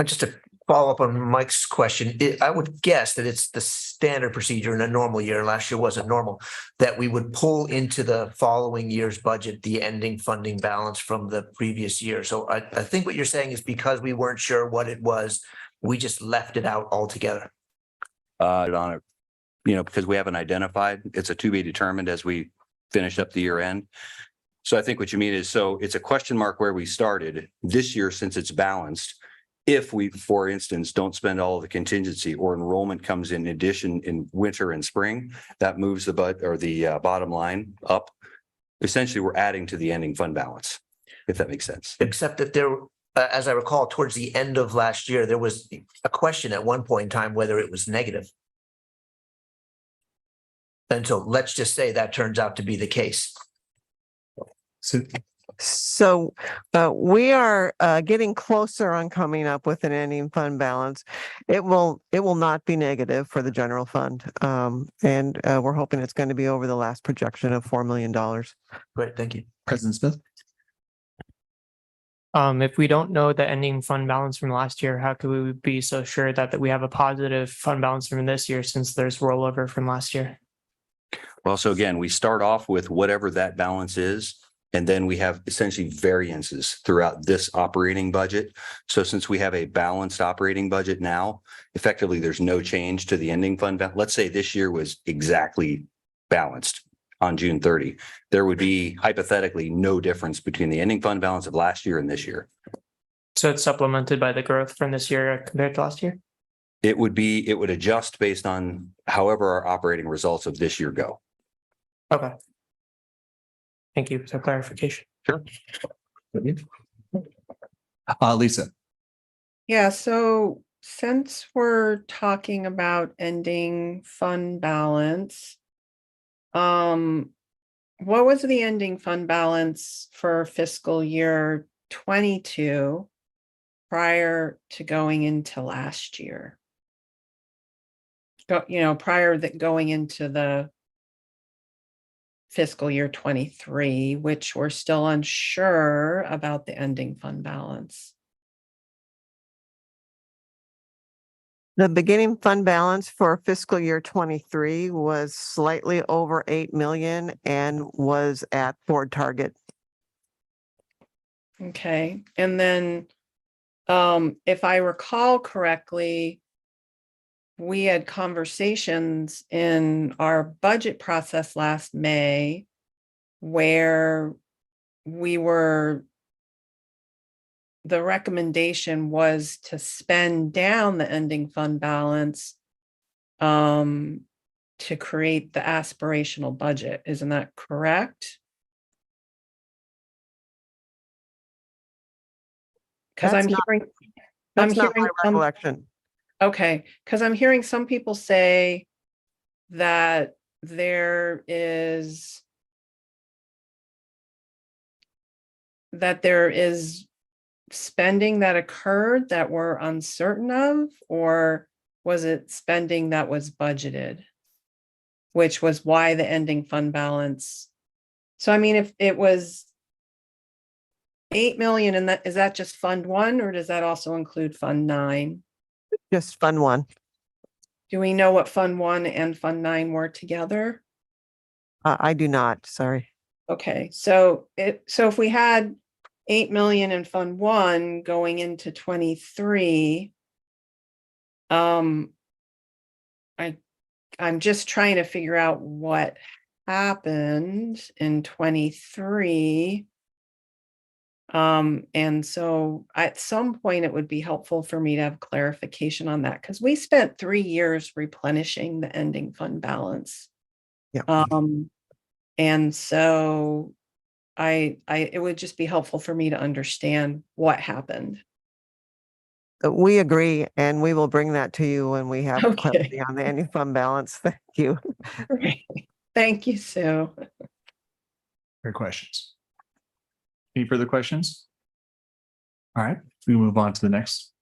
[SPEAKER 7] Just to follow up on Mike's question, I would guess that it's the standard procedure in a normal year, last year wasn't normal, that we would pull into the following year's budget the ending funding balance from the previous year. So I think what you're saying is because we weren't sure what it was, we just left it out altogether.
[SPEAKER 18] On it, because we haven't identified, it's a to be determined as we finish up the year end. So I think what you mean is, so it's a question mark where we started this year, since it's balanced. If we, for instance, don't spend all of the contingency or enrollment comes in addition in winter and spring, that moves the bottom line up. Essentially, we're adding to the ending fund balance, if that makes sense.
[SPEAKER 7] Except that there, as I recall, towards the end of last year, there was a question at one point in time whether it was negative. And so let's just say that turns out to be the case.
[SPEAKER 14] So we are getting closer on coming up with an ending fund balance. It will not be negative for the general fund. And we're hoping it's going to be over the last projection of $4 million.
[SPEAKER 7] Great, thank you.
[SPEAKER 2] President Smith?
[SPEAKER 9] If we don't know the ending fund balance from last year, how could we be so sure that we have a positive fund balance from this year since there's rollover from last year?
[SPEAKER 18] Well, so again, we start off with whatever that balance is, and then we have essentially variances throughout this operating budget. So since we have a balanced operating budget now, effectively, there's no change to the ending fund. Let's say this year was exactly balanced on June 30. There would be hypothetically no difference between the ending fund balance of last year and this year.
[SPEAKER 9] So it's supplemented by the growth from this year compared to last year?
[SPEAKER 18] It would adjust based on however our operating results of this year go.
[SPEAKER 9] Okay. Thank you for clarification.
[SPEAKER 18] Sure.
[SPEAKER 2] Lisa?
[SPEAKER 15] Yeah, so since we're talking about ending fund balance, what was the ending fund balance for fiscal year 22 prior to going into last year? Prior to going into the fiscal year 23, which we're still unsure about the ending fund balance.
[SPEAKER 14] The beginning fund balance for fiscal year 23 was slightly over 8 million and was at board target.
[SPEAKER 15] Okay, and then if I recall correctly, we had conversations in our budget process last May where the recommendation was to spend down the ending fund balance to create the aspirational budget. Isn't that correct? Because I'm hearing
[SPEAKER 14] my recollection.
[SPEAKER 15] Okay, because I'm hearing some people say that there is spending that occurred that we're uncertain of, or was it spending that was budgeted, which was why the ending fund balance. So I mean, if it was 8 million, and is that just Fund 1, or does that also include Fund 9?
[SPEAKER 14] Just Fund 1.
[SPEAKER 15] Do we know what Fund 1 and Fund 9 were together?
[SPEAKER 14] I do not, sorry.
[SPEAKER 15] Okay, so if we had 8 million in Fund 1 going into 23, I I'm just trying to figure out what happened in 23. And so at some point it would be helpful for me to have clarification on that because we spent 3 years replenishing the ending fund balance.
[SPEAKER 14] Yeah.
[SPEAKER 15] And so it would just be helpful for me to understand what happened.
[SPEAKER 14] We agree, and we will bring that to you when we have
[SPEAKER 15] Okay.
[SPEAKER 14] clarity on the ending fund balance. Thank you.
[SPEAKER 15] Thank you, Sue.
[SPEAKER 2] Your questions? Any further questions? All right, we move on to the next.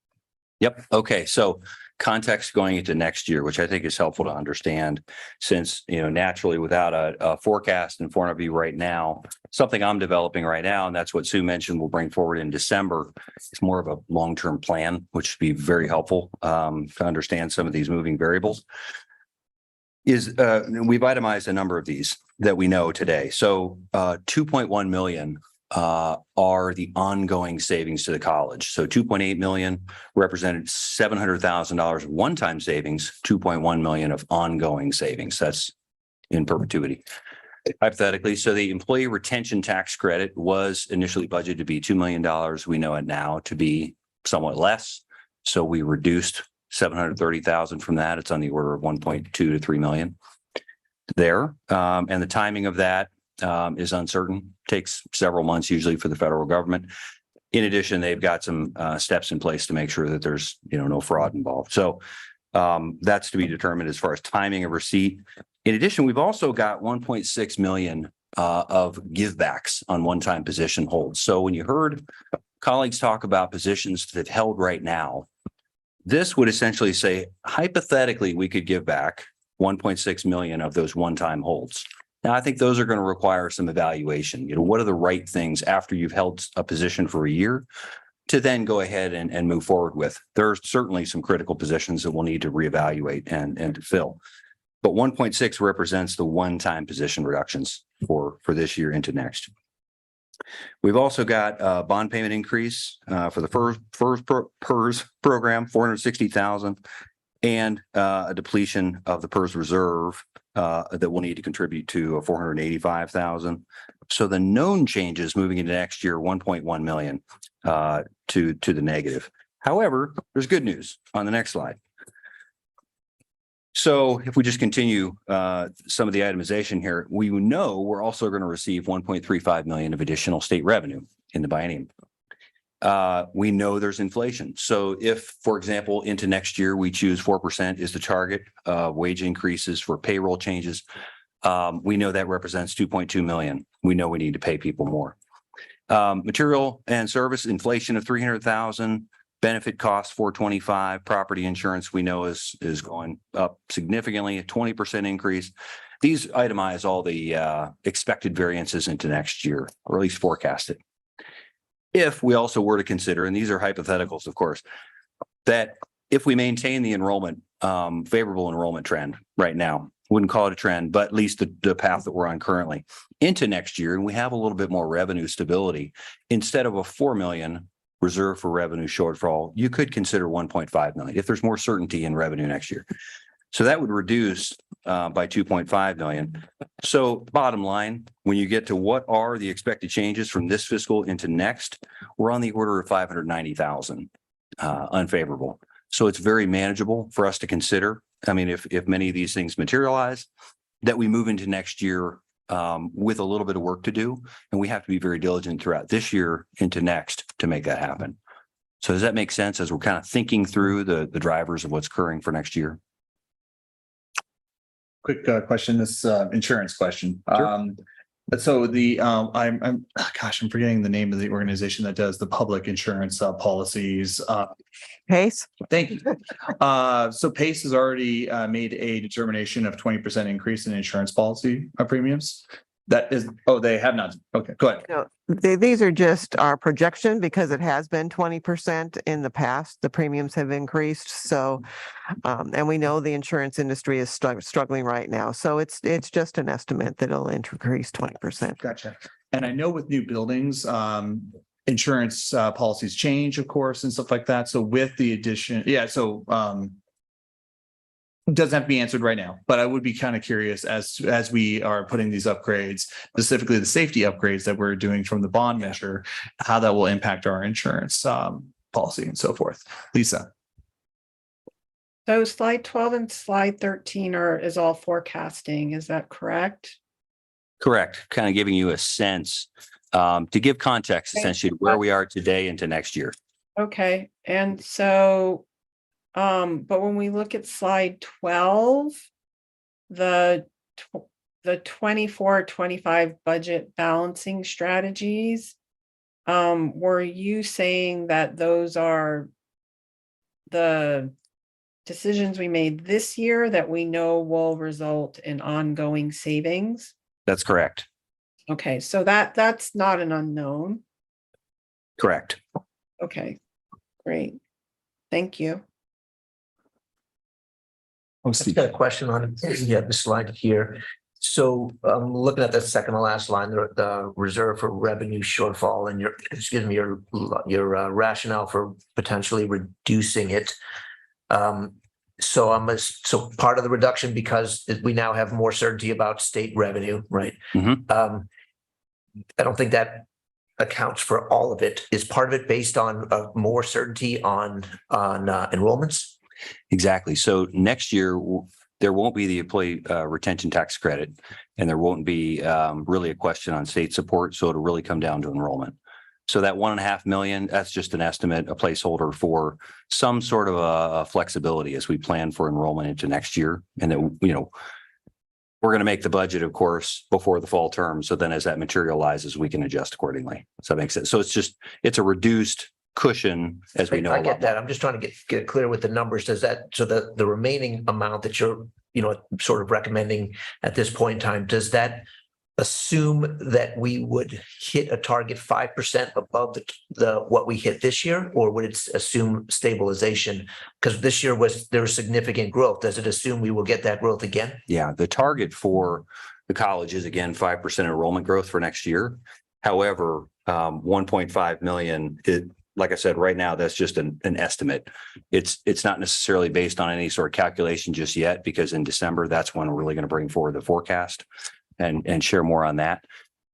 [SPEAKER 18] Yep. Okay. So context going into next year, which I think is helpful to understand since, naturally without a forecast in front of you right now, something I'm developing right now, and that's what Sue mentioned we'll bring forward in December. It's more of a long-term plan, which would be very helpful to understand some of these moving variables. We've itemized a number of these that we know today. So 2.1 million are the ongoing savings to the college. So 2.8 million represented $700,000 of one-time savings, 2.1 million of ongoing savings. That's in perpetuity. Hypothetically, so the employee retention tax credit was initially budgeted to be $2 million. We know it now to be somewhat less. So we reduced 730,000 from that. It's on the order of 1.2 to 3 million there. And the timing of that is uncertain, takes several months usually for the federal government. In addition, they've got some steps in place to make sure that there's no fraud involved. So that's to be determined as far as timing of receipt. In addition, we've also got 1.6 million of givebacks on one-time position holds. So when you heard colleagues talk about positions that held right now, this would essentially say, hypothetically, we could give back 1.6 million of those one-time holds. Now, I think those are going to require some evaluation. What are the right things after you've held a position for a year to then go ahead and move forward with? There's certainly some critical positions that we'll need to reevaluate and to fill. But 1.6 represents the one-time position reductions for this year into next. We've also got a bond payment increase for the PERS program, 460,000, and a depletion of the PERS reserve that we'll need to contribute to 485,000. So the known changes moving into next year, 1.1 million to the negative. However, there's good news on the next slide. So if we just continue some of the itemization here, we know we're also going to receive 1.35 million of additional state revenue in the biennium. We know there's inflation. So if, for example, into next year, we choose 4% is the target wage increases for payroll changes, we know that represents 2.2 million. We know we need to pay people more. Material and service inflation of 300,000, benefit costs 425, property insurance we know is going up significantly, a 20% increase. These itemize all the expected variances into next year, or at least forecasted. If we also were to consider, and these are hypotheticals, of course, that if we maintain the enrollment, favorable enrollment trend right now, wouldn't call it a trend, but at least the path that we're on currently into next year, and we have a little bit more revenue stability, instead of a 4 million reserve for revenue shortfall, you could consider 1.5 million if there's more certainty in revenue next year. So that would reduce by 2.5 million. So bottom line, when you get to what are the expected changes from this fiscal into next, we're on the order of 590,000 unfavorable. So it's very manageable for us to consider. I mean, if many of these things materialize, that we move into next year with a little bit of work to do, and we have to be very diligent throughout this year into next to make that happen. So does that make sense as we're kind of thinking through the drivers of what's occurring for next year?
[SPEAKER 2] Quick question, this insurance question.
[SPEAKER 18] Sure.
[SPEAKER 2] So the I'm forgetting the name of the organization that does the public insurance policies.
[SPEAKER 14] PACE.
[SPEAKER 2] Thank you. So PACE has already made a determination of 20% increase in insurance policy premiums. That is, they have not. Okay, go ahead.
[SPEAKER 14] No, these are just our projection because it has been 20% in the past. The premiums have increased. So, and we know the insurance industry is struggling right now. So it's just an estimate that it'll increase 20%.
[SPEAKER 2] Gotcha. And I know with new buildings, insurance policies change, of course, and stuff like that. So with the addition, doesn't have to be answered right now, but I would be kind of curious as we are putting these upgrades, specifically the safety upgrades that we're doing from the bond measure, how that will impact our insurance policy and so forth. Lisa.
[SPEAKER 15] So slide 12 and slide 13 is all forecasting. Is that correct?
[SPEAKER 18] Correct. Kind of giving you a sense to give context essentially to where we are today into next year.
[SPEAKER 15] Okay, and so, but when we look at slide 12, the 24-25 budget balancing strategies, were you saying that those are the decisions we made this year that we know will result in ongoing savings?
[SPEAKER 18] That's correct.
[SPEAKER 15] Okay, so that's not an unknown.
[SPEAKER 18] Correct.
[SPEAKER 15] Okay, great. Thank you.
[SPEAKER 7] I've got a question on the slide here. So I'm looking at the second to last line, the reserve for revenue shortfall and your rationale for potentially reducing it. So part of the reduction because we now have more certainty about state revenue, right? I don't think that accounts for all of it. Is part of it based on more certainty on enrollments?
[SPEAKER 18] Exactly. So next year, there won't be the employee retention tax credit, and there won't be really a question on state support. So it'll really come down to enrollment. So that 1.5 million, that's just an estimate, a placeholder for some sort of a flexibility as we plan for enrollment into next year. And that, we're going to make the budget, of course, before the fall term. So then as that materializes, we can adjust accordingly. Does that make sense? So it's a reduced cushion as we know.
[SPEAKER 7] I get that. I'm just trying to get clear with the numbers. Does that, so the remaining amount that you're, sort of recommending at this point in time, does that assume that we would hit a target 5% above the what we hit this year, or would it assume stabilization? Because this year there was significant growth. Does it assume we will get that growth again?
[SPEAKER 18] Yeah, the target for the college is again 5% enrollment growth for next year. However, 1.5 million, like I said, right now, that's just an estimate. It's not necessarily based on any sort of calculation just yet, because in December, that's when we're really going to bring forward the forecast and share more on that.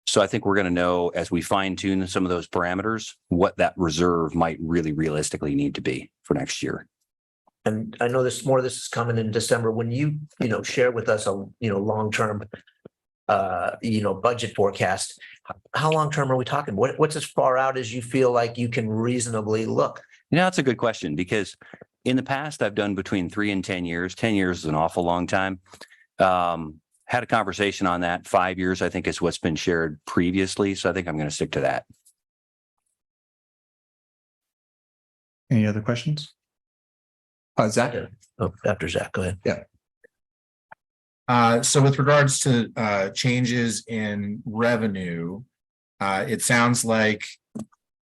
[SPEAKER 18] So I think we're going to know as we fine tune some of those parameters, what that reserve might really realistically need to be for next year.
[SPEAKER 7] And I know more of this is coming in December. When you share with us a long-term budget forecast, how long-term are we talking? What's as far out as you feel like you can reasonably look?
[SPEAKER 18] That's a good question, because in the past I've done between 3 and 10 years. 10 years is an awful long time. Had a conversation on that. 5 years, I think, is what's been shared previously. So I think I'm going to stick to that.
[SPEAKER 2] Any other questions? Zach?
[SPEAKER 7] After Zach, go ahead.
[SPEAKER 2] Yeah.
[SPEAKER 8] So with regards to changes in revenue, it sounds like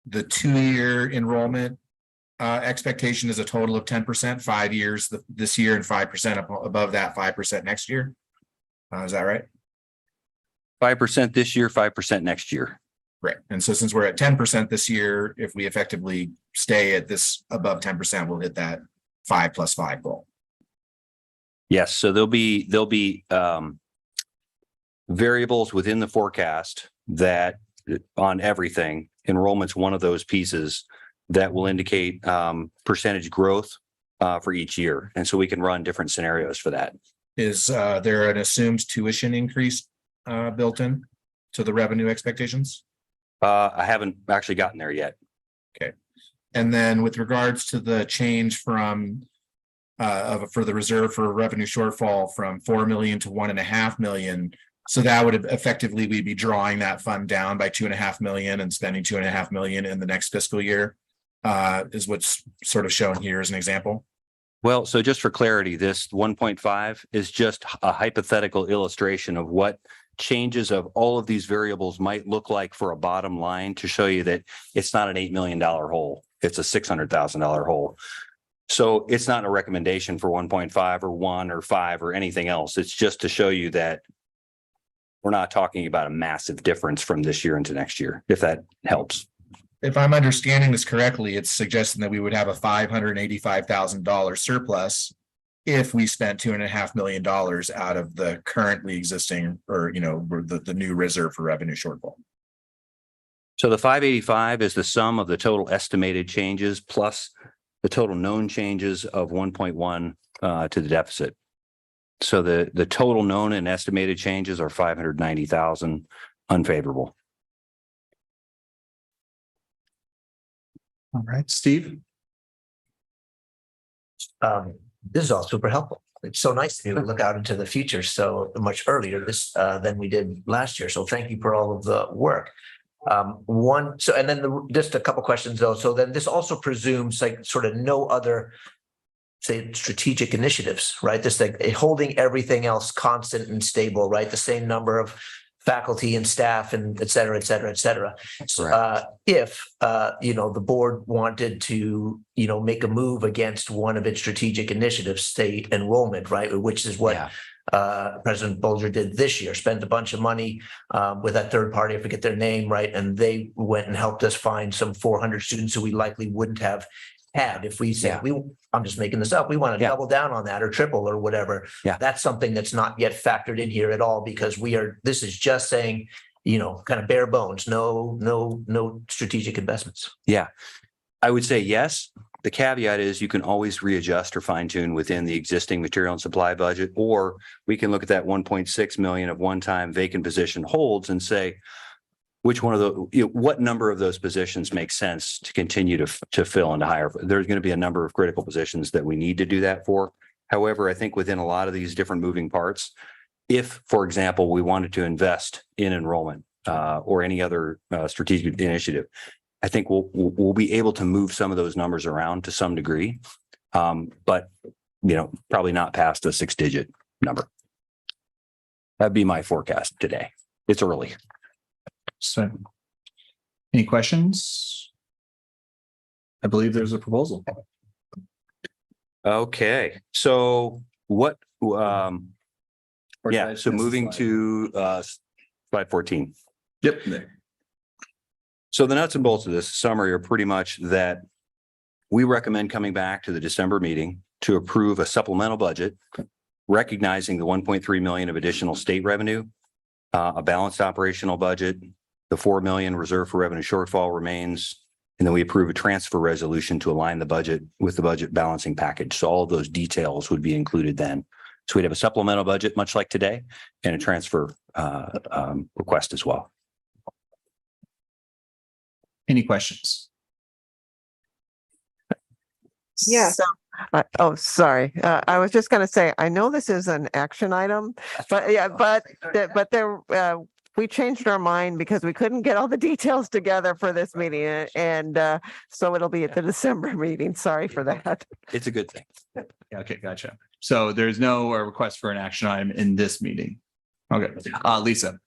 [SPEAKER 8] the 2-year enrollment expectation is a total of 10%, 5 years this year and 5% above that 5% next year. Is that right?
[SPEAKER 18] 5% this year, 5% next year.
[SPEAKER 8] Right. And so since we're at 10% this year, if we effectively stay at this above 10%, we'll hit that 5 + 5 goal.
[SPEAKER 18] Yes. So there'll be variables within the forecast that on everything, enrollment's one of those pieces that will indicate percentage growth for each year. And so we can run different scenarios for that.
[SPEAKER 8] Is there an assumed tuition increase built in to the revenue expectations?
[SPEAKER 18] I haven't actually gotten there yet.
[SPEAKER 8] Okay. And then with regards to the change from for the reserve for revenue shortfall from 4 million to 1.5 million. So that would effectively, we'd be drawing that fund down by 2.5 million and spending 2.5 million in the next fiscal year, is what's sort of shown here as an example.
[SPEAKER 18] Well, so just for clarity, this 1.5 is just a hypothetical illustration of what changes of all of these variables might look like for a bottom line, to show you that it's not an $8 million hole. It's a $600,000 hole. So it's not a recommendation for 1.5 or 1 or 5 or anything else. It's just to show you that we're not talking about a massive difference from this year into next year, if that helps.
[SPEAKER 8] If I'm understanding this correctly, it's suggesting that we would have a $585,000 surplus if we spent $2.5 million out of the currently existing, or, the new reserve for revenue shortfall.
[SPEAKER 18] So the 585 is the sum of the total estimated changes plus the total known changes of 1.1 to the deficit. So the total known and estimated changes are 590,000 unfavorable.
[SPEAKER 2] All right, Steve?
[SPEAKER 7] This is all super helpful. It's so nice to be able to look out into the future so much earlier than we did last year. So thank you for all of the work. Just a couple questions though. So then this also presumes like sort of no other, say, strategic initiatives, right? This like holding everything else constant and stable, right? The same number of faculty and staff and et cetera, et cetera, et cetera. If the board wanted to, make a move against one of its strategic initiatives, say enrollment, right? Which is what President Bolger did this year, spent a bunch of money with that third party, I forget their name, right? And they went and helped us find some 400 students who we likely wouldn't have had if we said, I'm just making this up, we want to double down on that or triple or whatever. That's something that's not yet factored in here at all, because this is just saying, kind of bare bones, no strategic investments.
[SPEAKER 18] Yeah, I would say yes. The caveat is you can always readjust or fine tune within the existing material and supply budget, or we can look at that 1.6 million of one-time vacant position holds and say, which one of the, what number of those positions makes sense to continue to fill and to hire? There's going to be a number of critical positions that we need to do that for. However, I think within a lot of these different moving parts, if, for example, we wanted to invest in enrollment or any other strategic initiative, I think we'll be able to move some of those numbers around to some degree, but probably not past a 6-digit number. That'd be my forecast today. It's early.
[SPEAKER 2] So, any questions? I believe there's a proposal.
[SPEAKER 18] Okay, so what? So moving to slide 14.
[SPEAKER 2] Yep.
[SPEAKER 18] So the nuts and bolts of this summary are pretty much that we recommend coming back to the December meeting to approve a supplemental budget, recognizing the 1.3 million of additional state revenue, a balanced operational budget, the 4 million reserve for revenue shortfall remains, and then we approve a transfer resolution to align the budget with the budget balancing package. So all of those details would be included then. So we'd have a supplemental budget, much like today, and a transfer request as well.
[SPEAKER 2] Any questions?
[SPEAKER 14] Yes. Sorry. I was just going to say, I know this is an action item, but there, we changed our mind because we couldn't get all the details together for this meeting. And so it'll be at the December meeting. Sorry for that.
[SPEAKER 18] It's a good thing.
[SPEAKER 2] Okay, gotcha. So there's no request for an action item in this meeting. Okay, Lisa.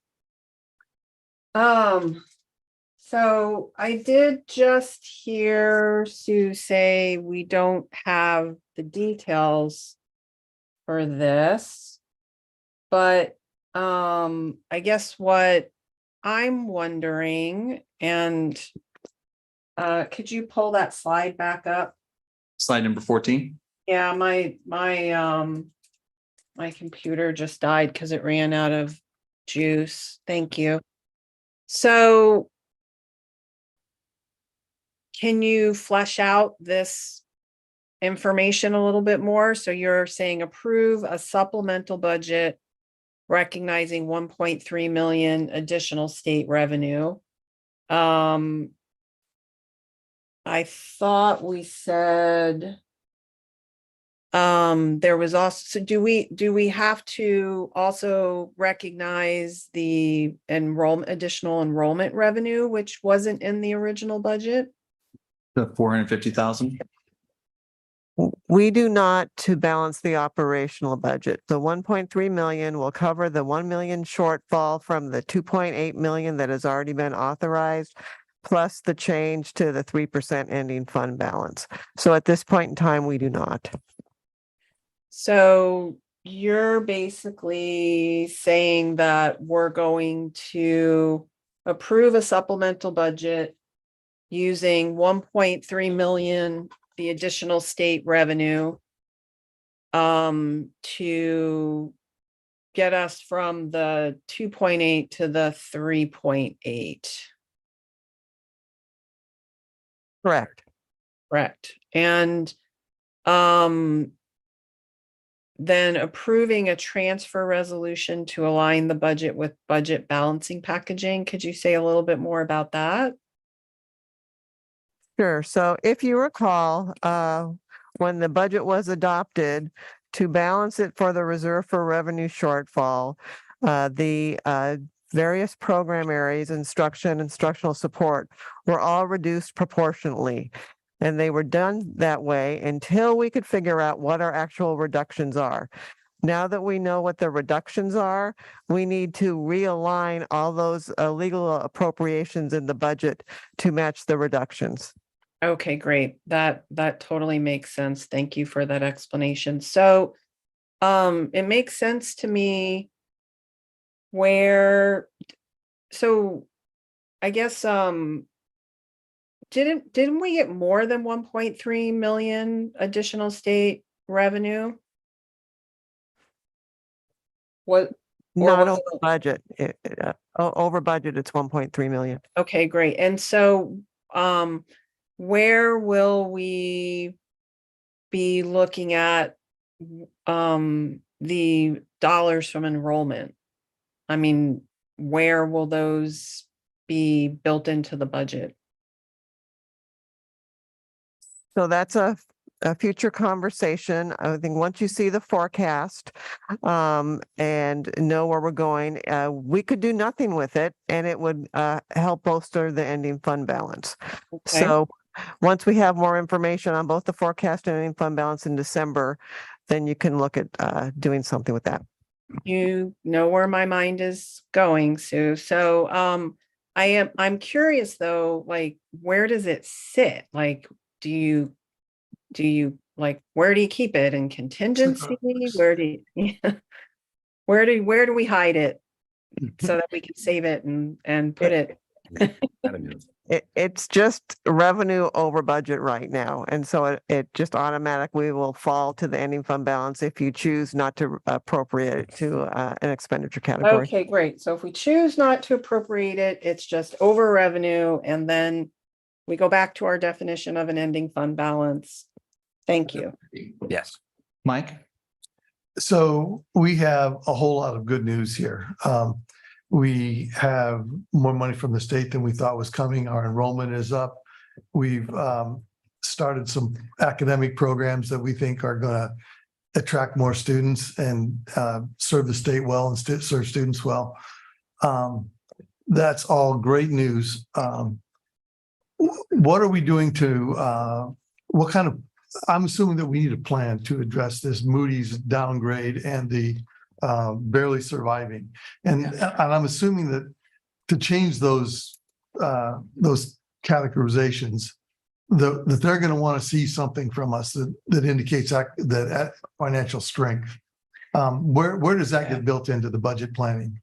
[SPEAKER 15] So I did just hear Sue say we don't have the details for this, but I guess what I'm wondering, and could you pull that slide back up?
[SPEAKER 2] Slide number 14.
[SPEAKER 15] Yeah, my computer just died because it ran out of juice. Thank you. So can you flesh out this information a little bit more? So you're saying approve a supplemental budget recognizing 1.3 million additional state revenue. I thought we said there was also, so do we have to also recognize the additional enrollment revenue, which wasn't in the original budget?
[SPEAKER 2] The 450,000.
[SPEAKER 14] We do not to balance the operational budget. The 1.3 million will cover the 1 million shortfall from the 2.8 million that has already been authorized, plus the change to the 3% ending fund balance. So at this point in time, we do not.
[SPEAKER 15] So you're basically saying that we're going to approve a supplemental budget using 1.3 million, the additional state revenue, to get us from the 2.8 to the 3.8.
[SPEAKER 14] Correct.
[SPEAKER 15] Correct. And then approving a transfer resolution to align the budget with budget balancing packaging. Could you say a little bit more about that?
[SPEAKER 14] Sure. So if you recall, when the budget was adopted, to balance it for the reserve for revenue shortfall, the various program areas, instruction, instructional support, were all reduced proportionately. And they were done that way until we could figure out what our actual reductions are. Now that we know what the reductions are, we need to realign all those legal appropriations in the budget to match the reductions.
[SPEAKER 15] Okay, great. That totally makes sense. Thank you for that explanation. So it makes sense to me where, so I guess didn't we get more than 1.3 million additional state revenue? What?
[SPEAKER 14] Not over budget. Over budget, it's 1.3 million.
[SPEAKER 15] Okay, great. And so where will we be looking at the dollars from enrollment? I mean, where will those be built into the budget?
[SPEAKER 14] So that's a future conversation. I think once you see the forecast and know where we're going, we could do nothing with it and it would help bolster the ending fund balance.
[SPEAKER 15] Okay.
[SPEAKER 14] So once we have more information on both the forecast and ending fund balance in December, then you can look at doing something with that.
[SPEAKER 15] You know where my mind is going, Sue. So I'm curious though, like, where does it sit? Like, do you like, where do you keep it in contingency? Where do you, where do we hide it so that we can save it and put it?
[SPEAKER 14] It's just revenue over budget right now. And so it just automatically will fall to the ending fund balance if you choose not to appropriate it to an expenditure category.
[SPEAKER 15] Okay, great. So if we choose not to appropriate it, it's just over revenue. And then we go back to our definition of an ending fund balance. Thank you.
[SPEAKER 18] Yes.
[SPEAKER 2] Mike?
[SPEAKER 4] So we have a whole lot of good news here. We have more money from the state than we thought was coming. Our enrollment is up. We've started some academic programs that we think are going to attract more students and serve the state well and serve students well. That's all great news. What are we doing to, what kind of, I'm assuming that we need a plan to address this Moody's downgrade and the barely surviving. And I'm assuming that to change those categorizations, that they're going to want to see something from us that indicates that financial strength. Where does that get built into the budget planning?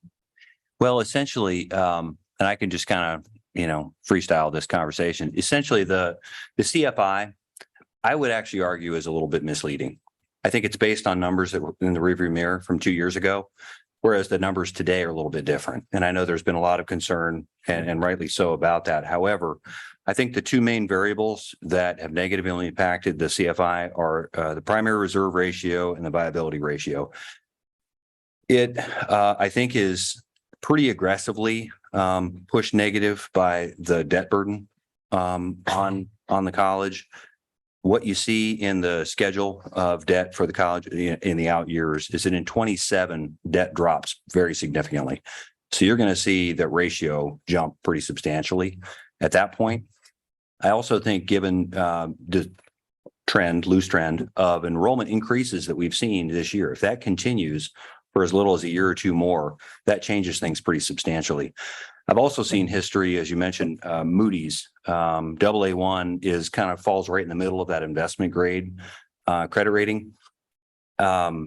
[SPEAKER 18] Well, essentially, and I can just kind of, freestyle this conversation. Essentially, the CFI, I would actually argue, is a little bit misleading. I think it's based on numbers that were in the rearview mirror from 2 years ago, whereas the numbers today are a little bit different. And I know there's been a lot of concern and rightly so about that. However, I think the two main variables that have negatively impacted the CFI are the primary reserve ratio and the viability ratio. It, I think, is pretty aggressively pushed negative by the debt burden on the college. What you see in the schedule of debt for the college in the out years is that in 27, debt drops very significantly. So you're going to see that ratio jump pretty substantially at that point. I also think, given the loose trend of enrollment increases that we've seen this year, if that continues for as little as a year or two more, that changes things pretty substantially. I've also seen history, as you mentioned, Moody's AA1 falls right in the middle of that investment grade credit rating. AA3,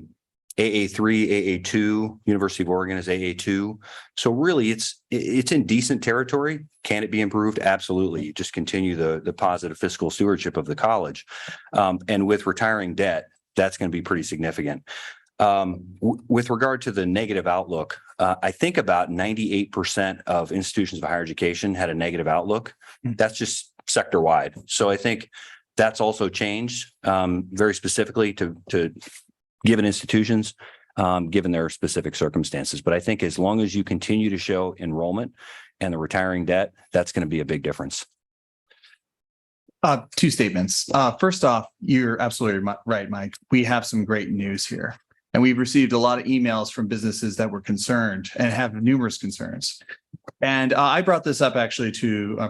[SPEAKER 18] AA2, University of Oregon is AA2. So really, it's in decent territory. Can it be improved? Absolutely. You just continue the positive fiscal stewardship of the college. And with retiring debt, that's going to be pretty significant. With regard to the negative outlook, I think about 98% of institutions of higher education had a negative outlook. That's just sector wide. So I think that's also changed very specifically to given institutions, given their specific circumstances. But I think as long as you continue to show enrollment and the retiring debt, that's going to be a big difference.
[SPEAKER 2] Two statements. First off, you're absolutely right, Mike. We have some great news here. And we've received a lot of emails from businesses that were concerned and have numerous concerns. And I brought this up actually to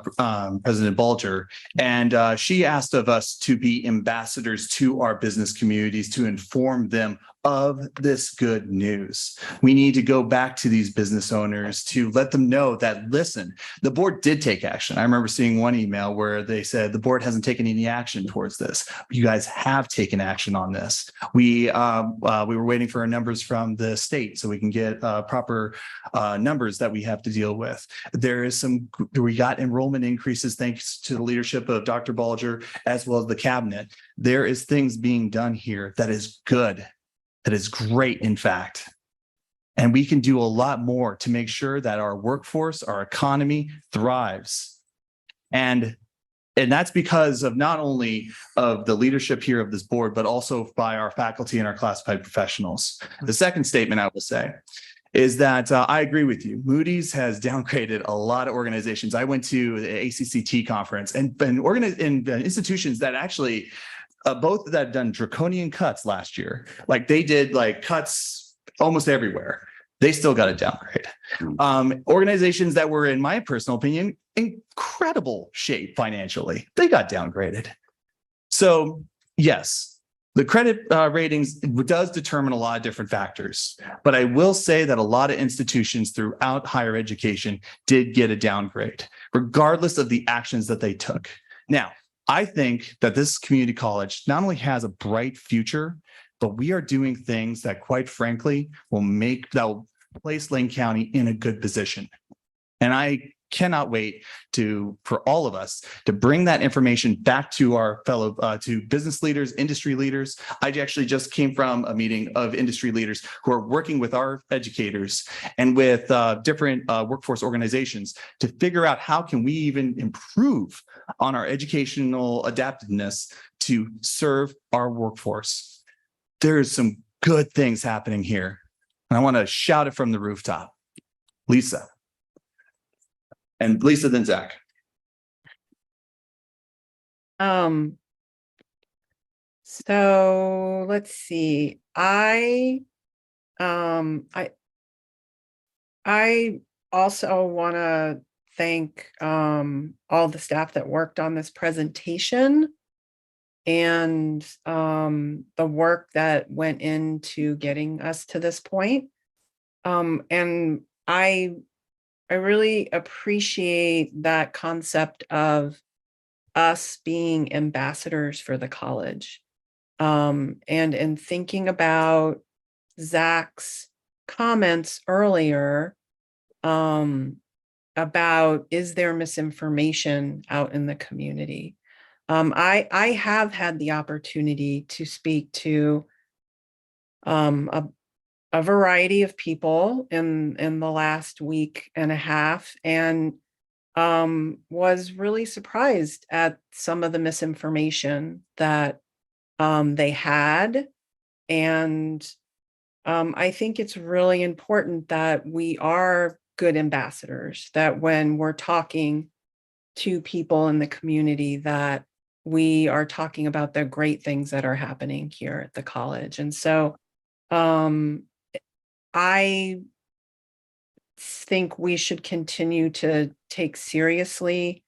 [SPEAKER 2] President Bulger, and she asked of us to be ambassadors to our business communities to inform them of this good news. We need to go back to these business owners to let them know that, listen, the board did take action. I remember seeing one email where they said the board hasn't taken any action towards this. You guys have taken action on this. We were waiting for our numbers from the state so we can get proper numbers that we have to deal with. We got enrollment increases thanks to the leadership of Dr. Bulger as well as the cabinet. There is things being done here that is good. That is great, in fact. And we can do a lot more to make sure that our workforce, our economy thrives. And that's because of not only of the leadership here of this board, but also by our faculty and our classified professionals. The second statement I will say is that I agree with you. Moody's has downgraded a lot of organizations. I went to the ACCT conference and institutions that actually both that have done draconian cuts last year. Like they did like cuts almost everywhere. They still got a downgrade. Organizations that were, in my personal opinion, incredible shape financially, they got downgraded. So yes, the credit ratings does determine a lot of different factors, but I will say that a lot of institutions throughout higher education did get a downgrade, regardless of the actions that they took. Now, I think that this community college not only has a bright future, but we are doing things that, quite frankly, will place Lane County in a good position. And I cannot wait for all of us to bring that information back to our fellow to business leaders, industry leaders. I actually just came from a meeting of industry leaders who are working with our educators and with different workforce organizations to figure out how can we even improve on our educational adaptiveness to serve our workforce. There's some good things happening here. And I want to shout it from the rooftop. Lisa. And Lisa, then Zach.
[SPEAKER 15] So let's see. I also want to thank all the staff that worked on this presentation and the work that went into getting us to this point. And I really appreciate that concept of us being ambassadors for the college. And in thinking about Zach's comments earlier about, is there misinformation out in the community? I have had the opportunity to speak to a variety of people in the last week and a half, and was really surprised at some of the misinformation that they had. And I think it's really important that we are good ambassadors, that when we're talking to people in the community, that we are talking about the great things that are happening here at the college. And so I think we should continue to take seriously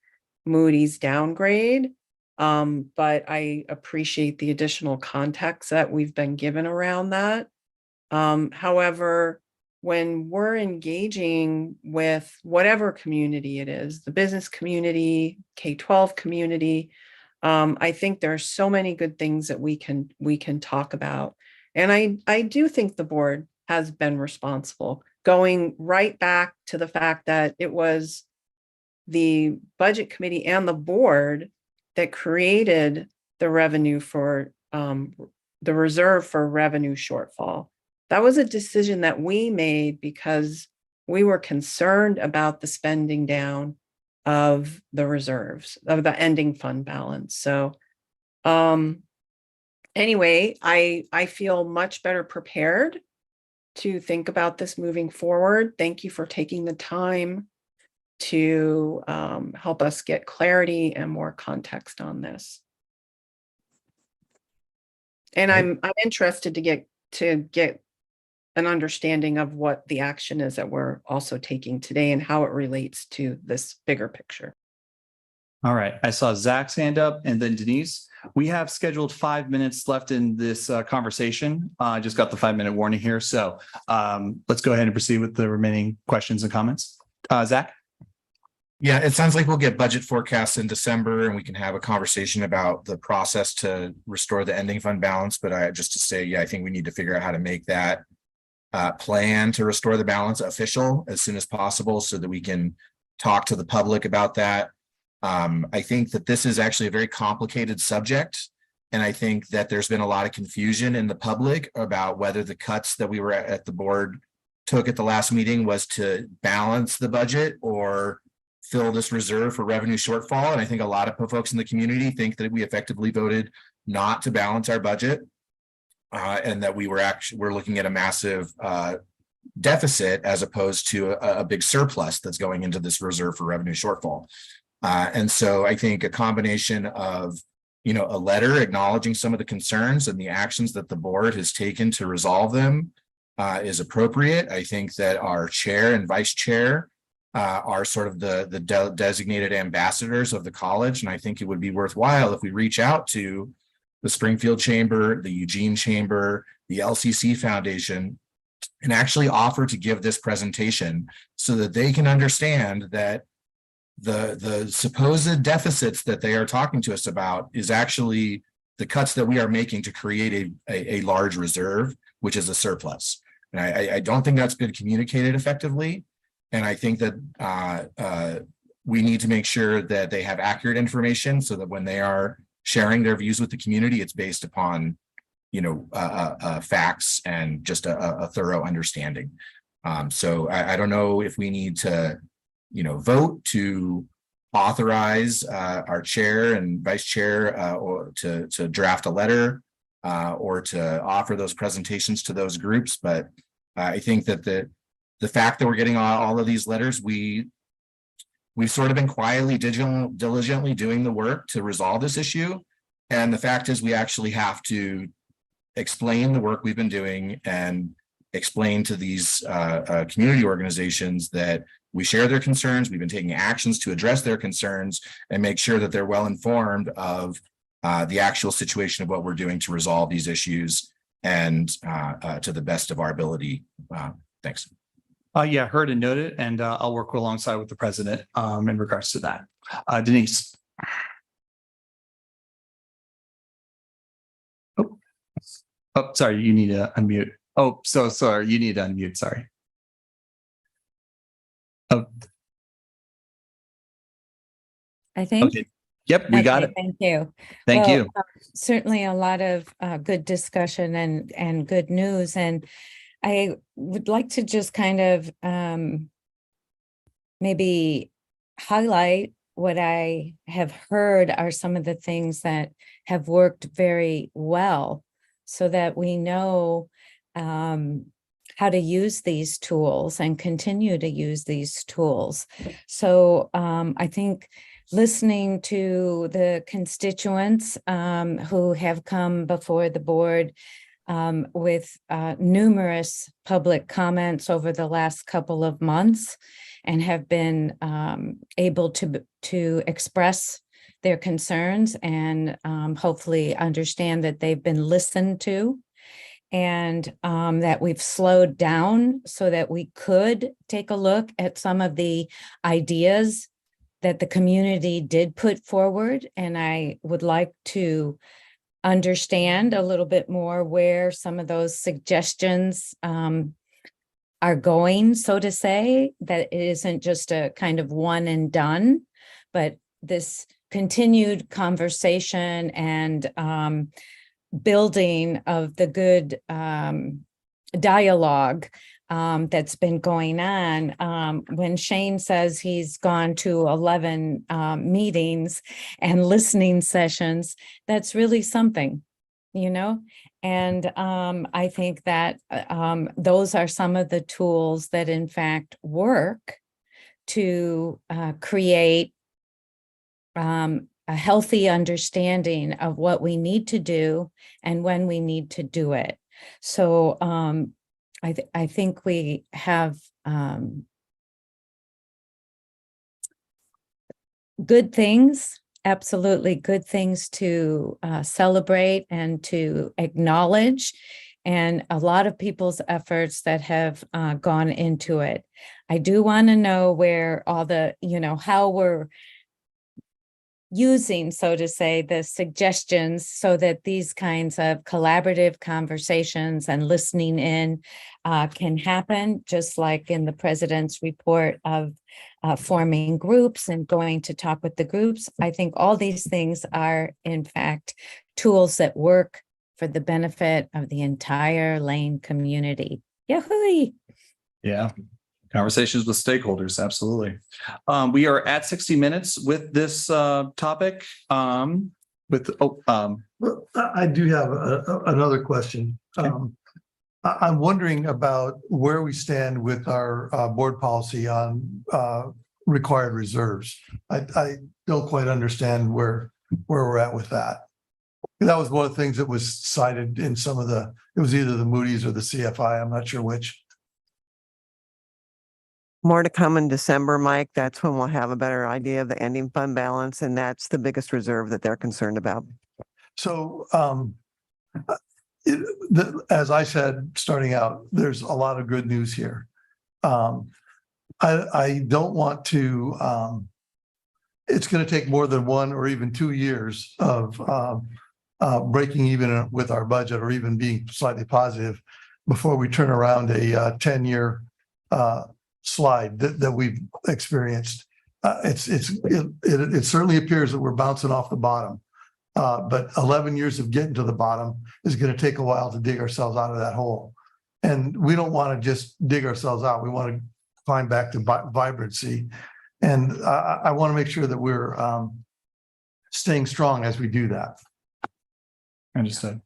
[SPEAKER 15] Moody's downgrade, but I appreciate the additional context that we've been given around that. However, when we're engaging with whatever community it is, the business community, K-12 community, I think there are so many good things that we can talk about. And I do think the board has been responsible, going right back to the fact that it was the budget committee and the board that created the revenue for the reserve for revenue shortfall. That was a decision that we made because we were concerned about the spending down of the reserves, of the ending fund balance. So anyway, I feel much better prepared to think about this moving forward. Thank you for taking the time to help us get clarity and more context on this. And I'm interested to get an understanding of what the action is that we're also taking today and how it relates to this bigger picture.
[SPEAKER 2] All right, I saw Zach's hand up and then Denise. We have scheduled 5 minutes left in this conversation. I just got the 5-minute warning here. So let's go ahead and proceed with the remaining questions and comments. Zach?
[SPEAKER 8] Yeah, it sounds like we'll get budget forecasts in December and we can have a conversation about the process to restore the ending fund balance. But just to say, yeah, I think we need to figure out how to make that plan to restore the balance official as soon as possible so that we can talk to the public about that. I think that this is actually a very complicated subject. And I think that there's been a lot of confusion in the public about whether the cuts that we were at the board took at the last meeting was to balance the budget or fill this reserve for revenue shortfall. And I think a lot of folks in the community think that we effectively voted not to balance our budget and that we're looking at a massive deficit as opposed to a big surplus that's going into this reserve for revenue shortfall. And so I think a combination of, a letter acknowledging some of the concerns and the actions that the board has taken to resolve them is appropriate. I think that our chair and vice chair are sort of the designated ambassadors of the college. And I think it would be worthwhile if we reach out to the Springfield Chamber, the Eugene Chamber, the LCC Foundation, and actually offer to give this presentation so that they can understand that the supposed deficits that they are talking to us about is actually the cuts that we are making to create a large reserve, which is a surplus. And I don't think that's been communicated effectively. And I think that we need to make sure that they have accurate information so that when they are sharing their views with the community, it's based upon, facts and just a thorough understanding. So I don't know if we need to, vote to authorize our chair and vice chair or to draft a letter or to offer those presentations to those groups. But I think that the fact that we're getting all of these letters, we've sort of been quietly, diligently doing the work to resolve this issue. And the fact is we actually have to explain the work we've been doing and explain to these community organizations that we share their concerns. We've been taking actions to address their concerns and make sure that they're well informed of the actual situation of what we're doing to resolve these issues and to the best of our ability. Thanks.
[SPEAKER 2] Yeah, heard and noted, and I'll work alongside with the president in regards to that. Denise. Oh, sorry, you need to unmute. Oh, so sorry, you need to unmute, sorry. Oh.
[SPEAKER 3] I think.
[SPEAKER 2] Okay. Yep, we got it.
[SPEAKER 3] Thank you.
[SPEAKER 2] Thank you.
[SPEAKER 3] Certainly a lot of good discussion and good news. And I would like to just kind of maybe highlight what I have heard are some of the things that have worked very well so that we know how to use these tools and continue to use these tools. So I think listening to the constituents who have come before the board with numerous public comments over the last couple of months and have been able to express their concerns and hopefully understand that they've been listened to and that we've slowed down so that we could take a look at some of the ideas that the community did put forward. And I would like to understand a little bit more where some of those suggestions are going, so to say, that it isn't just a kind of one and done, but this continued conversation and building of the good dialogue that's been going on. When Shane says he's gone to 11 meetings and listening sessions, that's really something, you know? And I think that those are some of the tools that in fact work to create a healthy understanding of what we need to do and when we need to do it. So I think we have good things, absolutely good things to celebrate and to acknowledge, and a lot of people's efforts that have gone into it. I do want to know where all the, you know, how we're using, so to say, the suggestions so that these kinds of collaborative conversations and listening in can happen, just like in the president's report of forming groups and going to talk with the groups. I think all these things are, in fact, tools that work for the benefit of the entire Lane community. Yahoo!
[SPEAKER 2] Yeah. Conversations with stakeholders, absolutely. We are at 60 minutes with this topic. I
[SPEAKER 4] do have another question. I'm wondering about where we stand with our board policy on required reserves. I don't quite understand where we're at with that. That was one of the things that was cited in some of the, it was either the Moody's or the CFI, I'm not sure which.
[SPEAKER 14] More to come in December, Mike. That's when we'll have a better idea of the ending fund balance, and that's the biggest reserve that they're concerned about.
[SPEAKER 4] So as I said, starting out, there's a lot of good news here. I don't want to, it's going to take more than 1 or even 2 years of breaking even with our budget or even being slightly positive before we turn around a 10-year slide that we've experienced. It certainly appears that we're bouncing off the bottom. But 11 years of getting to the bottom is going to take a while to dig ourselves out of that hole. And we don't want to just dig ourselves out. We want to climb back to vibrancy. And I want to make sure that we're staying strong as we do that.
[SPEAKER 2] Understood.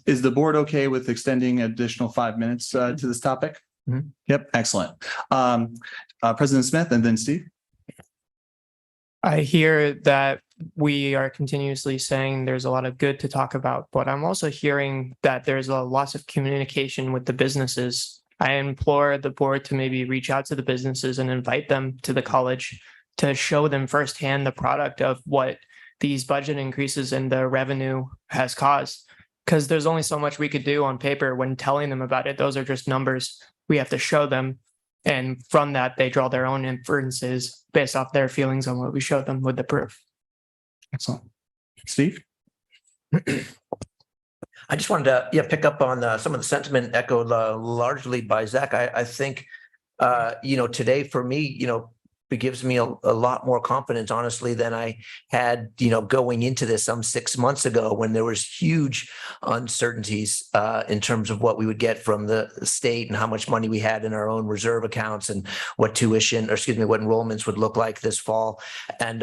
[SPEAKER 2] Is the board okay with extending additional 5 minutes to this topic? Mm-hmm. Yep, excellent. President Smith and then Steve.
[SPEAKER 9] I hear that we are continuously saying there's a lot of good to talk about, but I'm also hearing that there's a lots of communication with the businesses. I implore the board to maybe reach out to the businesses and invite them to the college to show them firsthand the product of what these budget increases in the revenue has caused. Because there's only so much we could do on paper when telling them about it. Those are just numbers. We have to show them. And from that, they draw their own inferences based off their feelings on what we show them with the proof.
[SPEAKER 2] Excellent. Steve?
[SPEAKER 7] I just wanted to pick up on some of the sentiment echoed largely by Zach. I think, today for me, it gives me a lot more confidence, honestly, than I had, going into this some 6 months ago when there was huge uncertainties in terms of what we would get from the state and how much money we had in our own reserve accounts and what what enrollments would look like this fall. And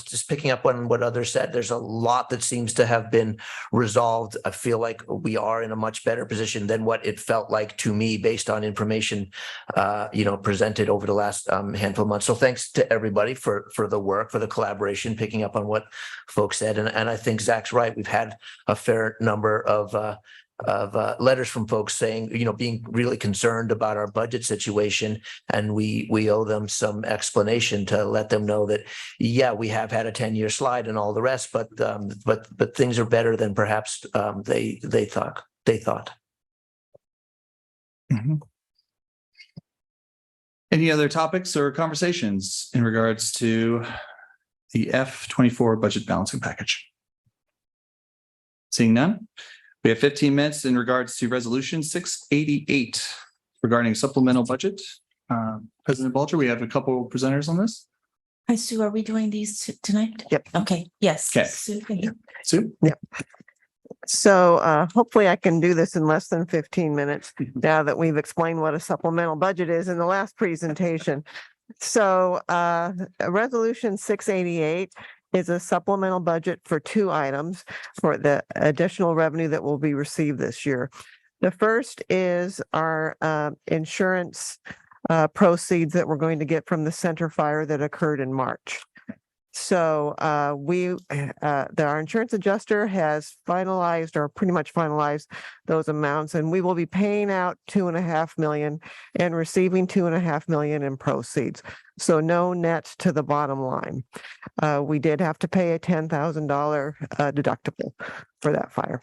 [SPEAKER 7] just picking up on what others said, there's a lot that seems to have been resolved. I feel like we are in a much better position than what it felt like to me based on information, presented over the last handful of months. So thanks to everybody for the work, for the collaboration, picking up on what folks said. And I think Zach's right. We've had a fair number of letters from folks saying, being really concerned about our budget situation. And we owe them some explanation to let them know that, we have had a 10-year slide and all the rest, but things are better than perhaps they thought.
[SPEAKER 2] Mm-hmm. Any other topics or conversations in regards to the F-24 budget balancing package? Seeing none, we have 15 minutes in regards to resolution 688 regarding supplemental budget. President Bulger, we have a couple of presenters on this.
[SPEAKER 10] Hi, Sue, are we doing these tonight?
[SPEAKER 14] Yep.
[SPEAKER 10] Okay, yes.
[SPEAKER 2] Okay.
[SPEAKER 10] Sue, thank you.
[SPEAKER 2] Sue?
[SPEAKER 14] Yep. So hopefully I can do this in less than 15 minutes now that we've explained what a supplemental budget is in the last presentation. So Resolution 688 is a supplemental budget for two items for the additional revenue that will be received this year. The first is our insurance proceeds that we're going to get from the center fire that occurred in March. So our insurance adjuster has finalized or pretty much finalized those amounts, and we will be paying out 2.5 million and receiving 2.5 million in proceeds. So no net to the bottom line. We did have to pay a $10,000 deductible for that fire.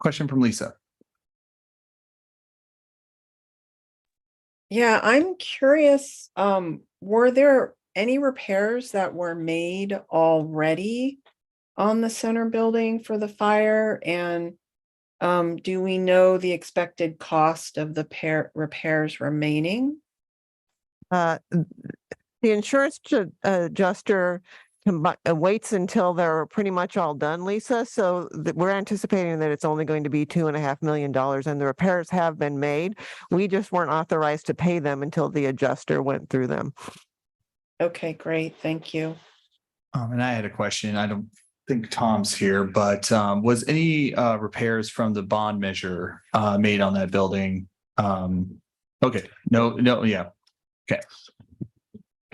[SPEAKER 2] Question from Lisa.
[SPEAKER 15] Yeah, I'm curious, were there any repairs that were made already on the center building for the fire? And do we know the expected cost of the repairs remaining?
[SPEAKER 14] The insurance adjuster waits until they're pretty much all done, Lisa. So we're anticipating that it's only going to be $2.5 million, and the repairs have been made. We just weren't authorized to pay them until the adjuster went through them.
[SPEAKER 15] Okay, great. Thank you.
[SPEAKER 2] And I had a question. I don't think Tom's here, but was any repairs from the bond measure made on that building? Okay, no, yeah. Okay.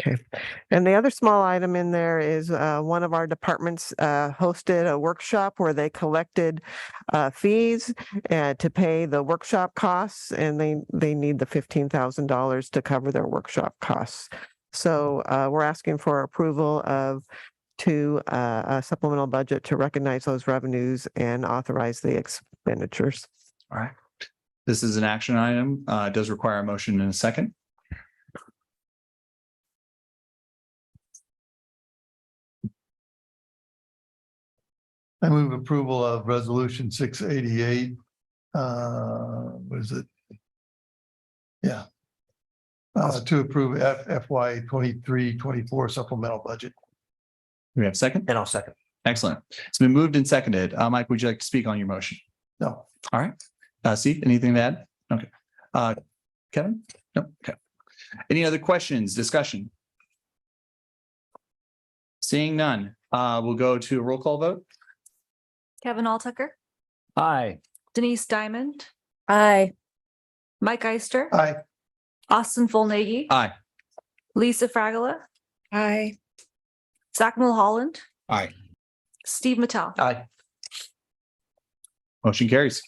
[SPEAKER 14] Okay. And the other small item in there is one of our departments hosted a workshop where they collected fees to pay the workshop costs, and they need the $15,000 to cover their workshop costs. So we're asking for approval of a supplemental budget to recognize those revenues and authorize the expenditures.
[SPEAKER 2] All right. This is an action item. It does require a motion in a second.
[SPEAKER 4] I move approval of resolution 688. What is it? Yeah. To approve FY 23-24 supplemental budget.
[SPEAKER 2] We have a second?
[SPEAKER 7] And I'll second.
[SPEAKER 2] Excellent. It's been moved and seconded. Mike, would you like to speak on your motion?
[SPEAKER 4] No.
[SPEAKER 2] All right. Steve, anything to add? Okay. Kevin? No. Okay. Any other questions, discussion? Seeing none, we'll go to a roll call vote.
[SPEAKER 6] Kevin Alltucker,
[SPEAKER 11] Aye.
[SPEAKER 6] Denise Diamond,
[SPEAKER 3] Aye.
[SPEAKER 6] Mike Eister,
[SPEAKER 4] Aye.
[SPEAKER 6] Austin Fullnagy,
[SPEAKER 2] Aye.
[SPEAKER 6] Lisa Fragala,
[SPEAKER 15] Aye.
[SPEAKER 6] Zach Mulholland,
[SPEAKER 8] Aye.
[SPEAKER 6] Steve Mattel.
[SPEAKER 7] Aye.
[SPEAKER 2] Motion carries.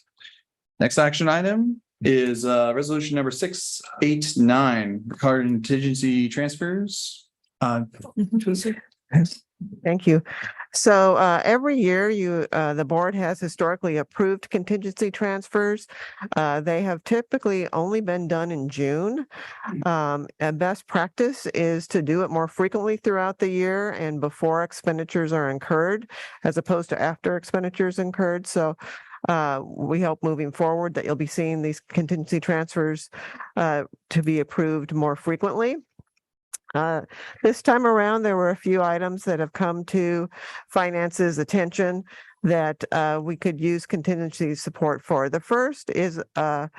[SPEAKER 2] Next action item is resolution number 689 regarding contingency transfers.
[SPEAKER 14] Thank you. So every year the board has historically approved contingency transfers. They have typically only been done in June. And best practice is to do it more frequently throughout the year and before expenditures are incurred, as opposed to after expenditures incurred. So we hope moving forward that you'll be seeing these contingency transfers to be approved more frequently. This time around, there were a few items that have come to finance's attention that we could use contingency support for. The first is for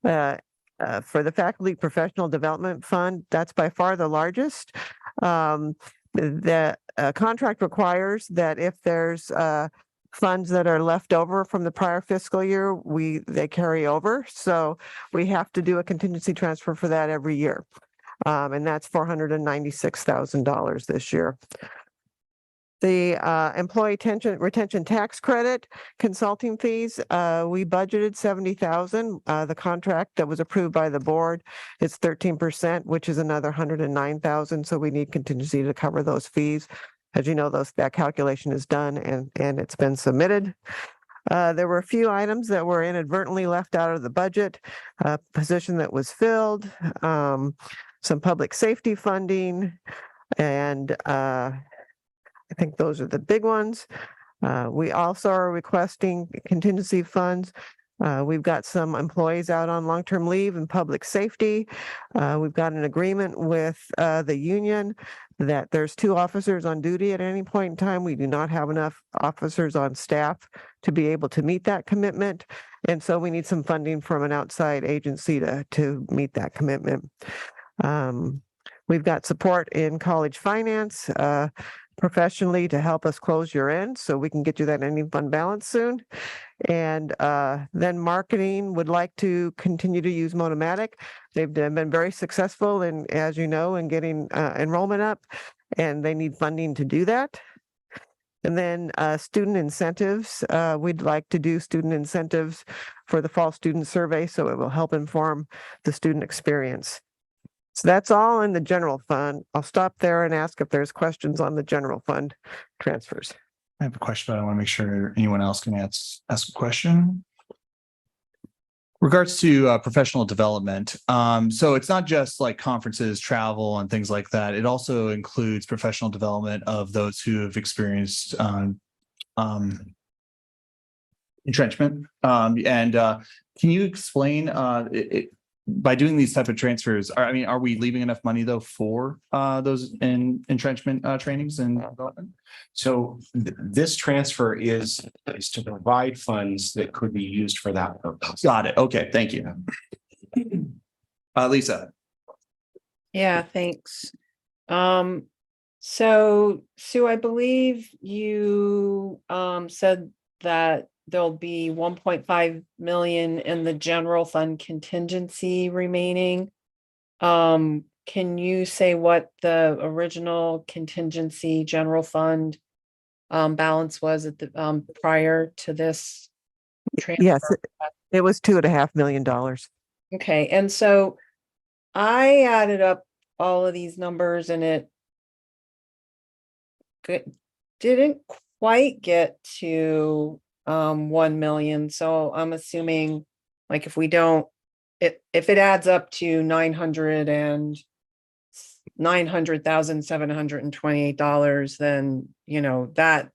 [SPEAKER 14] the Faculty Professional Development Fund. That's by far the largest. The contract requires that if there's funds that are left over from the prior fiscal year, they carry over. So we have to do a contingency transfer for that every year. And that's $496,000 this year. The employee retention tax credit consulting fees, we budgeted $70,000. The contract that was approved by the board is 13%, which is another $109,000. So we need contingency to cover those fees. As you know, that calculation is done and it's been submitted. There were a few items that were inadvertently left out of the budget, a position that was filled, some public safety funding, and I think those are the big ones. We also are requesting contingency funds We've got some employees out on long-term leave in public safety. We've got an agreement with the union that there's 2 officers on duty at any point in time. We do not have enough officers on staff to be able to meet that commitment. And so we need some funding from an outside agency to meet that commitment. We've got support in college finance, professionally to help us close your end so we can get you that ending fund balance soon. And then marketing would like to continue to use Monomatic. They've been very successful in, as you know, in getting enrollment up, and they need funding to do that. And then student incentives, we'd like to do student incentives for the fall student survey, so it will help inform the student experience. So that's all in the general fund. I'll stop there and ask if there's questions on the general fund transfers.
[SPEAKER 2] I have a question, but I want to make sure anyone else can ask a question. Regards to professional development, so it's not just like conferences, travel, and things like that. It also includes professional development of those who have experienced entrenchment. Can you explain by doing these type of transfers? Are we leaving enough money though for those entrenchment trainings and development?
[SPEAKER 23] So this transfer is to provide funds that could be used for that purpose.
[SPEAKER 2] Got it. Okay, thank you. Lisa.
[SPEAKER 15] Yeah, thanks. So Sue, I believe you said that there'll be 1.5 million in the general fund contingency remaining. Can you say what the original contingency general fund balance was at the prior to this transfer?
[SPEAKER 14] Yes, it was $2.5 million.
[SPEAKER 15] Okay, and so I added up all of these numbers and it didn't quite get to 1 million. So I'm assuming like if we don't, if it adds up to $900,728, then that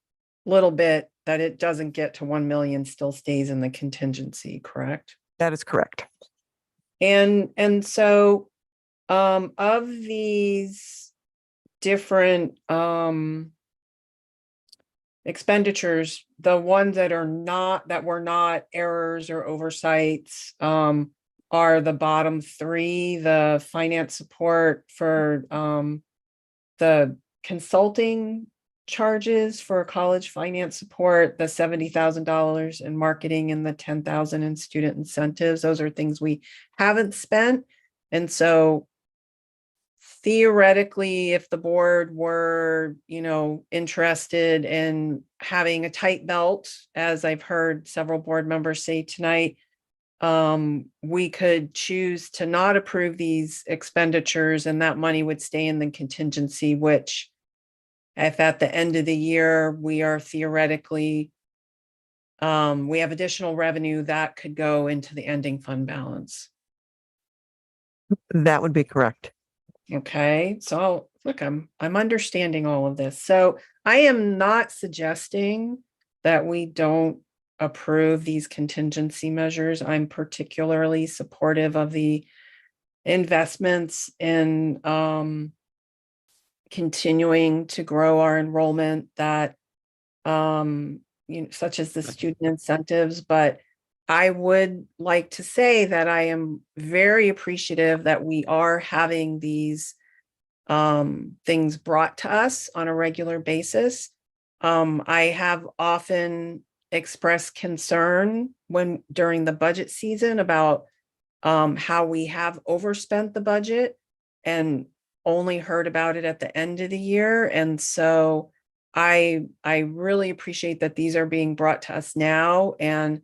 [SPEAKER 15] little bit that it doesn't get to 1 million still stays in the contingency, correct?
[SPEAKER 14] That is correct.
[SPEAKER 15] And so of these different expenditures, the ones that were not errors or oversights are the bottom 3, the finance support for the consulting charges for college finance support, the $70,000 in marketing, and the $10,000 in student incentives. Those are things we haven't spent. And so theoretically, if the board were, interested in having a tight belt, as I've heard several board members say tonight, we could choose to not approve these expenditures and that money would stay in the contingency, which if at the end of the year, we are theoretically, we have additional revenue that could go into the ending fund balance.
[SPEAKER 14] That would be correct.
[SPEAKER 15] Okay, so look, I'm understanding all of this. So I am not suggesting that we don't approve these contingency measures. I'm particularly supportive of the investments in continuing to grow our enrollment that such as the student incentives, but I would like to say that I am very appreciative that we are having these things brought to us on a regular basis. I have often expressed concern during the budget season about how we have overspent the budget and only heard about it at the end of the year. And so I really appreciate that these are being brought to us now, and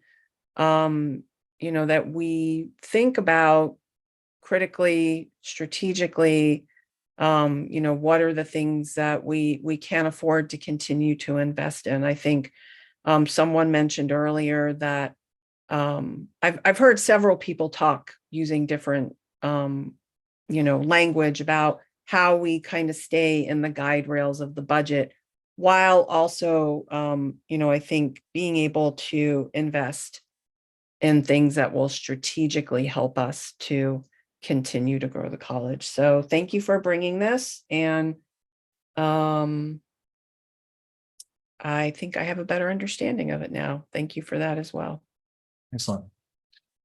[SPEAKER 15] that we think about critically, strategically, what are the things that we can't afford to continue to invest in. I think someone mentioned earlier that I've heard several people talk using different language about how we kind of stay in the guide rails of the budget, while also I think being able to invest and things that will strategically help us to continue to grow the college. So thank you for bringing this, and I think I have a better understanding of it now. Thank you for that as well.
[SPEAKER 2] Excellent.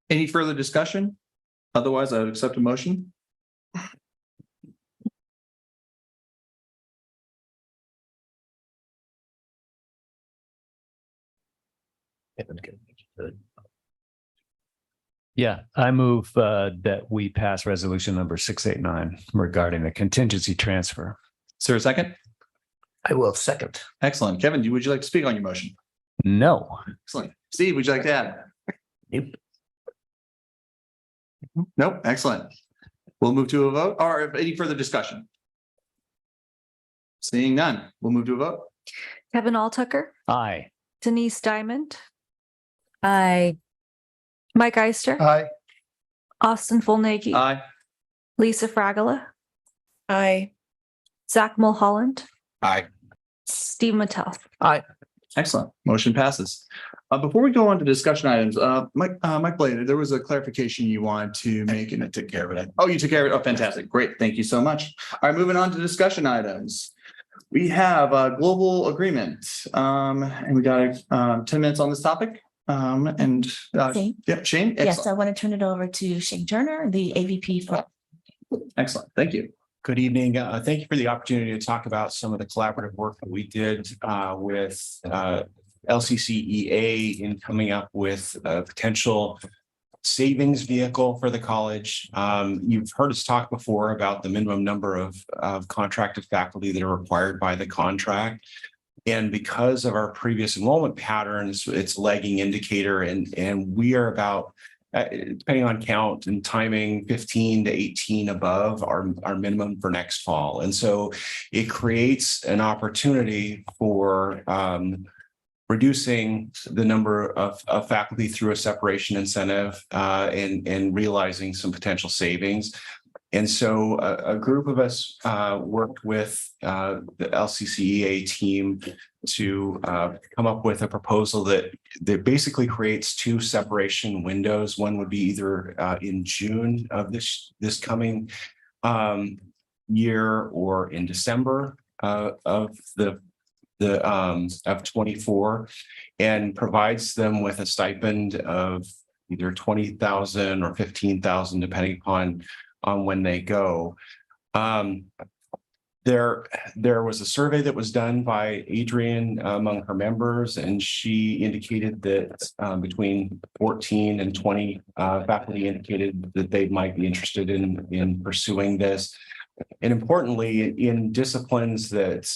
[SPEAKER 2] Any further discussion? Otherwise, I would accept a motion.
[SPEAKER 11] Yeah, I move that we pass resolution number 689 regarding the contingency transfer.
[SPEAKER 2] Is there a second?
[SPEAKER 7] I will second.
[SPEAKER 2] Excellent. Kevin, would you like to speak on your motion?
[SPEAKER 11] No.
[SPEAKER 2] Excellent. Steve, would you like to add?
[SPEAKER 7] Nope.
[SPEAKER 2] Nope. Excellent. We'll move to a vote, or any further discussion? Seeing none, we'll move to a vote.
[SPEAKER 6] Kevin Alltucker,
[SPEAKER 11] Aye.
[SPEAKER 6] Denise Diamond,
[SPEAKER 3] I,
[SPEAKER 6] Mike Ister,
[SPEAKER 4] Aye.
[SPEAKER 6] Austin Fullnagy,
[SPEAKER 2] Aye.
[SPEAKER 6] Lisa Fragala,
[SPEAKER 15] Aye.
[SPEAKER 6] Zach Mulholland,
[SPEAKER 8] Aye.
[SPEAKER 6] Steve Mattel.
[SPEAKER 7] Aye.
[SPEAKER 2] Excellent. Motion passes. Before we go on to discussion items, Mike Blade, there was a clarification you wanted to make, and I took care of it. Oh, you took care of it. Oh, fantastic. Great. Thank you so much. All right, moving on to discussion items. We have a global agreement, and we got 10 minutes on this topic.
[SPEAKER 10] Shane?
[SPEAKER 2] Yeah, Shane.
[SPEAKER 10] Yes,
[SPEAKER 2] Excellent.
[SPEAKER 10] I want to turn it over to Shane Turner, the AVP for.
[SPEAKER 2] Excellent. Thank you.
[SPEAKER 23] Good evening. Thank you for the opportunity to talk about some of the collaborative work that we did with LCCEA in coming up with a potential savings vehicle for the college. You've heard us talk before about the minimum number of contracted faculty that are required by the contract. And because of our previous enrollment patterns, it's a lagging indicator, and we are about, depending on count and timing, 15 to 18 above our minimum for next fall. And so it creates an opportunity for reducing the number of faculty through a separation incentive and realizing some potential savings. And so a group of us worked with the LCCEA team to come up with a proposal that basically creates two separation windows. One would be either in June of this coming year or in December of 24, and provides them with a stipend of either 20,000 or 15,000, depending upon when they go. There was a survey that was done by Adrian among her members, and she indicated that between 14 and 20 faculty indicated that they might be interested in pursuing this. And importantly, in disciplines that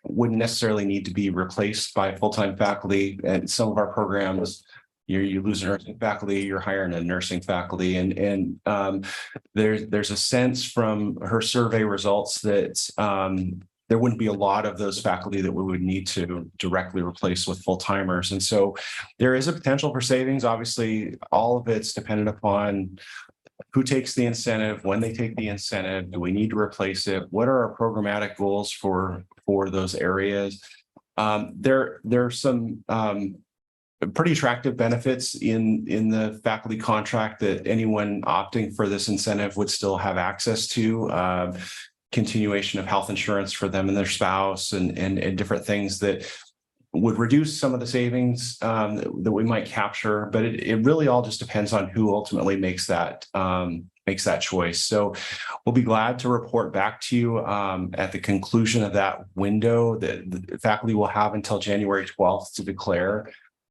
[SPEAKER 23] wouldn't necessarily need to be replaced by full-time faculty, and some of our programs, you lose a nursing faculty, you're hiring a nursing faculty, and there's a sense from her survey results that there wouldn't be a lot of those faculty that we would need to directly replace with full-timers. And so there is a potential for savings. Obviously, all of it's dependent upon who takes the incentive, when they take the incentive, do we need to replace it? What are our programmatic goals for those areas? There are some pretty attractive benefits in the faculty contract that anyone opting for this incentive would still have access to. Continuation of health insurance for them and their spouse, and different things that would reduce some of the savings that we might capture, but it really all just depends on who ultimately makes that choice. So we'll be glad to report back to you at the conclusion of that window. That the faculty will have until January 12th to declare,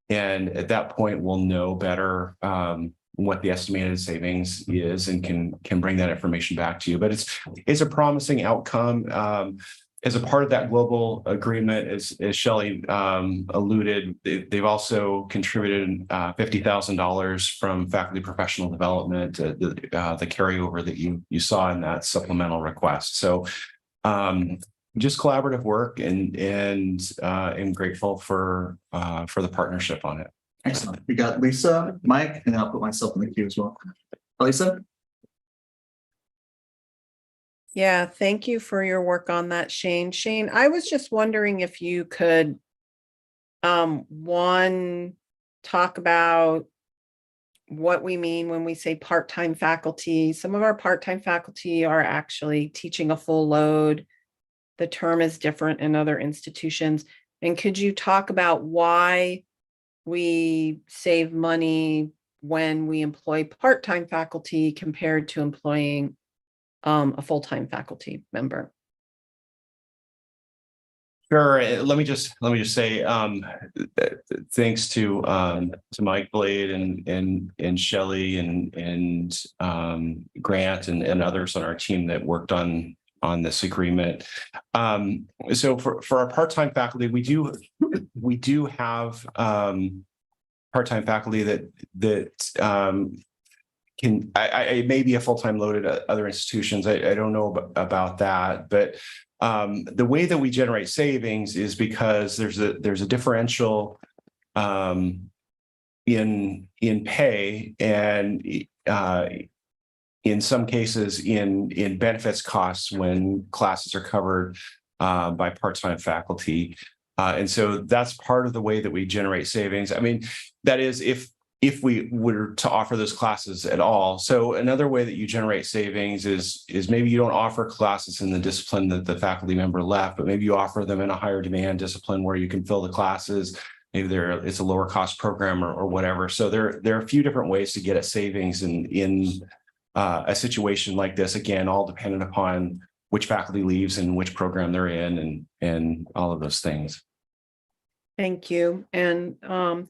[SPEAKER 23] and at that point we'll know better what the estimated savings is, and can bring that information back to you. But it's a promising outcome. As a part of that global agreement, as Shelley alluded, they've also contributed $50,000 from faculty professional development, the carryover that you saw in that supplemental request. So just collaborative work, and I'm grateful for the partnership on it.
[SPEAKER 2] Excellent. We got Lisa, Mike, and I'll put myself in the queue as well. Lisa?
[SPEAKER 15] Yeah, thank you for your work on that, Shane. Shane, I was just wondering if you could, one, talk about what we mean when we say part-time faculty. Some of our part-time faculty are actually teaching a full load. The term is different in other institutions. And could you talk about why we save money when we employ part-time faculty compared to employing a full-time faculty member?
[SPEAKER 23] Sure. Let me just say, thanks to Mike Blade and Shelley and Grant and others on our team that worked on this agreement. So for our part-time faculty, we do have part-time faculty that can, it may be a full-time load at other institutions. I don't know about that, but the way that we generate savings is because there's a differential in pay and in some cases in benefits costs when classes are covered by part-time faculty. And so that's part of the way that we generate savings. I mean, that is if we were to offer those classes at all. So another way that you generate savings is maybe you don't offer classes in the discipline that the faculty member left, but maybe you offer them in a higher demand discipline where you can fill the classes. Maybe it's a lower cost program or whatever. So there are a few different ways to get at savings in a situation like this. Again, all dependent upon which faculty leaves and which program they're in and all of those things.
[SPEAKER 15] Thank you. And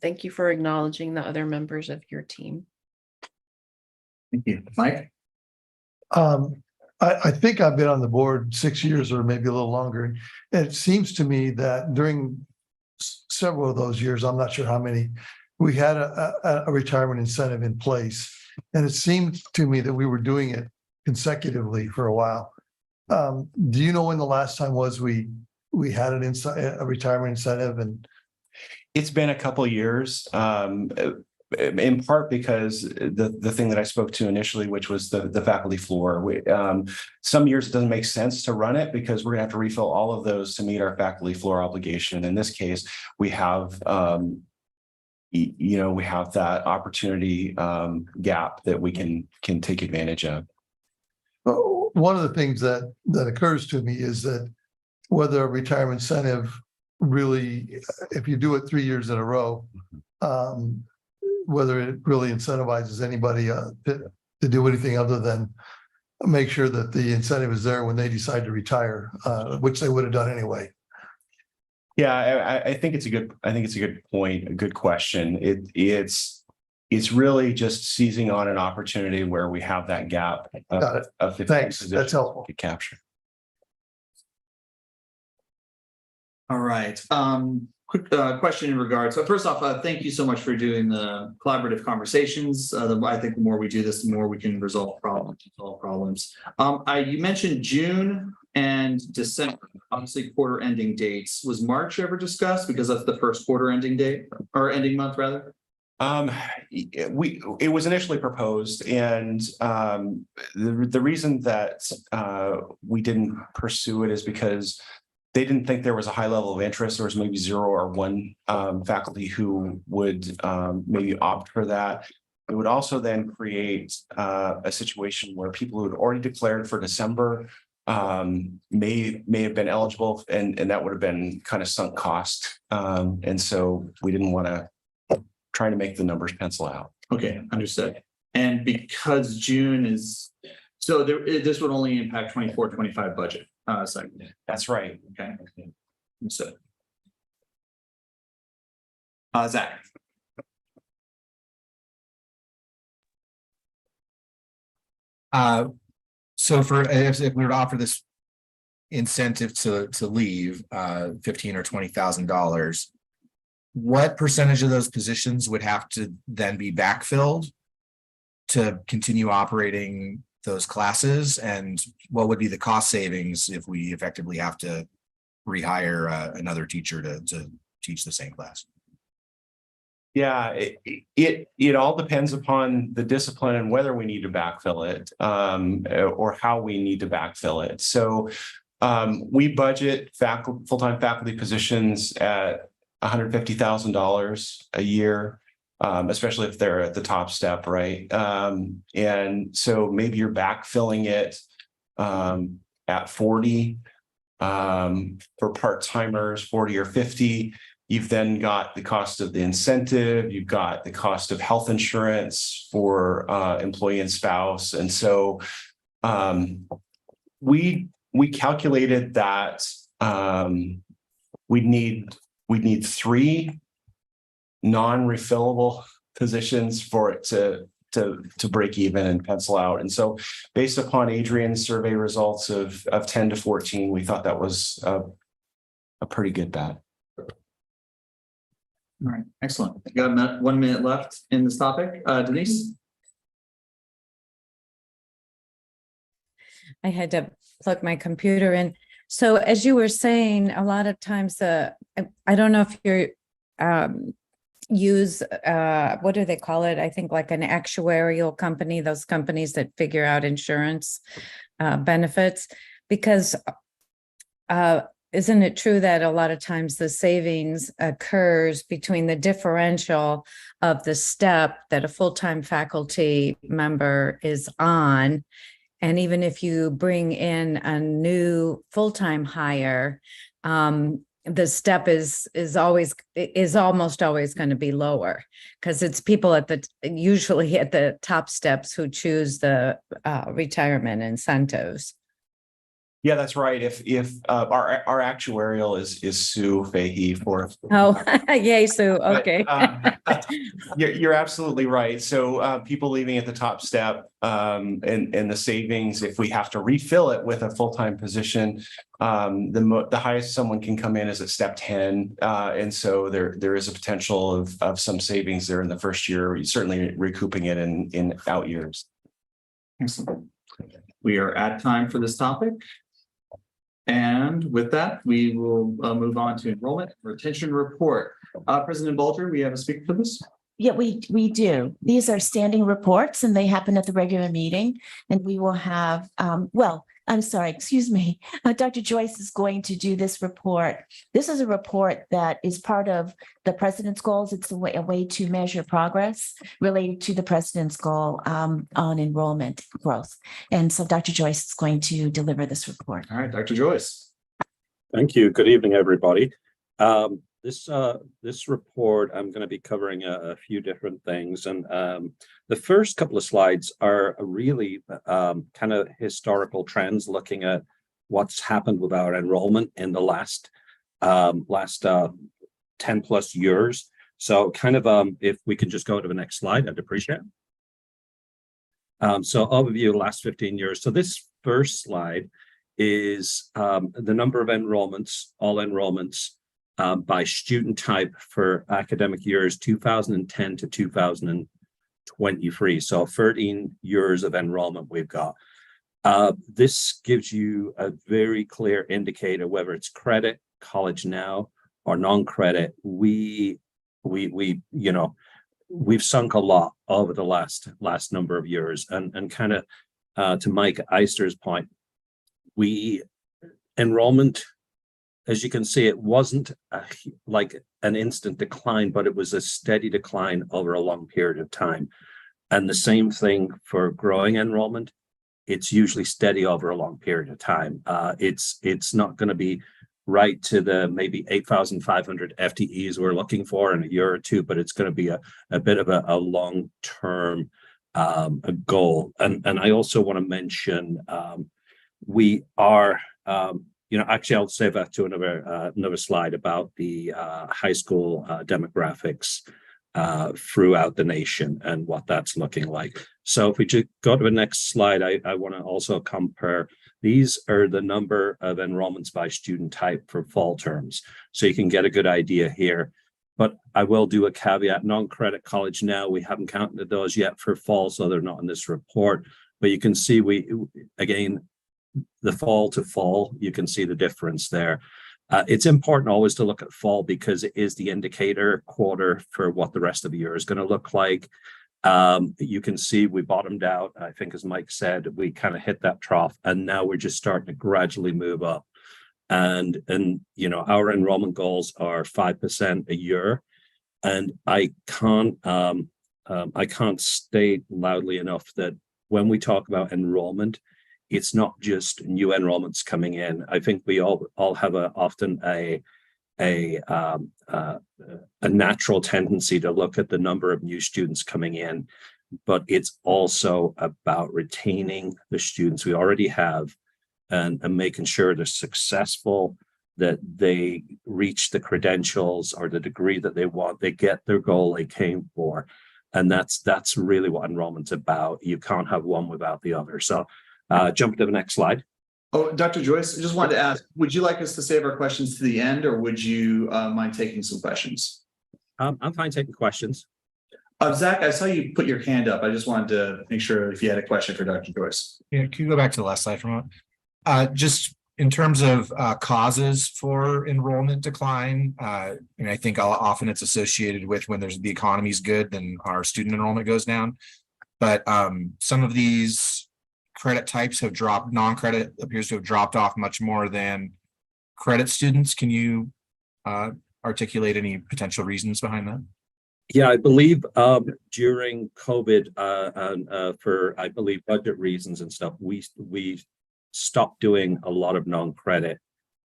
[SPEAKER 15] thank you for acknowledging the other members of your team.
[SPEAKER 1] Thank you. Mike?
[SPEAKER 4] I think I've been on the board 6 years or maybe a little longer. And it seems to me that during several of those years, I'm not sure how many, we had a retirement incentive in place. And it seemed to me that we were doing it consecutively for a while. Do you know when the last time was we had a retirement incentive? And
[SPEAKER 23] it's been a couple of years, in part because the thing that I spoke to initially, which was the faculty floor. Some years it doesn't make sense to run it because we're gonna have to refill all of those to meet our faculty floor obligation. In this case, we have we have that opportunity gap that we can take advantage of.
[SPEAKER 4] One of the things that occurs to me is that whether a retirement incentive really, if you do it 3 years in a row, whether it really incentivizes anybody to do anything other than make sure that the incentive is there when they decide to retire, which they would have done anyway.
[SPEAKER 23] Yeah, I think it's a good point, a good question. It's really just seizing on an opportunity where we have that gap of
[SPEAKER 4] Thanks, that's helpful
[SPEAKER 23] to capture.
[SPEAKER 1] All right. Quick question in regards. So first off, thank you so much for doing the collaborative conversations. I think the more we do this, the more we can resolve problems. You mentioned June and December, obviously quarter ending dates. Was March ever discussed? Because that's the first quarter ending date or ending month rather.
[SPEAKER 23] It was initially proposed, and the reason that we didn't pursue it is because they didn't think there was a high level of interest. There was maybe 0 or 1 faculty who would maybe opt for that. It would also then create a situation where people who had already declared for December may have been eligible, and that would have been kind of sunk cost. And so we didn't want to try to make the numbers pencil out.
[SPEAKER 1] Okay, understood. And because June is, so this would only impact 24-25 budget.
[SPEAKER 23] That's right.
[SPEAKER 1] Okay. Understood. Zach.
[SPEAKER 8] So if we were to offer this incentive to leave $15,000 or $20,000, what percentage of those positions would have to then be backfilled to continue operating those classes, and what would be the cost savings if we effectively have to rehire another teacher to teach the same class?
[SPEAKER 23] Yeah, it all depends upon the discipline and whether we need to backfill it or how we need to backfill it. So we budget full-time faculty positions at $150,000 a year. especially if they're at the top step, right? And so maybe you're backfilling it at 40 for part-timers, 40 or 50. You've then got the cost of the incentive, you've got the cost of health insurance for employee and spouse. And so we calculated that we'd need 3 non-refillable positions for it to break even and pencil out. And so based upon Adrian's survey results of 10 to 14, we thought that was a pretty good bet.
[SPEAKER 2] All right, excellent. You got 1 minute left in this topic. Denise?
[SPEAKER 3] I had to plug my computer in. So as you were saying, a lot of times, I don't know if you're use what do they call it? I think like an actuarial company, those companies that figure out insurance benefits, because isn't it true that a lot of times the savings occurs between the differential of the step that a full-time faculty member is on? And even if you bring in a new full-time hire, the step is almost always going to be lower, because it's people usually at the top steps who choose the retirement incentives.
[SPEAKER 23] Yeah, that's right. If our actuarial is Sue Fahey for.
[SPEAKER 3] Oh, yay, Sue. Okay.
[SPEAKER 23] You're absolutely right. So people leaving at the top step and the savings, if we have to refill it with a full-time position, the highest someone can come in is at step 10. And so there is a potential of some savings there in the first year, certainly recouping it in out years.
[SPEAKER 2] Excellent. We are at time for this topic. And with that, we will move on to enrollment retention report. President Bulger, we have a speaker for this?
[SPEAKER 10] Yeah, we do. These are standing reports and they happen at the regular meeting. And we will have, I'm sorry, excuse me. Dr. Joyce is going to do this report. This is a report that is part of the president's goals. It's a way to measure progress related to the president's goal on enrollment growth. And so Dr. Joyce is going to deliver this report.
[SPEAKER 2] All right, Dr. Joyce.
[SPEAKER 12] Thank you. Good evening, everybody. This report, I'm going to be covering a few different things. And the first couple of slides are really kind of historical trends, looking at what's happened with our enrollment in the last 10 plus years. So kind of if we can just go to the next slide, I'd appreciate it. So overview of the last 15 years. So this first slide is the number of enrollments, all enrollments, by student type for academic years 2010 to 2023. So 13 years of enrollment we've got. This gives you a very clear indicator whether it's credit, College Now, or non-credit. We've sunk a lot over the last number of years, and kind of to Mike Eister's point, enrollment, as you can see, it wasn't like an instant decline, but it was a steady decline over a long period of time. And the same thing for growing enrollment. It's usually steady over a long period of time. It's not going to be right to the maybe 8,500 FTEs we're looking for in a year or two, but it's going to be a bit of a long-term goal. And I also want to mention we are actually, I'll save that to another slide about the high school demographics throughout the nation and what that's looking like. So if we just go to the next slide, I want to also compare. These are the number of enrollments by student type for fall terms. So you can get a good idea here. But I will do a caveat, non-credit College Now, we haven't counted those yet for fall, so they're not in this report. But you can see the fall to fall, you can see the difference there. It's important always to look at fall because it is the indicator quarter for what the rest of the year is going to look like. You can see we bottomed out. I think, as Mike said, we kind of hit that trough, and now we're just starting to gradually move up. And our enrollment goals are 5% a year. And I can't state loudly enough that when we talk about enrollment, it's not just new enrollments coming in. I think we all have often a natural tendency to look at the number of new students coming in, but it's also about retaining the students we already have and making sure they're successful, that they reach the credentials or the degree that they want, they get their goal they came for. And that's really what enrollment's about. You can't have one without the other. So jump to the next slide.
[SPEAKER 2] Oh, Dr. Joyce, I just wanted to ask, would you like us to save our questions to the end, or would you mind taking some questions?
[SPEAKER 12] I'm fine taking questions.
[SPEAKER 2] Zach, I saw you put your hand up. I just wanted to make sure if you had a question for Dr. Joyce.
[SPEAKER 8] Yeah, can you go back to the last slide for a moment? Just in terms of causes for enrollment decline, and I think often it's associated with when the economy's good, then our student enrollment goes down. But some of these credit types have dropped. Non-credit appears to have dropped off much more than credit students. Can you articulate any potential reasons behind that?
[SPEAKER 12] Yeah, I believe during COVID and for, I believe, budget reasons and stuff, we stopped doing a lot of non-credit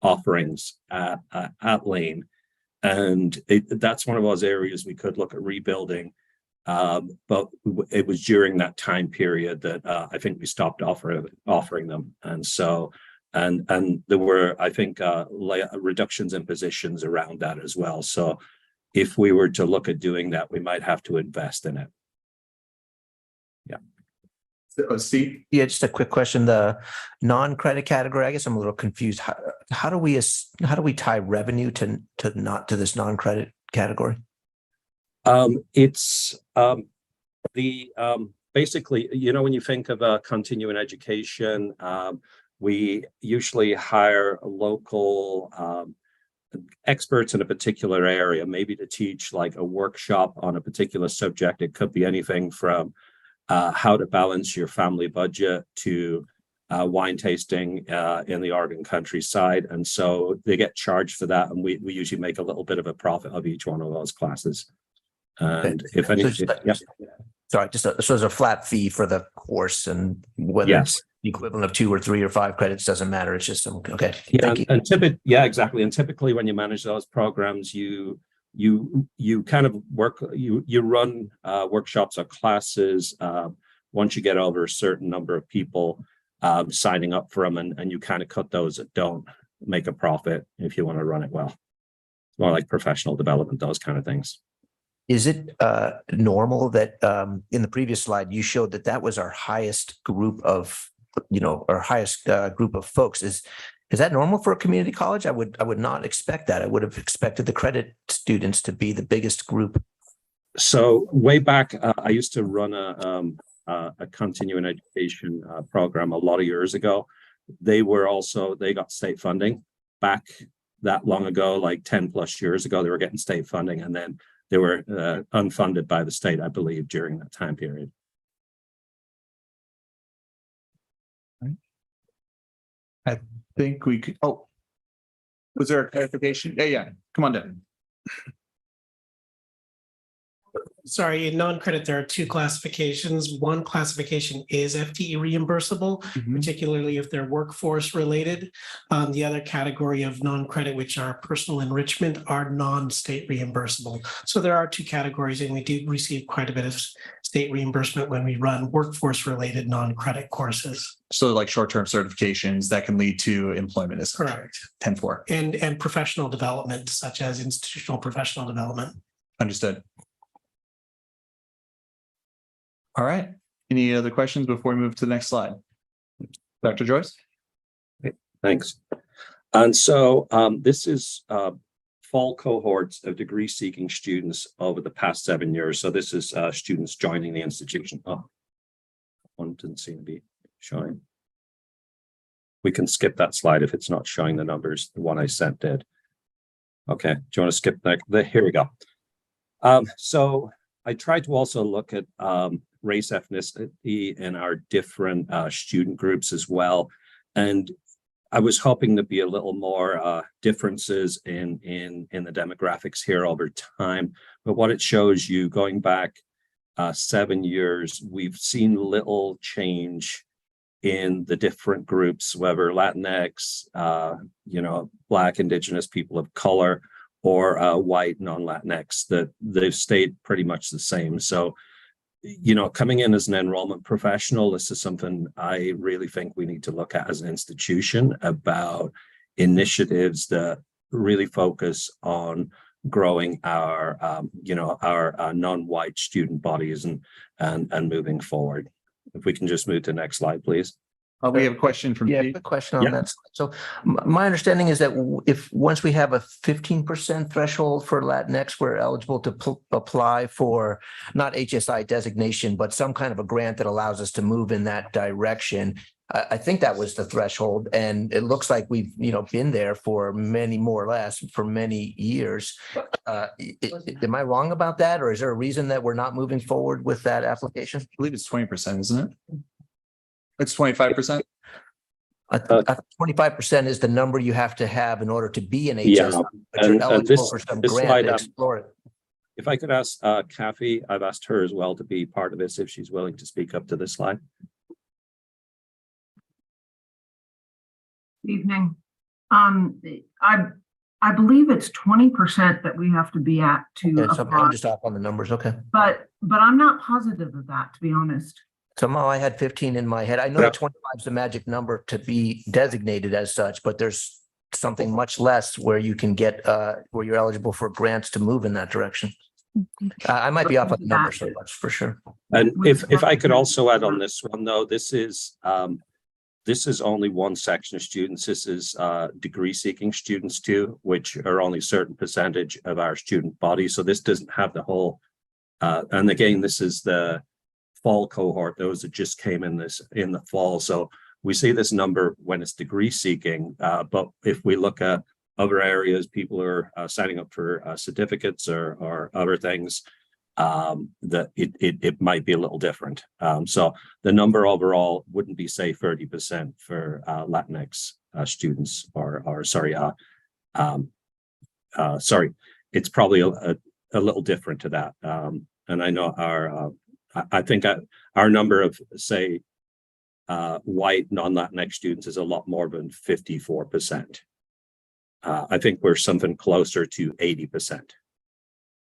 [SPEAKER 12] offerings at Lane. And that's one of those areas we could look at rebuilding. But it was during that time period that I think we stopped offering them. And so, and there were, I think, reductions in positions around that as well. So if we were to look at doing that, we might have to invest in it. Yeah.
[SPEAKER 2] Steve?
[SPEAKER 7] Yeah, just a quick question. The non-credit category, I guess I'm a little confused. How do we tie revenue to this non-credit category?
[SPEAKER 12] It's basically, you know, when you think of continuing education, we usually hire local experts in a particular area, maybe to teach like a workshop on a particular subject. It could be anything from how to balance your family budget to wine tasting in the Oregon countryside. And so they get charged for that. And we usually make a little bit of a profit of each one of those classes. And if anything,
[SPEAKER 7] sorry, so there's a flat fee for the course, and whether
[SPEAKER 12] yes,
[SPEAKER 7] it's the equivalent of 2 or 3 or 5 credits doesn't matter. It's just okay.
[SPEAKER 12] Yeah, and exactly. And typically, when you manage those programs, you kind of you run workshops or classes once you get over a certain number of people signing up for them, and you kind of cut those that don't make a profit if you want to run it well. It's more like professional development, those kind of things.
[SPEAKER 7] Is it normal that in the previous slide you showed that was our highest group of, group of folks? Is that normal for a community college? I would not expect that. I would have expected the credit students to be the biggest group.
[SPEAKER 12] So way back, I used to run a continuing education program a lot of years ago. They got state funding back that long ago, like 10 plus years ago. They were getting state funding, and then they were unfunded by the state, I believe, during that time period.
[SPEAKER 2] I think we could. Oh, was there a clarification? Yeah. Come on down.
[SPEAKER 20] Sorry, in non-credit, there are 2 classifications. One classification is FTE reimbursable, particularly if they're workforce related. The other category of non-credit, which are personal enrichment, are non-state reimbursable. So there are 2 categories, and we do receive quite a bit of state reimbursement when we run workforce related non-credit courses.
[SPEAKER 2] So like short-term certifications that can lead to employment is
[SPEAKER 20] correct.
[SPEAKER 2] 10-4.
[SPEAKER 20] And professional development, such as institutional professional development.
[SPEAKER 2] Understood. All right. Any other questions before we move to the next slide? Dr. Joyce?
[SPEAKER 12] Thanks. And so this is fall cohorts of degree seeking students over the past 7 years. So this is students joining the institution. Oh, one didn't seem to be showing. We can skip that slide if it's not showing the numbers. The one I sent did. Okay. Do you want to skip that? Here we go. So I tried to also look at race, ethnicity in our different student groups as well. And I was hoping to be a little more differences in the demographics here over time, but what it shows you going back 7 years, we've seen little change in the different groups, whether Latinx, Black, Indigenous, people of color, or white, non-Latinx, that they've stayed pretty much the same. So, coming in as an enrollment professional, this is something I really think we need to look at as an institution, about initiatives that really focus on growing our non-white student bodies and moving forward. If we can just move to the next slide, please.
[SPEAKER 2] We have a question from Pete.
[SPEAKER 7] Quick question on that. So my understanding is that if once we have a 15% threshold for Latinx, we're eligible to apply for not HSI designation, but some kind of a grant that allows us to move in that direction. I think that was the threshold, and it looks like we've been there for many, more or less, for many years. Am I wrong about that, or is there a reason that we're not moving forward with that application?
[SPEAKER 2] I believe it's 20%, isn't it? It's 25%.
[SPEAKER 7] 25% is the number you have to have in order to be an
[SPEAKER 12] Yeah,
[SPEAKER 7] HSI, but you're eligible for some
[SPEAKER 12] this
[SPEAKER 7] grant
[SPEAKER 12] slide,
[SPEAKER 7] to explore it.
[SPEAKER 12] if I could ask Kathy, I've asked her as well to be part of this, if she's willing to speak up to this slide.
[SPEAKER 13] Evening. I believe it's 20% that we have to be at to
[SPEAKER 7] Okay, so
[SPEAKER 13] apply,
[SPEAKER 7] I'm just off on the numbers. Okay.
[SPEAKER 13] but I'm not positive of that, to be honest.
[SPEAKER 7] Somehow I had 15 in my head. I know that 25 is the magic number to be designated as such, but there's something much less where you can get, where you're eligible for grants to move in that direction. I might be off on the number so much for sure.
[SPEAKER 12] And if I could also add on this one, though, this is only one section of students. This is degree seeking students too, which are only a certain percentage of our student body. So this doesn't have the whole, and again, this is the fall cohort, those that just came in the fall. So we see this number when it's degree seeking, but if we look at other areas, people are signing up for certificates or other things, that it might be a little different. So the number overall wouldn't be, say, 30% for Latinx students, it's probably a little different to that. And I know I think our number of, say, white non-Latinx students is a lot more than 54%. I think we're something closer to 80%.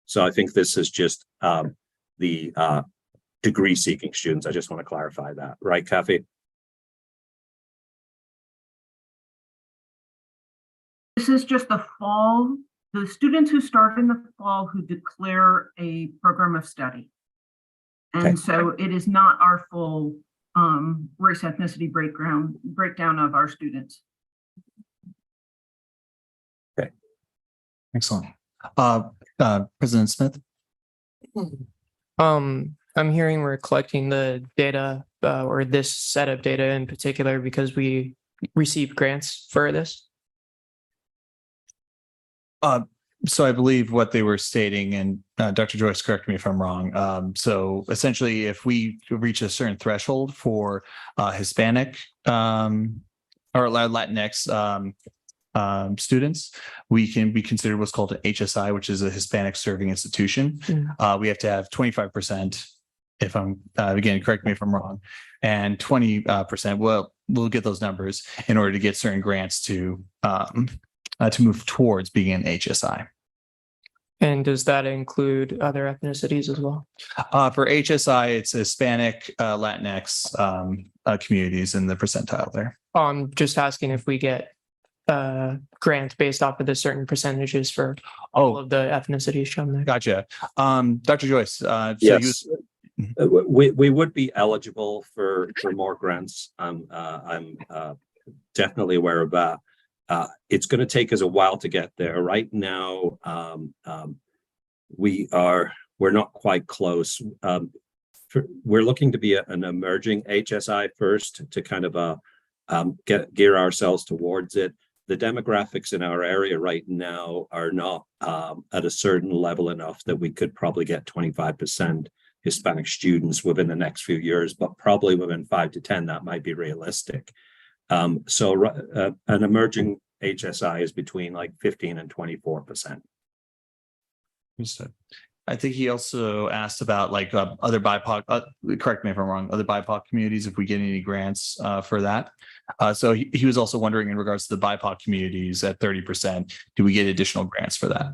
[SPEAKER 12] So I think this is just the degree seeking students. I just want to clarify that, right, Kathy?
[SPEAKER 13] This is just the fall, the students who start in the fall who declare a program of study. And so it is not our full race ethnicity breakdown of our students.
[SPEAKER 2] Okay. Excellent. President Smith.
[SPEAKER 9] I'm hearing we're collecting the data or this set of data in particular because we received grants for this.
[SPEAKER 2] So I believe what they were stating, and Dr. Joyce, correct me if I'm wrong. So essentially, if we reach a certain threshold for Hispanic or Latinx students, we can be considered what's called an HSI, which is a Hispanic Serving Institution. We have to have 25%, if I'm, again, correct me if I'm wrong, and 20%, well, we'll get those numbers in order to get certain grants to move towards being an HSI.
[SPEAKER 9] And does that include other ethnicities as well?
[SPEAKER 2] For HSI, it's Hispanic, Latinx communities in the percentile there.
[SPEAKER 9] I'm just asking if we get grants based off of the certain percentages for all of the ethnicities shown there.
[SPEAKER 2] Gotcha. Dr. Joyce.
[SPEAKER 12] Yes, we would be eligible for more grants. I'm definitely aware of that. It's going to take us a while to get there. Right now, we're not quite close. We're looking to be an emerging HSI first to kind of gear ourselves towards it. The demographics in our area right now are not at a certain level enough that we could probably get 25% Hispanic students within the next few years, but probably within 5 to 10, that might be realistic. An emerging HSI is between like 15 and 24%.
[SPEAKER 2] Understood. I think he also asked about like other BIPOC, correct me if I'm wrong, other BIPOC communities, if we get any grants for that. So he was also wondering in regards to the BIPOC communities at 30%, do we get additional grants for that?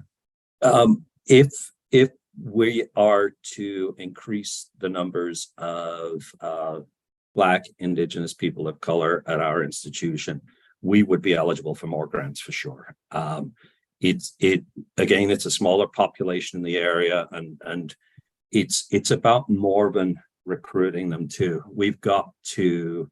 [SPEAKER 12] If we are to increase the numbers of Black, Indigenous people of color at our institution, we would be eligible for more grants for sure. It's a smaller population in the area, and it's about more than recruiting them too. We've got to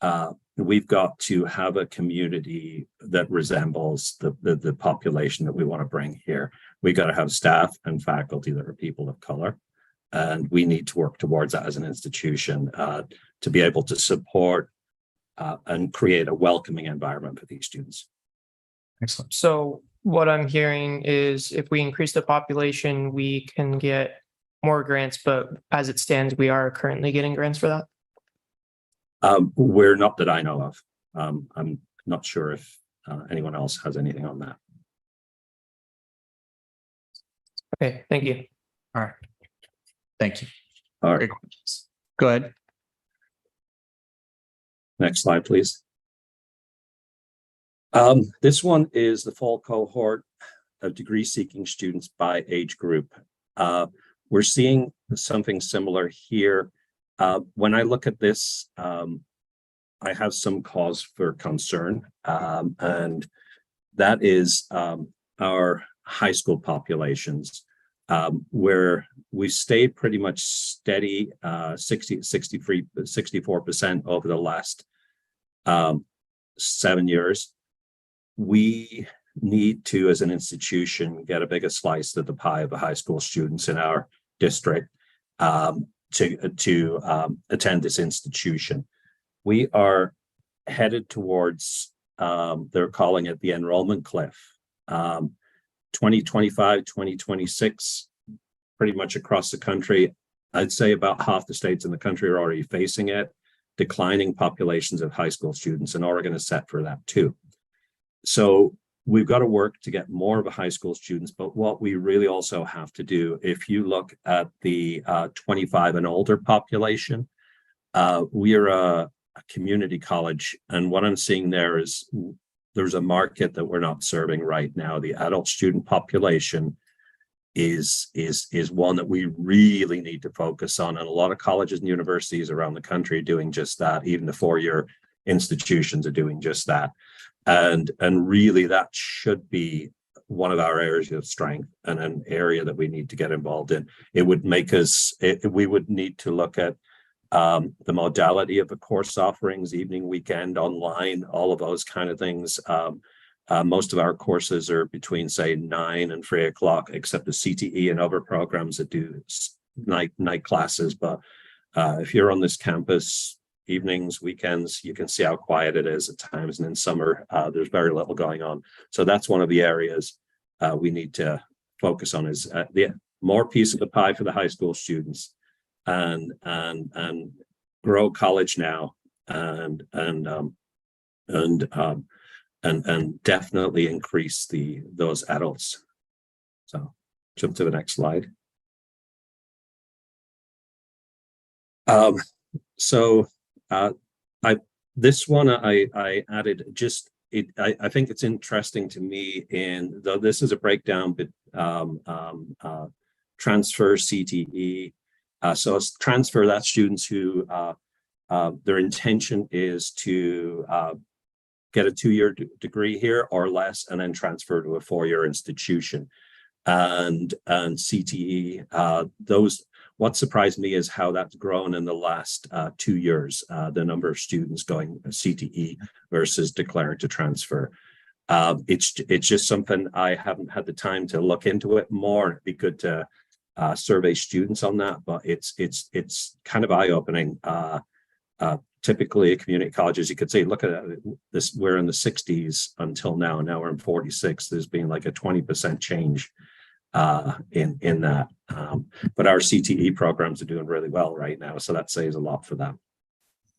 [SPEAKER 12] have a community that resembles the population that we want to bring here. We got to have staff and faculty that are people of color, and we need to work towards that as an institution to be able to support and create a welcoming environment for these students.
[SPEAKER 2] Excellent.
[SPEAKER 9] So what I'm hearing is if we increase the population, we can get more grants, but as it stands, we are currently getting grants for that.
[SPEAKER 12] We're not that I know of. I'm not sure if anyone else has anything on that.
[SPEAKER 9] Okay, thank you.
[SPEAKER 2] All right. Thank you.
[SPEAKER 12] All right.
[SPEAKER 2] Go ahead.
[SPEAKER 12] Next slide, please. This one is the fall cohort of degree-seeking students by age group. We're seeing something similar here. When I look at this, I have some cause for concern, and that is our high school populations, where we stayed pretty much steady, 64% over the last 7 years. We need to, as an institution, get a bigger slice of the pie of the high school students in our district to attend this institution. We are headed towards, they're calling it the enrollment cliff. 2025, 2026, pretty much across the country, I'd say about half the states in the country are already facing it. Declining populations of high school students, and Oregon is set for that too. So we've got to work to get more of the high school students, but what we really also have to do, if you look at the 25 and older population, we are a community college, and what I'm seeing there is there's a market that we're not serving right now. The adult student population is one that we really need to focus on, and a lot of colleges and universities around the country are doing just that. Even the four-year institutions are doing just that. And really that should be one of our areas of strength and an area that we need to get involved in. It would make us, we would need to look at the modality of the course offerings, evening, weekend, online, all of those kind of things. Most of our courses are between, say, 9 and 3 o'clock, except the CTE and other programs that do night classes. But if you're on this campus, evenings, weekends, you can see how quiet it is at times. And in summer, there's very little going on. So that's one of the areas we need to focus on, is the more piece of the pie for the high school students, and grow college now, and definitely increase those adults. So jump to the next slide. This one I added just it. I think it's interesting to me, in though this is a breakdown, but transfer CTE. So it's transfer, that students who their intention is to get a 2-year degree here or less, and then transfer to a 4-year institution. And CTE, what surprised me is how that's grown in the last 2 years, the number of students going CTE versus declaring to transfer. It's just something I haven't had the time to look into it more. It'd be good to survey students on that, but it's kind of eye-opening. Typically at community colleges, you could say, look at this, we're in the 60s until now we're in 46. There's been like a 20% change in that. But our CTE programs are doing really well right now, so that says a lot for them.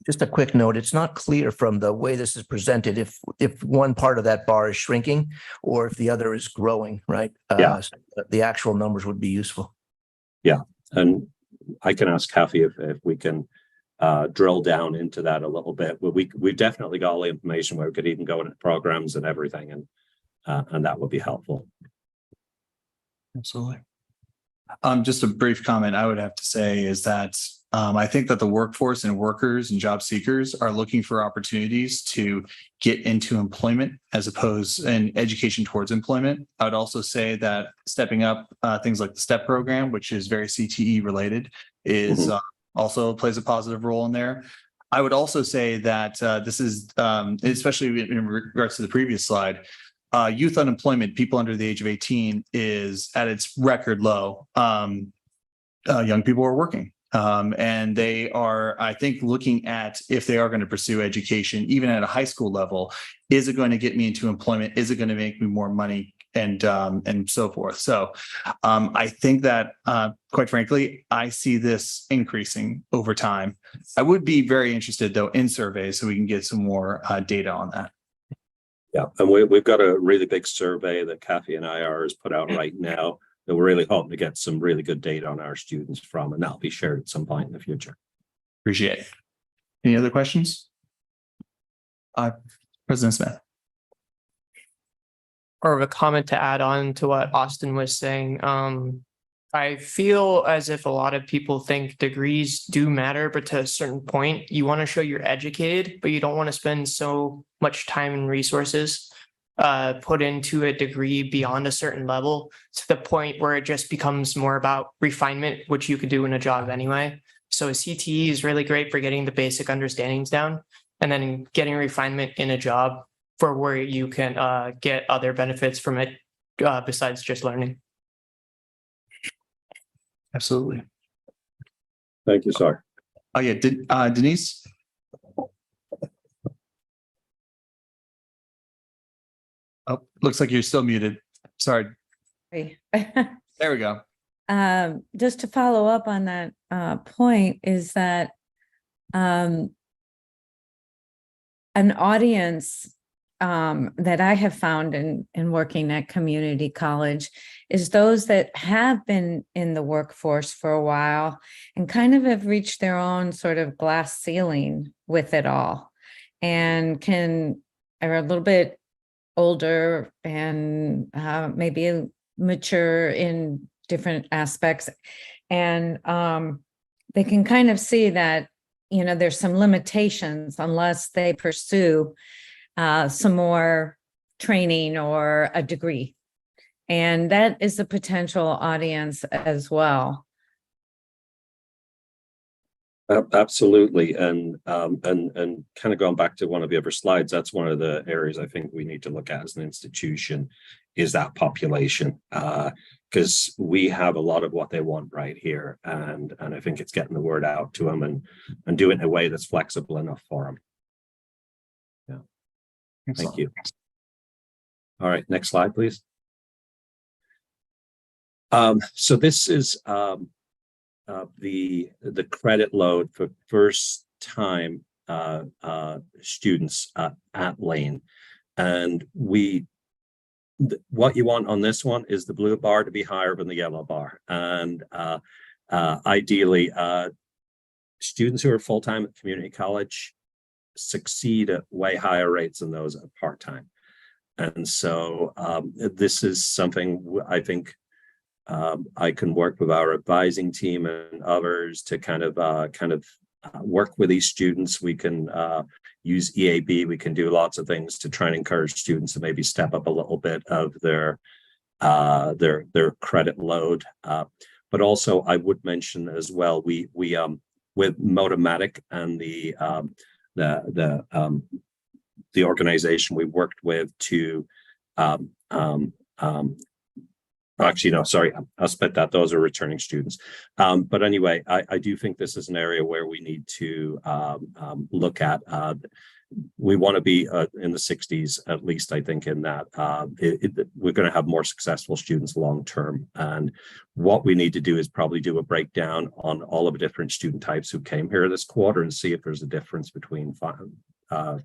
[SPEAKER 7] Just a quick note, it's not clear from the way this is presented if one part of that bar is shrinking or if the other is growing, right?
[SPEAKER 12] Yeah.
[SPEAKER 7] So the actual numbers would be useful.
[SPEAKER 12] Yeah, and I can ask Kathy if we can drill down into that a little bit. But we've definitely got all the information where we could even go into programs and everything, and that would be helpful.
[SPEAKER 2] Absolutely. Just a brief comment I would have to say is that I think that the workforce and workers and job seekers are looking for opportunities to get into employment as opposed in education towards employment. I would also say that stepping up things like the STEP program, which is very CTE related, is also plays a positive role in there. I would also say that this is, especially in regards to the previous slide, youth unemployment, people under the age of 18 is at its record low. Young people are working. And they are, I think, looking at if they are going to pursue education, even at a high school level, is it going to get me into employment? Is it going to make me more money? And so forth. So I think that, quite frankly, I see this increasing over time. I would be very interested, though, in surveys so we can get some more data on that.
[SPEAKER 12] Yeah, and we've got a really big survey that Kathy and IR has put out right now that we're really hoping to get some really good data on our students from, and that'll be shared at some point in the future.
[SPEAKER 2] Appreciate it. Any other questions? President Smith.
[SPEAKER 9] Or a comment to add on to what Austin was saying. I feel as if a lot of people think degrees do matter, but to a certain point, you want to show you're educated, but you don't want to spend so much time and resources put into a degree beyond a certain level to the point where it just becomes more about refinement, which you could do in a job anyway. So a CTE is really great for getting the basic understandings down and then getting refinement in a job for where you can get other benefits from it besides just learning.
[SPEAKER 2] Absolutely.
[SPEAKER 12] Thank you, sir.
[SPEAKER 2] Oh, yeah. Denise? Oh, looks like you're still muted. Sorry. There we go.
[SPEAKER 3] Just to follow up on that point is that an audience that I have found in working at community college is those that have been in the workforce for a while and kind of have reached their own sort of glass ceiling with it all and are a little bit older and maybe mature in different aspects. And they can kind of see that, there's some limitations unless they pursue some more training or a degree. And that is a potential audience as well.
[SPEAKER 12] Absolutely. And kind of going back to one of the other slides, that's one of the areas I think we need to look at as an institution is that population. Because we have a lot of what they want right here. And I think it's getting the word out to them and do it in a way that's flexible enough for them. Thank you. All right, next slide, please. So this is the credit load for first time students at Lane. And what you want on this one is the blue bar to be higher than the yellow bar. And ideally, students who are full-time at community college succeed at way higher rates than those at part-time. And so this is something I think I can work with our advising team and others to kind of work with these students. We can use EAB. We can do lots of things to try and encourage students to maybe step up a little bit of their credit load. But also I would mention as well, we with Motomatic and the organization we worked with to actually, no, sorry, I'll split that. Those are returning students. But anyway, I do think this is an area where we need to look at we want to be in the 60s, at least, I think, in that we're going to have more successful students long term. And what we need to do is probably do a breakdown on all of the different student types who came here this quarter and see if there's a difference between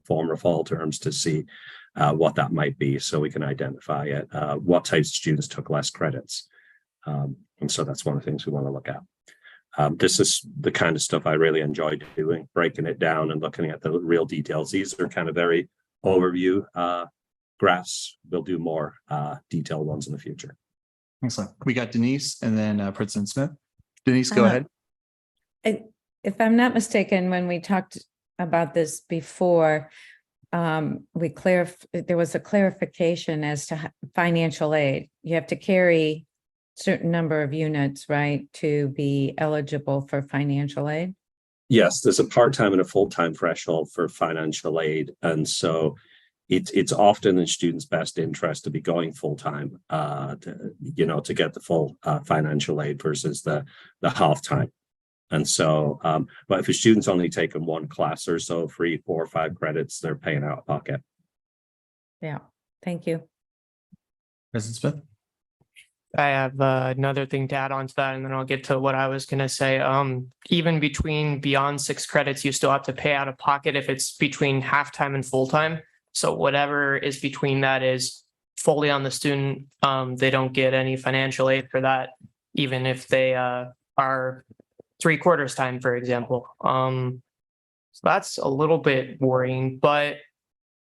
[SPEAKER 12] former fall terms to see what that might be, so we can identify it, what types of students took less credits. And so that's one of the things we want to look at. This is the kind of stuff I really enjoy doing, breaking it down and looking at the real details. These are kind of very overview graphs. We'll do more detailed ones in the future.
[SPEAKER 2] Excellent. We got Denise and then President Smith. Denise, go ahead.
[SPEAKER 3] If I'm not mistaken, when we talked about this before, there was a clarification as to financial aid. You have to carry certain number of units, right, to be eligible for financial aid?
[SPEAKER 12] Yes, there's a part-time and a full-time threshold for financial aid. And so it's often in students' best interest to be going full-time, to get the full financial aid versus the half-time. And so, but if a student's only taken one class or so, 3, 4, or 5 credits, they're paying out of pocket.
[SPEAKER 3] Yeah, thank you.
[SPEAKER 2] President Smith?
[SPEAKER 9] I have another thing to add on to that, and then I'll get to what I was going to say. Even beyond 6 credits, you still have to pay out of pocket if it's between half-time and full-time. So whatever is between that is fully on the student. They don't get any financial aid for that, even if they are 3/4 time, for example. So that's a little bit worrying. But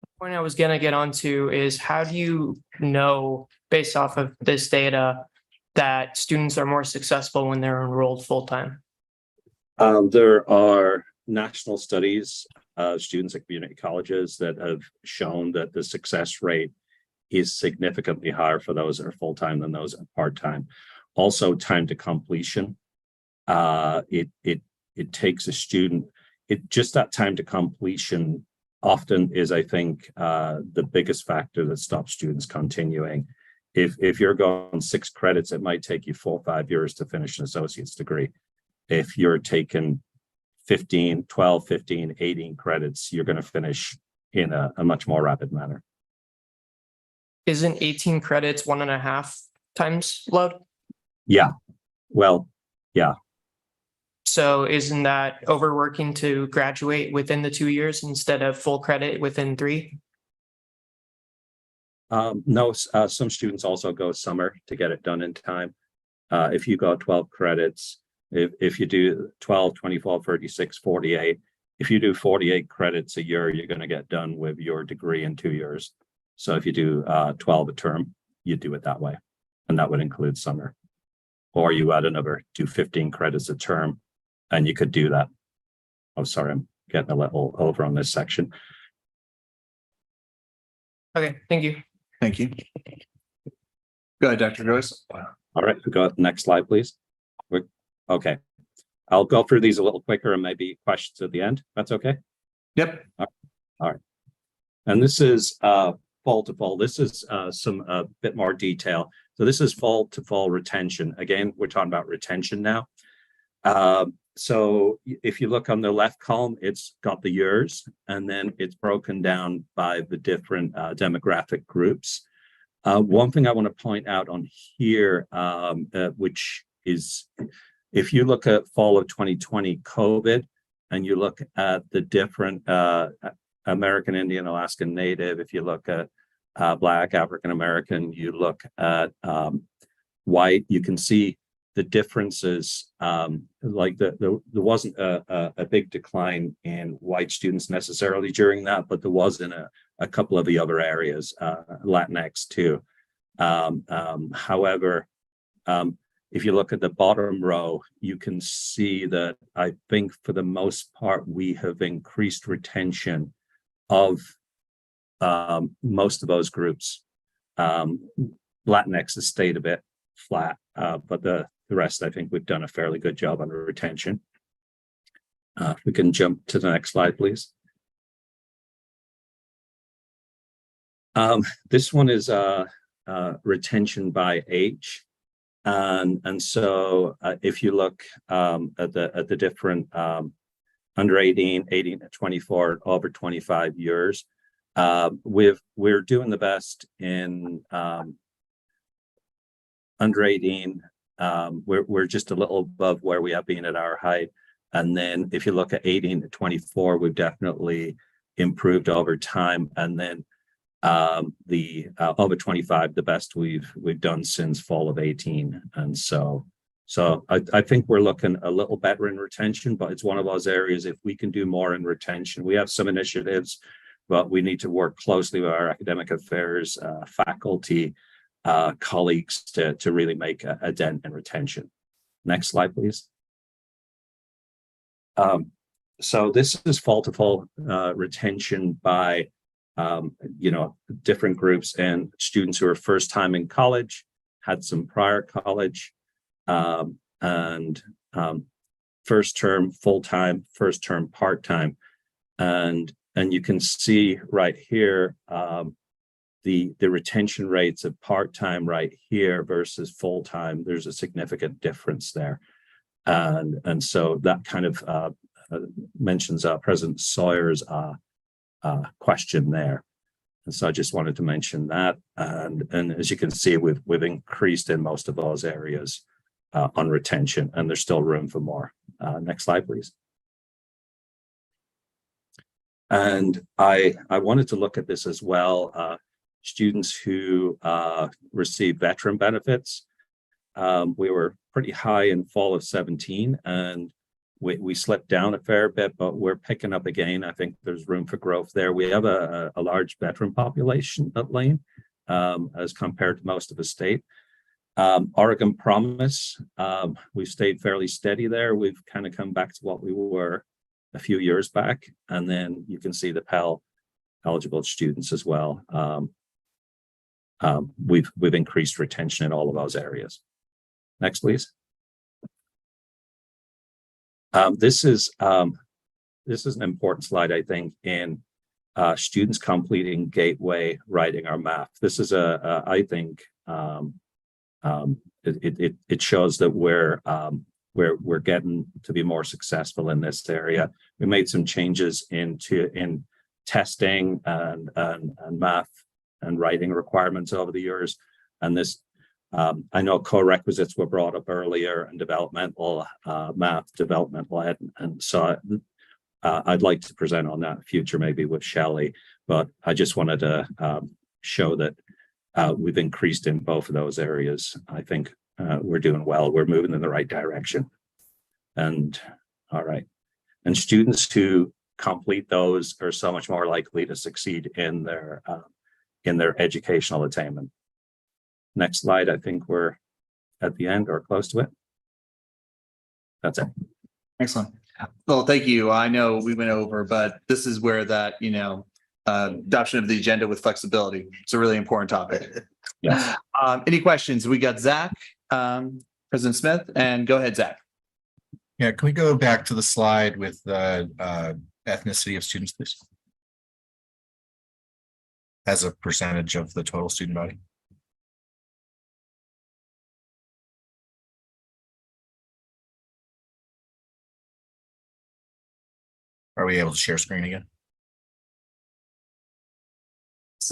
[SPEAKER 9] the point I was going to get onto is, how do you know, based off of this data, that students are more successful when they're enrolled full-time?
[SPEAKER 12] There are national studies of students at community colleges that have shown that the success rate is significantly higher for those that are full-time than those that are part-time. Also, time to completion. It takes a student, just that time to completion often is, I think, the biggest factor that stops students continuing. If you're going 6 credits, it might take you 4 or 5 years to finish an associate's degree. If you're taking 12, 15, 18 credits, you're going to finish in a much more rapid manner.
[SPEAKER 9] Isn't 18 credits 1.5 times load?
[SPEAKER 12] Yeah. Well, yeah.
[SPEAKER 9] So isn't that overworking to graduate within the 2 years instead of full credit within 3?
[SPEAKER 12] No, some students also go summer to get it done in time. If you go 12 credits, if you do 12, 24, 36, 48, if you do 48 credits a year, you're going to get done with your degree in 2 years. So if you do 12 a term, you do it that way. And that would include summer. Or you add do 15 credits a term, and you could do that. Oh, sorry, I'm getting a little over on this section.
[SPEAKER 9] Okay, thank you.
[SPEAKER 2] Thank you. Go ahead, Dr. Joyce.
[SPEAKER 12] All right, we go next slide, please. Okay, I'll go through these a little quicker and maybe questions at the end. That's okay?
[SPEAKER 2] Yep.
[SPEAKER 12] All right. And this is fall to fall. This is some bit more detail. So this is fall to fall retention. Again, we're talking about retention now. So if you look on the left column, it's got the years, and then it's broken down by the different demographic groups. One thing I want to point out on here, which is, if you look at fall of 2020 COVID, and you look at the different American Indian, Alaskan Native, if you look at Black, African American, you look at white, you can see the differences. Like there wasn't a big decline in white students necessarily during that, but there was in a couple of the other areas, Latinx too. However, if you look at the bottom row, you can see that I think for the most part, we have increased retention of most of those groups. Latinx has stayed a bit flat, but the rest, I think we've done a fairly good job on retention. If we can jump to the next slide, please. This one is retention by age. And so if you look at the different under 18, 18 to 24, over 25 years. We're doing the best in under 18. We're just a little above where we have been at our height. And then if you look at 18 to 24, we've definitely improved over time. And then the over 25, the best we've done since fall of 18. And so I think we're looking a little better in retention, but it's one of those areas, if we can do more in retention, we have some initiatives, but we need to work closely with our academic affairs, faculty, colleagues to really make a dent in retention. Next slide, please. So this is fall to fall retention by different groups and students who are first time in college, had some prior college, and first term full-time, first term part-time. And you can see right here the retention rates of part-time right here versus full-time. There's a significant difference there. And so that kind of mentions President Sawyer's question there. And so I just wanted to mention that. And as you can see, we've increased in most of those areas on retention, and there's still room for more. Next slide, please. And I wanted to look at this as well. Students who receive veteran benefits. We were pretty high in fall of 17, and we slipped down a fair bit, but we're picking up again. I think there's room for growth there. We have a large veteran population at Lane as compared to most of the state. Oregon Promise, we've stayed fairly steady there. We've kind of come back to what we were a few years back. And then you can see the Pell eligible students as well. We've increased retention in all of those areas. Next, please. This is an important slide, I think, in students completing Gateway writing our math. This is I think it shows that we're getting to be more successful in this area. We made some changes in testing and math and writing requirements over the years, and this. I know co-requisites were brought up earlier, and developmental math, developmental ed, and so I'd like to present on that in future, maybe with Shelley, but I just wanted to show that we've increased in both of those areas. I think we're doing well. We're moving in the right direction. And all right. And students who complete those are so much more likely to succeed in their educational attainment. Next slide. I think we're at the end or close to it. That's it.
[SPEAKER 2] Excellent. Well, thank you. I know we went over, but this is where that, adoption of the agenda with flexibility. It's a really important topic.
[SPEAKER 12] Yes.
[SPEAKER 2] Any questions? We got Zach, President Smith, and go ahead, Zach.
[SPEAKER 8] Yeah, can we go back to the slide with the ethnicity of students, please? As a percentage of the total student body. Are we able to share screen again?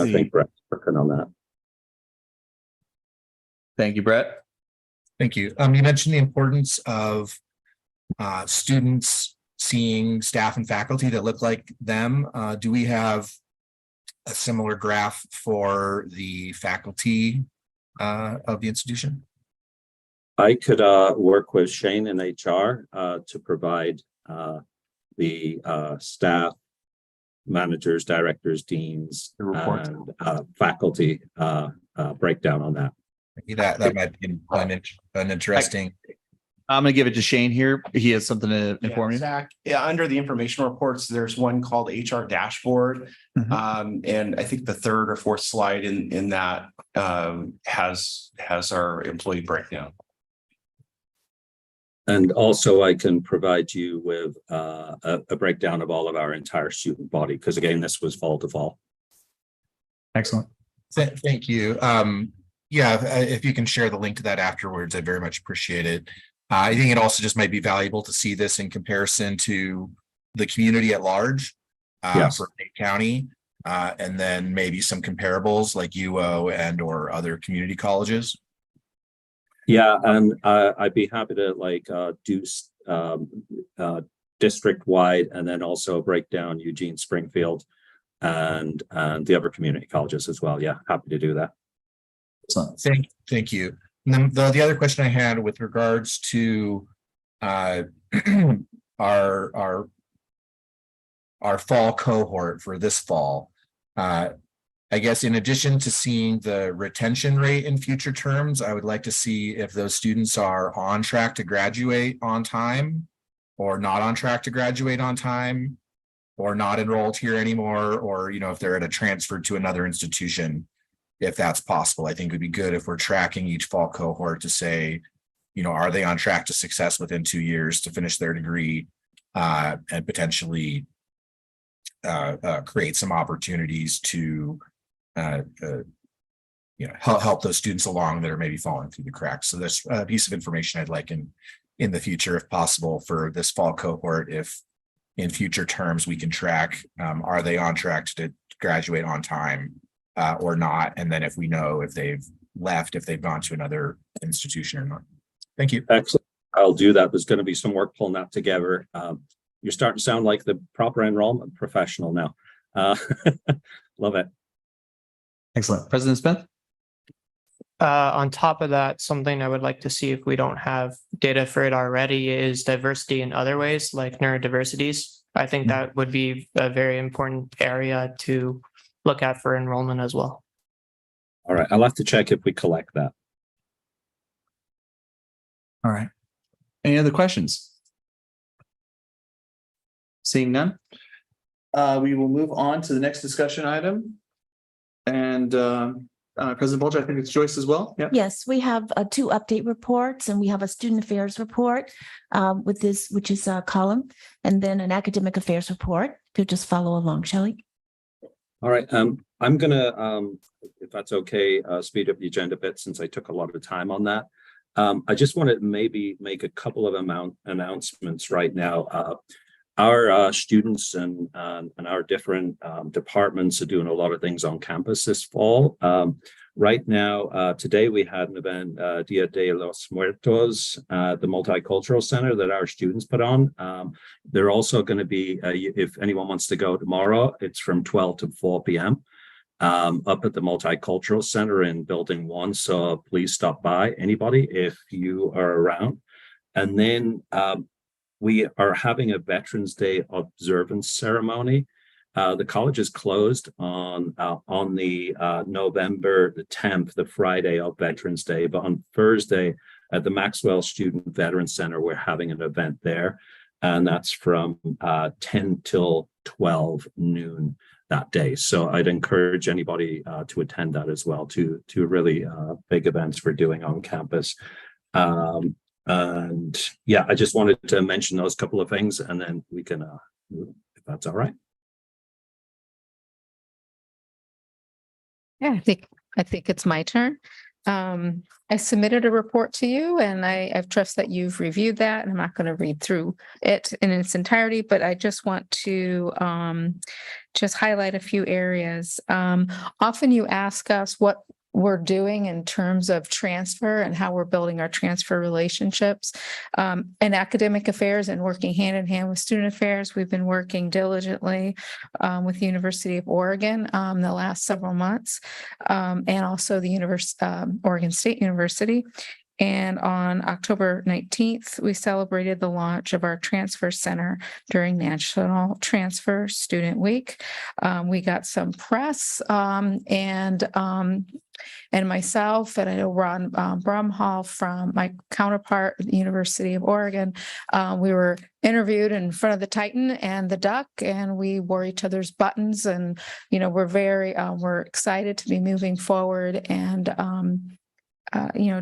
[SPEAKER 12] I think Brett's working on that.
[SPEAKER 2] Thank you, Brett.
[SPEAKER 8] Thank you. You mentioned the importance of students seeing staff and faculty that look like them. Do we have a similar graph for the faculty of the institution?
[SPEAKER 12] I could work with Shane in HR to provide the staff, managers, directors, deans, and faculty breakdown on that.
[SPEAKER 8] That might be an interesting.
[SPEAKER 2] I'm going to give it to Shane here. He has something to inform you.
[SPEAKER 23] Zach, under the information reports, there's one called HR Dashboard. And I think the third or fourth slide in that has our employee breakdown.
[SPEAKER 12] And also I can provide you with a breakdown of all of our entire student body, because again, this was fall to fall.
[SPEAKER 2] Excellent.
[SPEAKER 8] Thank you. If you can share the link to that afterwards, I'd very much appreciate it. I think it also just might be valuable to see this in comparison to the community at large.
[SPEAKER 12] Yes.
[SPEAKER 8] For Dade County, and then maybe some comparables like UO and or other community colleges.
[SPEAKER 12] Yeah, and I'd be happy to like do district-wide and then also break down Eugene, Springfield, and the other community colleges as well. Yeah, happy to do that.
[SPEAKER 8] Thank you. And then the other question I had with regards to our fall cohort for this fall. I guess in addition to seeing the retention rate in future terms, I would like to see if those students are on track to graduate on time or not on track to graduate on time or not enrolled here anymore, or, you know, if they're at a transfer to another institution, if that's possible. I think it would be good if we're tracking each fall cohort to say, you know, are they on track to success within 2 years to finish their degree and potentially create some opportunities to you know, help those students along that are maybe falling through the cracks. So there's a piece of information I'd like in the future, if possible, for this fall cohort. If in future terms we can track, are they on track to graduate on time or not? And then if we know if they've left, if they've gone to another institution or not. Thank you.
[SPEAKER 12] Excellent. I'll do that. There's going to be some work pulling that together. You're starting to sound like the proper enrollment professional now. Love it.
[SPEAKER 2] Excellent. President Smith?
[SPEAKER 9] On top of that, something I would like to see if we don't have data for it already is diversity in other ways, like neurodiversities. I think that would be a very important area to look at for enrollment as well.
[SPEAKER 12] All right. I'll have to check if we collect that.
[SPEAKER 2] All right. Any other questions? Seeing none, we will move on to the next discussion item. And President Bolger, I think it's Joyce as well. Yeah.
[SPEAKER 10] Yes, we have 2 update reports, and we have a student affairs report with this, which is a column, and then an academic affairs report. Could just follow along, Shelley.
[SPEAKER 12] All right. I'm gonna, if that's okay, speed up the agenda a bit since I took a lot of time on that. I just want to maybe make a couple of announcements right now. Our students and our different departments are doing a lot of things on campus this fall. Right now, today we had an event, Dia de los Muertos, the Multicultural Center that our students put on. They're also going to be, if anyone wants to go tomorrow, it's from 12 to 4 p.m. Up at the Multicultural Center in Building 1. So please stop by, anybody, if you are around. And then we are having a Veterans Day observance ceremony. The college is closed on the November the 10th, the Friday of Veterans Day, but on Thursday at the Maxwell Student Veteran Center, we're having an event there, and that's from 10 till 12 noon that day. So I'd encourage anybody to attend that as well, to really big events we're doing on campus. And yeah, I just wanted to mention those couple of things, and then we can, if that's all right.
[SPEAKER 19] Yeah, I think it's my turn. I submitted a report to you, and I trust that you've reviewed that. And I'm not going to read through it in its entirety, but I just want to just highlight a few areas. Often you ask us what we're doing in terms of transfer and how we're building our transfer relationships. In academic affairs and working hand in hand with student affairs, we've been working diligently with the University of Oregon the last several months, and also the Oregon State University. And on October 19th, we celebrated the launch of our transfer center during National Transfer Student Week. We got some press and myself, and I know Ron Brumhall from my counterpart at the University of Oregon, we were interviewed in front of the Titan and the Duck, and we wore each other's buttons. And, you know, we're excited to be moving forward and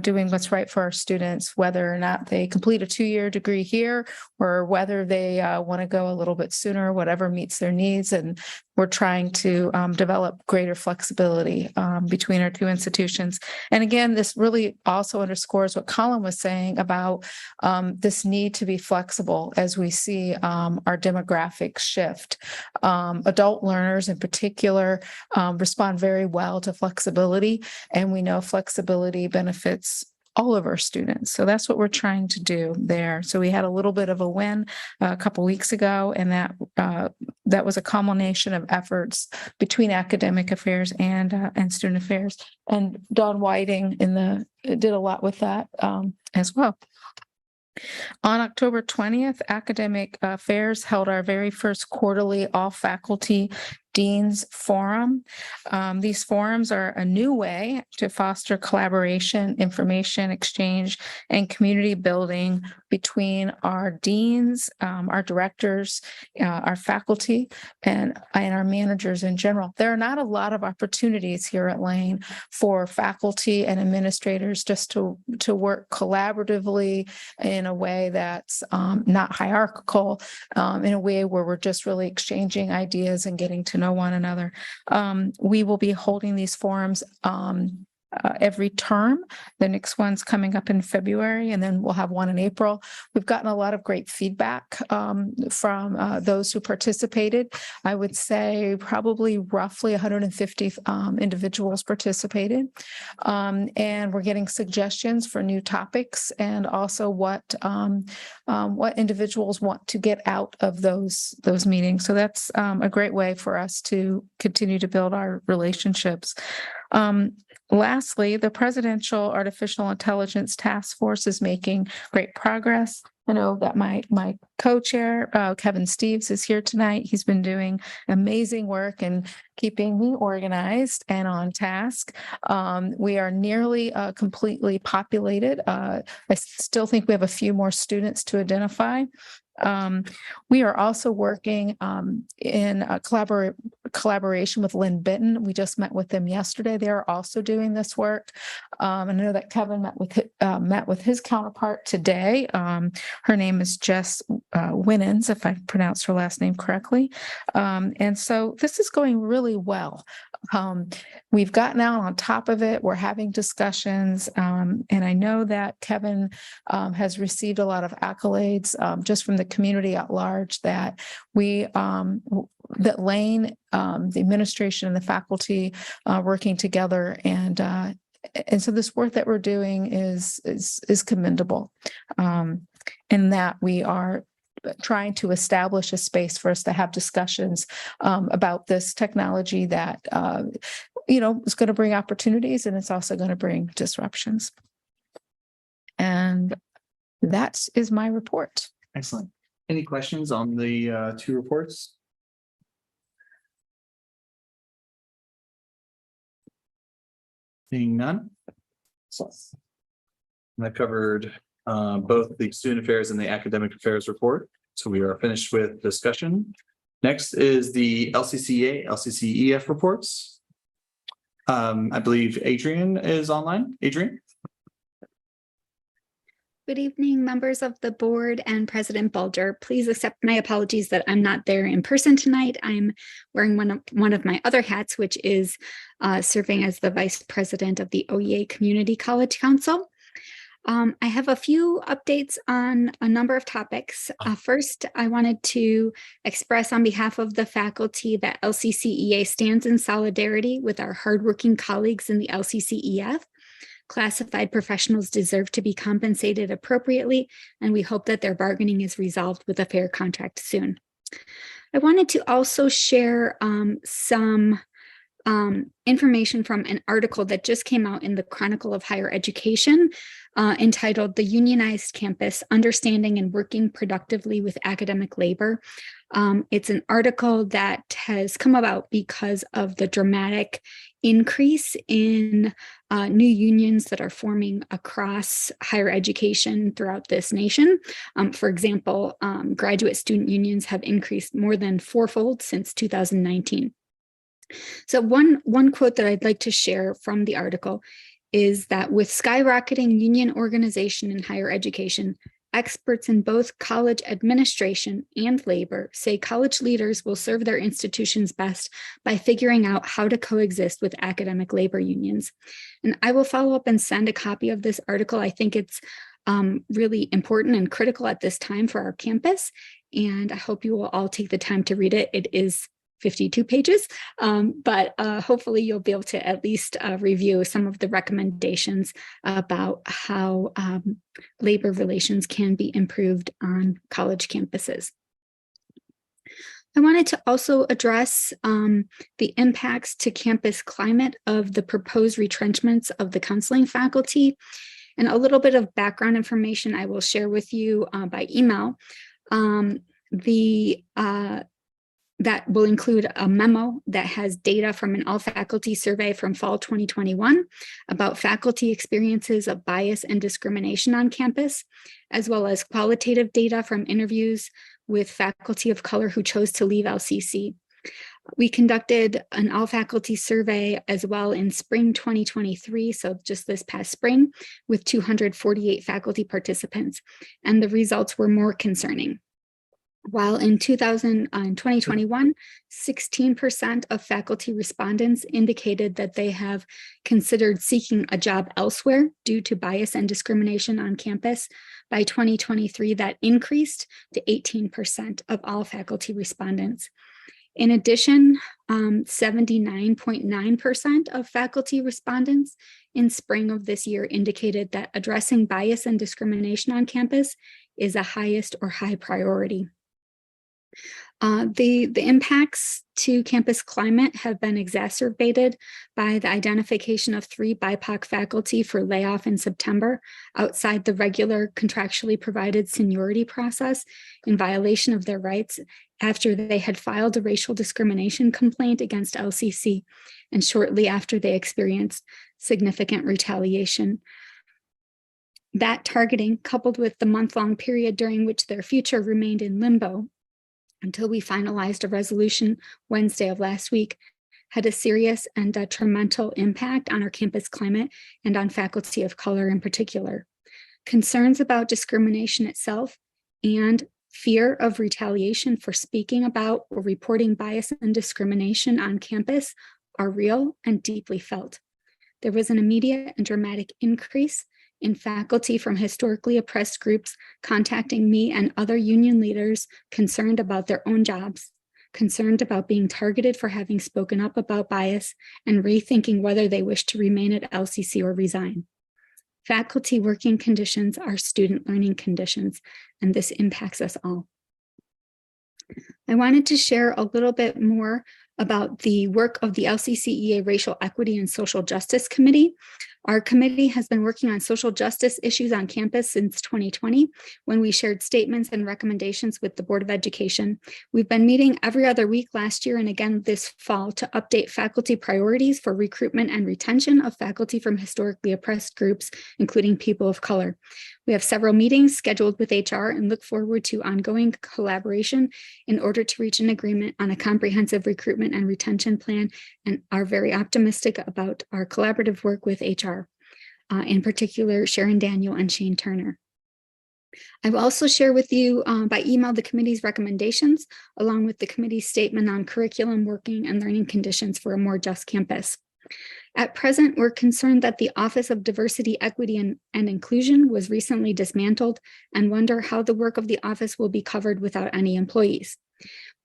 [SPEAKER 19] doing what's right for our students, whether or not they complete a 2-year degree here or whether they want to go a little bit sooner, whatever meets their needs. And we're trying to develop greater flexibility between our two institutions. And again, this really also underscores what Colin was saying about this need to be flexible as we see our demographics shift. Adult learners in particular respond very well to flexibility, and we know flexibility benefits all of our students. So that's what we're trying to do there. So we had a little bit of a win a couple weeks ago, and that was a culmination of efforts between academic affairs and student affairs. And Dawn Whiting did a lot with that as well. On October 20th, Academic Affairs held our very first quarterly all-faculty Dean's Forum. These forums are a new way to foster collaboration, information exchange, and community building between our deans, our directors, our faculty, and our managers in general. There are not a lot of opportunities here at Lane for faculty and administrators just to work collaboratively in a way that's not hierarchical, in a way where we're just really exchanging ideas and getting to know one another. We will be holding these forums every term. The next one's coming up in February, and then we'll have one in April. We've gotten a lot of great feedback from those who participated. I would say probably roughly 150 individuals participated. And we're getting suggestions for new topics and also what individuals want to get out of those meetings. So that's a great way for us to continue to build our relationships. Lastly, the Presidential Artificial Intelligence Task Force is making great progress. I know that my co-chair, Kevin Steves, is here tonight. He's been doing amazing work and keeping me organized and on task. We are nearly completely populated. I still think we have a few more students to identify. We are also working in a collaboration with Lynn Benton. We just met with them yesterday. They are also doing this work. I know that Kevin met with his counterpart today. Her name is Jess Winans, if I pronounced her last name correctly. And so this is going really well. We've gotten out on top of it. We're having discussions. And I know that Kevin has received a lot of accolades just from the community at large, that that Lane, the administration and the faculty working together, and so this work that we're doing is commendable, in that we are trying to establish a space for us to have discussions about this technology that is going to bring opportunities, and it's also going to bring disruptions. And that is my report.
[SPEAKER 2] Excellent. Any questions on the two reports? Seeing none. So I covered both the student affairs and the academic affairs report. So we are finished with discussion. Next is the LCCA, LCCEF reports. I believe Adrian is online. Adrian?
[SPEAKER 16] Good evening, members of the board and President Bulger. Please accept my apologies that I'm not there in person tonight. I'm wearing one of my other hats, which is serving as the vice president of the OEA Community College Council. I have a few updates on a number of topics. First, I wanted to express on behalf of the faculty that LCCEA stands in solidarity with our hardworking colleagues in the LCCEF. Classified professionals deserve to be compensated appropriately, and we hope that their bargaining is resolved with a fair contract soon. I wanted to also share some information from an article that just came out in the Chronicle of Higher Education entitled "The Unionized Campus, Understanding and Working Productively with Academic Labor." It's an article that has come about because of the dramatic increase in new unions that are forming across higher education throughout this nation. For example, graduate student unions have increased more than fourfold since 2019. So one quote that I'd like to share from the article is that with skyrocketing union organization in higher education, experts in both college administration and labor say college leaders will serve their institutions best by figuring out how to coexist with academic labor unions. And I will follow up and send a copy of this article. I think it's really important and critical at this time for our campus. And I hope you will all take the time to read it. It is 52 pages, but hopefully you'll be able to at least review some of the recommendations about how labor relations can be improved on college campuses. I wanted to also address the impacts to campus climate of the proposed retrenchments of the counseling faculty, and a little bit of background information I will share with you by email. That will include a memo that has data from an all-faculty survey from fall 2021 about faculty experiences of bias and discrimination on campus, as well as qualitative data from interviews with faculty of color who chose to leave LCC. We conducted an all-faculty survey as well in spring 2023, so just this past spring, with 248 faculty participants, and the results were more concerning. While in 2021, 16% of faculty respondents indicated that they have considered seeking a job elsewhere due to bias and discrimination on campus, by 2023, that increased to 18% of all faculty respondents. In addition, 79.9% of faculty respondents in spring of this year indicated that addressing bias and discrimination on campus is a highest or high priority. The impacts to campus climate have been exacerbated by the identification of 3 BIPOC faculty for layoff in September outside the regular contractually provided seniority process in violation of their rights after they had filed a racial discrimination complaint against LCC and shortly after they experienced significant retaliation. That targeting, coupled with the month-long period during which their future remained in limbo, until we finalized a resolution Wednesday of last week, had a serious and detrimental impact on our campus climate and on faculty of color in particular. Concerns about discrimination itself and fear of retaliation for speaking about or reporting bias and discrimination on campus are real and deeply felt. There was an immediate and dramatic increase in faculty from historically oppressed groups contacting me and other union leaders concerned about their own jobs, concerned about being targeted for having spoken up about bias, and rethinking whether they wish to remain at LCC or resign. Faculty working conditions are student learning conditions, and this impacts us all. I wanted to share a little bit more about the work of the LCCEA Racial Equity and Social Justice Committee. Our committee has been working on social justice issues on campus since 2020, when we shared statements and recommendations with the Board of Education. We've been meeting every other week last year and again this fall to update faculty priorities for recruitment and retention of faculty from historically oppressed groups, including people of color. We have several meetings scheduled with HR and look forward to ongoing collaboration in order to reach an agreement on a comprehensive recruitment and retention plan, and are very optimistic about our collaborative work with HR, in particular Sharon Daniel and Shane Turner. I will also share with you by email the committee's recommendations, along with the committee's statement on curriculum, working, and learning conditions for a more just campus. At present, we're concerned that the Office of Diversity, Equity, and Inclusion was recently dismantled and wonder how the work of the office will be covered without any employees.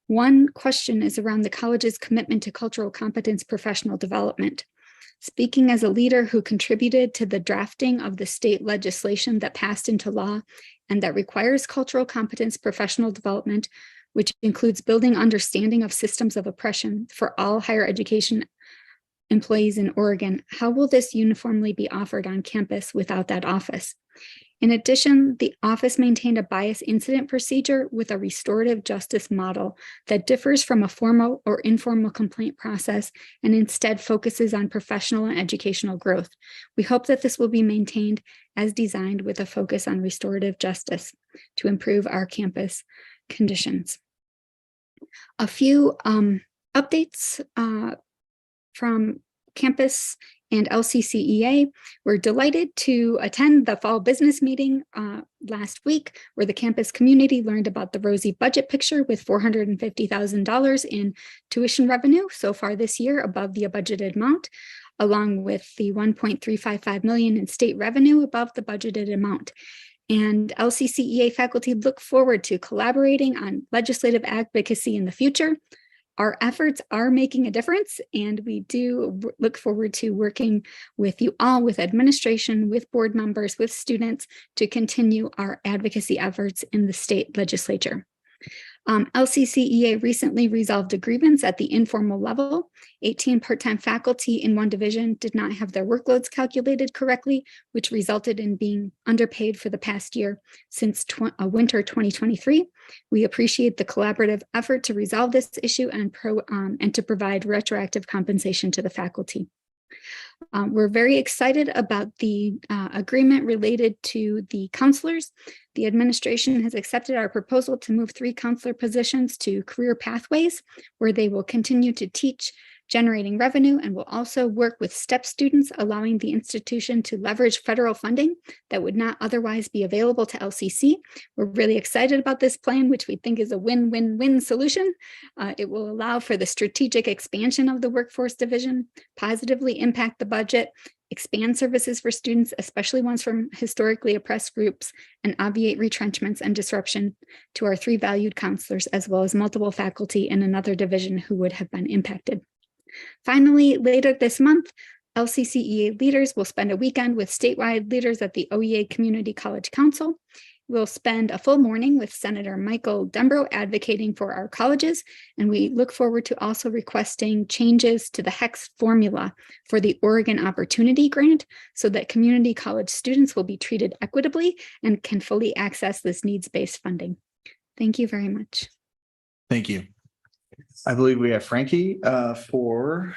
[SPEAKER 16] One question is around the college's commitment to cultural competence professional development. Speaking as a leader who contributed to the drafting of the state legislation that passed into law and that requires cultural competence professional development, which includes building understanding of systems of oppression for all higher education employees in Oregon, how will this uniformly be offered on campus without that office? In addition, the office maintained a bias incident procedure with a restorative justice model that differs from a formal or informal complaint process and instead focuses on professional and educational growth. We hope that this will be maintained as designed with a focus on restorative justice to improve our campus conditions. A few updates from campus and LCCEA were delighted to attend the fall business meeting last week, where the campus community learned about the rosy budget picture with $450,000 in tuition revenue so far this year above the budgeted amount, along with the $1.355 million in state revenue above the budgeted amount. And LCCEA faculty look forward to collaborating on legislative advocacy in the future. Our efforts are making a difference, and we do look forward to working with you all, with administration, with board members, with students, to continue our advocacy efforts in the state legislature. LCCEA recently resolved a grievance at the informal level. 18 part-time faculty in one division did not have their workloads calculated correctly, which resulted in being underpaid for the past year since winter 2023. We appreciate the collaborative effort to resolve this issue and to provide retroactive compensation to the faculty. We're very excited about the agreement related to the counselors. The administration has accepted our proposal to move 3 counselor positions to career pathways, where they will continue to teach, generating revenue, and will also work with STEP students, allowing the institution to leverage federal funding that would not otherwise be available to LCC. We're really excited about this plan, which we think is a win-win-win solution. It will allow for the strategic expansion of the workforce division, positively impact the budget, expand services for students, especially ones from historically oppressed groups, and obviate retrenchments and disruption to our 3 valued counselors, as well as multiple faculty in another division who would have been impacted. Finally, later this month, LCCEA leaders will spend a weekend with statewide leaders at the OEA Community College Council. We'll spend a full morning with Senator Michael Dembrow advocating for our colleges, and we look forward to also requesting changes to the HECS formula for the Oregon Opportunity Grant so that community college students will be treated equitably and can fully access this needs-based funding. Thank you very much.
[SPEAKER 2] Thank you. I believe we have Frankie for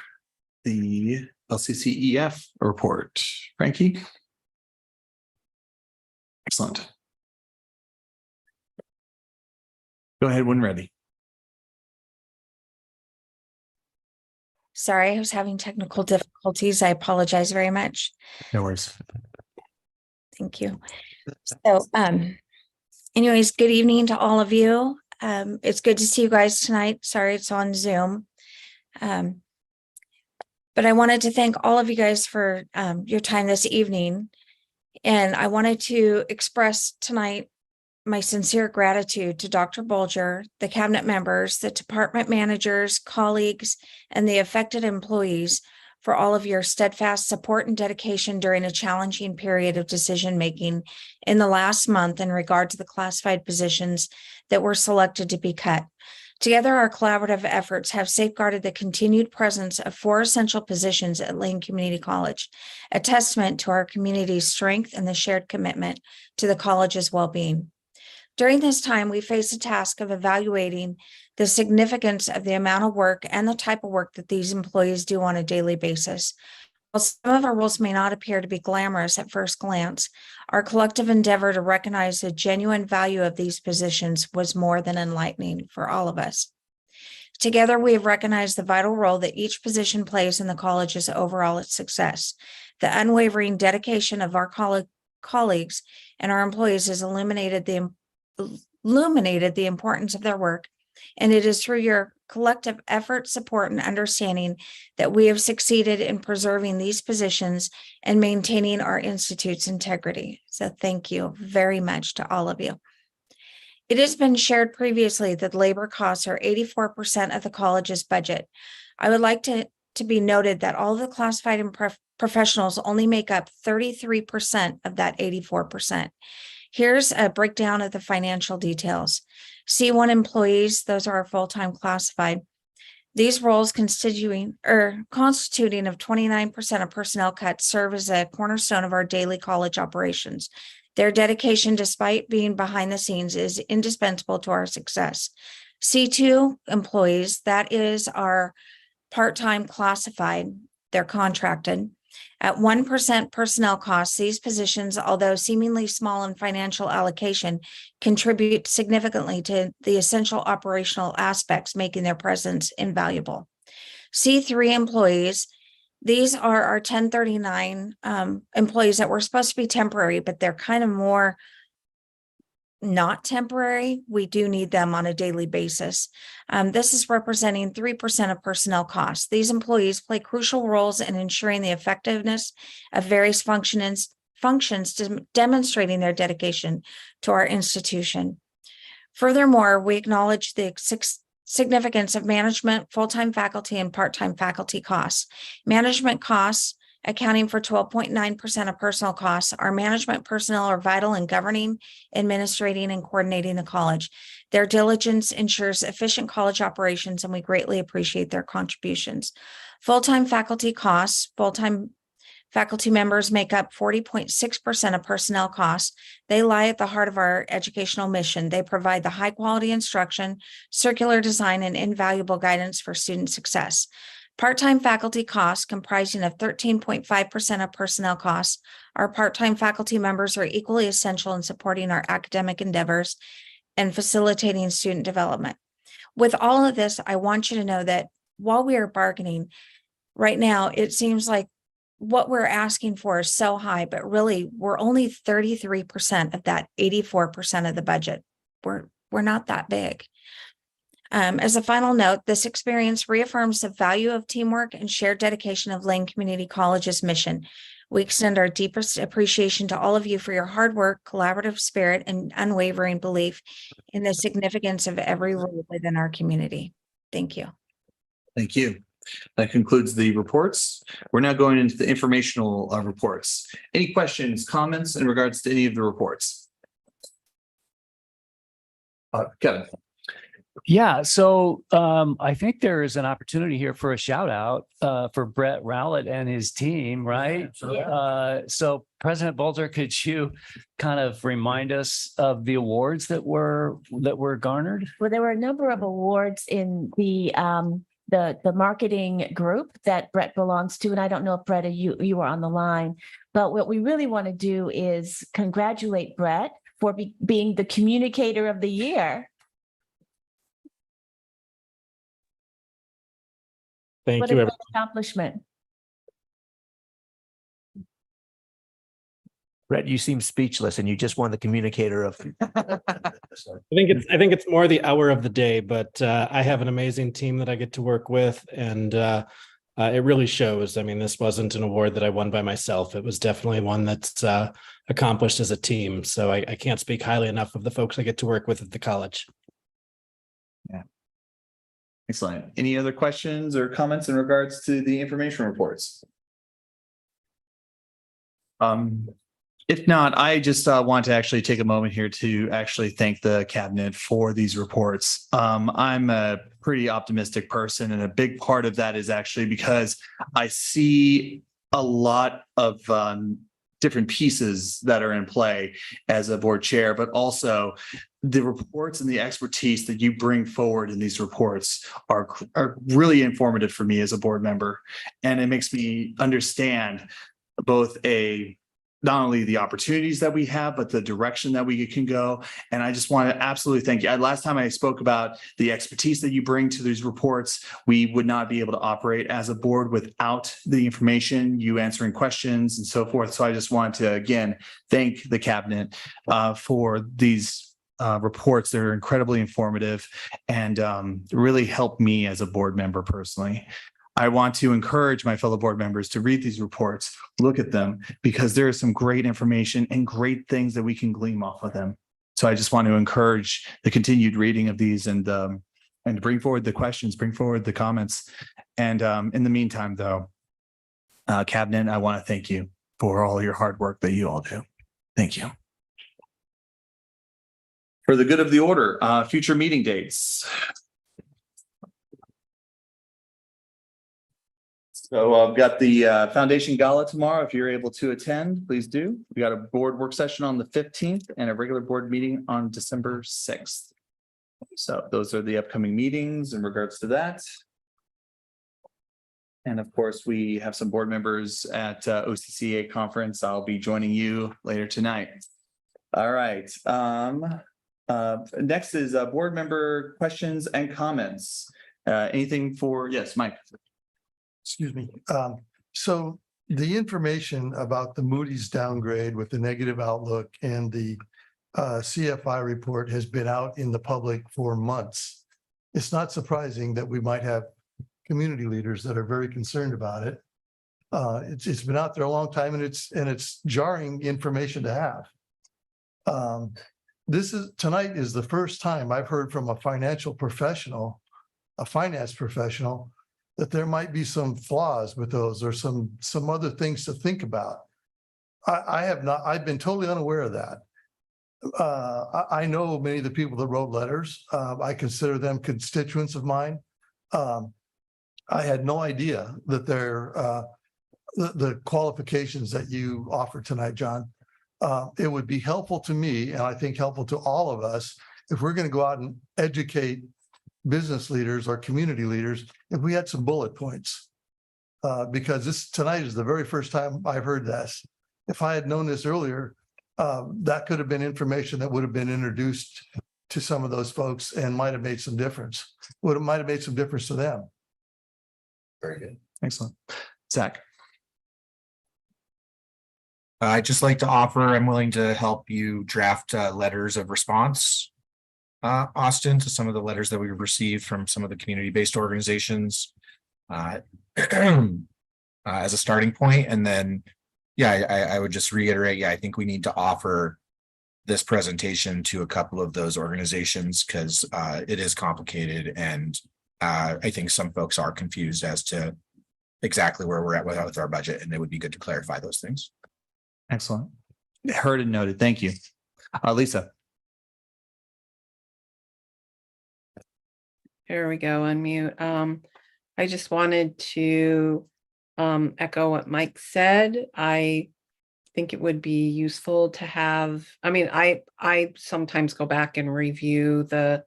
[SPEAKER 2] the LCCEF report. Frankie? Excellent. Go ahead when ready.
[SPEAKER 17] Sorry, I was having technical difficulties. I apologize very much.
[SPEAKER 2] No worries.
[SPEAKER 17] Thank you. So, anyways, good evening to all of you. It's good to see you guys tonight. Sorry, it's on Zoom. But I wanted to thank all of you guys for your time this evening. And I wanted to express tonight my sincere gratitude to Dr. Bulger, the cabinet members, the department managers, colleagues, and the affected employees for all of your steadfast support and dedication during a challenging period of decision-making in the last month in regard to the classified positions that were selected to be cut. Together, our collaborative efforts have safeguarded the continued presence of 4 essential positions at Lane Community College, a testament to our community's strength and the shared commitment to the college's well-being. During this time, we face a task of evaluating the significance of the amount of work and the type of work that these employees do on a daily basis. While some of our roles may not appear to be glamorous at first glance, our collective endeavor to recognize the genuine value of these positions was more than enlightening for all of us. Together, we have recognized the vital role that each position plays in the college's overall success. The unwavering dedication of our colleagues and our employees has illuminated the importance of their work, and it is through your collective effort, support, and understanding that we have succeeded in preserving these positions and maintaining our institute's integrity. So thank you very much to all of you. It has been shared previously that labor costs are 84% of the college's budget. I would like to be noted that all the classified and professionals only make up 33% of that 84%. Here's a breakdown of the financial details. C1 employees, those are our full-time classified. These roles constituting of 29% of personnel cuts serve as a cornerstone of our daily college operations. Their dedication, despite being behind the scenes, is indispensable to our success. C2 employees, that is our part-time classified, they're contracted. At 1% personnel costs, these positions, although seemingly small in financial allocation, contribute significantly to the essential operational aspects, making their presence invaluable. C3 employees, These are our 1039 employees that were supposed to be temporary, but they're kind of more not temporary. We do need them on a daily basis. This is representing 3% of personnel costs. These employees play crucial roles in ensuring the effectiveness of various functions, demonstrating their dedication to our institution. Furthermore, we acknowledge the significance of management, full-time faculty, and part-time faculty costs. Management costs, accounting for 12.9% of personal costs, our management personnel are vital in governing, administrating, and coordinating the college. Their diligence ensures efficient college operations, and we greatly appreciate their contributions. Full-time faculty costs, full-time faculty members make up 40.6% of personnel costs. They lie at the heart of our educational mission. They provide the high-quality instruction, circular design, and invaluable guidance for student success. Part-time faculty costs, comprising of 13.5% of personnel costs. Our part-time faculty members are equally essential in supporting our academic endeavors and facilitating student development. With all of this, I want you to know that while we are bargaining, right now, it seems like what we're asking for is so high, but really we're only 33% of that 84% of the budget. We're not that big. As a final note, this experience reaffirms the value of teamwork and shared dedication of Lane Community College's mission. We extend our deepest appreciation to all of you for your hard work, collaborative spirit, and unwavering belief in the significance of every role within our community. Thank you.
[SPEAKER 2] Thank you. That concludes the reports. We're now going into the informational reports. Any questions, comments in regards to any of the reports? Kevin.
[SPEAKER 11] Yeah, so I think there is an opportunity here for a shout out for Brett Rowlett and his team, right? So President Bolger, could you kind of remind us of the awards that were garnered?
[SPEAKER 10] Well, there were a number of awards in the marketing group that Brett belongs to. And I don't know if Brett, you were on the line, but what we really want to do is congratulate Brett for being the communicator of the year.
[SPEAKER 5] Thank
[SPEAKER 10] What
[SPEAKER 5] you.
[SPEAKER 10] a great accomplishment.
[SPEAKER 7] Brett, you seem speechless and you just won the communicator of.
[SPEAKER 5] I think it's more the hour of the day, but I have an amazing team that I get to work with, and it really shows. I mean, this wasn't an award that I won by myself. It was definitely one that's accomplished as a team. So I can't speak highly enough of the folks I get to work with at the college.
[SPEAKER 2] Yeah. Excellent. Any other questions or comments in regards to the information reports? If not, I just want to actually take a moment here to actually thank the cabinet for these reports. I'm a pretty optimistic person, and a big part of that is actually because I see a lot of different pieces that are in play as a board chair, but also the reports and the expertise that you bring forward in these reports are really informative for me as a board member. And it makes me understand both not only the opportunities that we have, but the direction that we can go. And I just want to absolutely thank you. Last time I spoke about the expertise that you bring to these reports, we would not be able to operate as a board without the information, you answering questions and so forth. So I just want to, again, thank the cabinet for these reports that are incredibly informative and really help me as a board member personally. I want to encourage my fellow board members to read these reports, look at them, because there is some great information and great things that we can glean off of them. So I just want to encourage the continued reading of these and bring forward the questions, bring forward the comments. And in the meantime, though, cabinet, I want to thank you for all your hard work that you all do. Thank you. For the good of the order, future meeting dates. So I've got the Foundation Gala tomorrow. If you're able to attend, please do. We got a board work session on the 15th and a regular board meeting on December 6th. So those are the upcoming meetings in regards to that. And of course, we have some board members at OCCA conference. I'll be joining you later tonight. All right. Next is board member questions and comments. Anything for, yes, Mike.
[SPEAKER 4] Excuse me. So the information about the Moody's downgrade with the negative outlook and the CFI report has been out in the public for months. It's not surprising that we might have community leaders that are very concerned about it. It's been out there a long time, and it's jarring information to have. Tonight is the first time I've heard from a financial professional, a finance professional, that there might be some flaws with those or some other things to think about. I've been totally unaware of that. I know many of the people that wrote letters. I consider them constituents of mine. I had no idea that the qualifications that you offered tonight, John. It would be helpful to me, and I think helpful to all of us, if we're going to go out and educate business leaders or community leaders, if we had some bullet points. Because tonight is the very first time I've heard this. If I had known this earlier, that could have been information that would have been introduced to some of those folks and might have made some difference. Might have made some difference to them.
[SPEAKER 2] Very good. Excellent. Zach.
[SPEAKER 8] I'd just like to offer, I'm willing to help you draft letters of response, Austin, to some of the letters that we've received from some of the community-based organizations as a starting point. And then, yeah, I would just reiterate, yeah, I think we need to offer this presentation to a couple of those organizations because it is complicated. And I think some folks are confused as to exactly where we're at with our budget, and it would be good to clarify those things.
[SPEAKER 2] Excellent. Heard and noted. Thank you. Lisa.
[SPEAKER 15] There we go, unmute. I just wanted to echo what Mike said. I think it would be useful to have, I sometimes go back and review the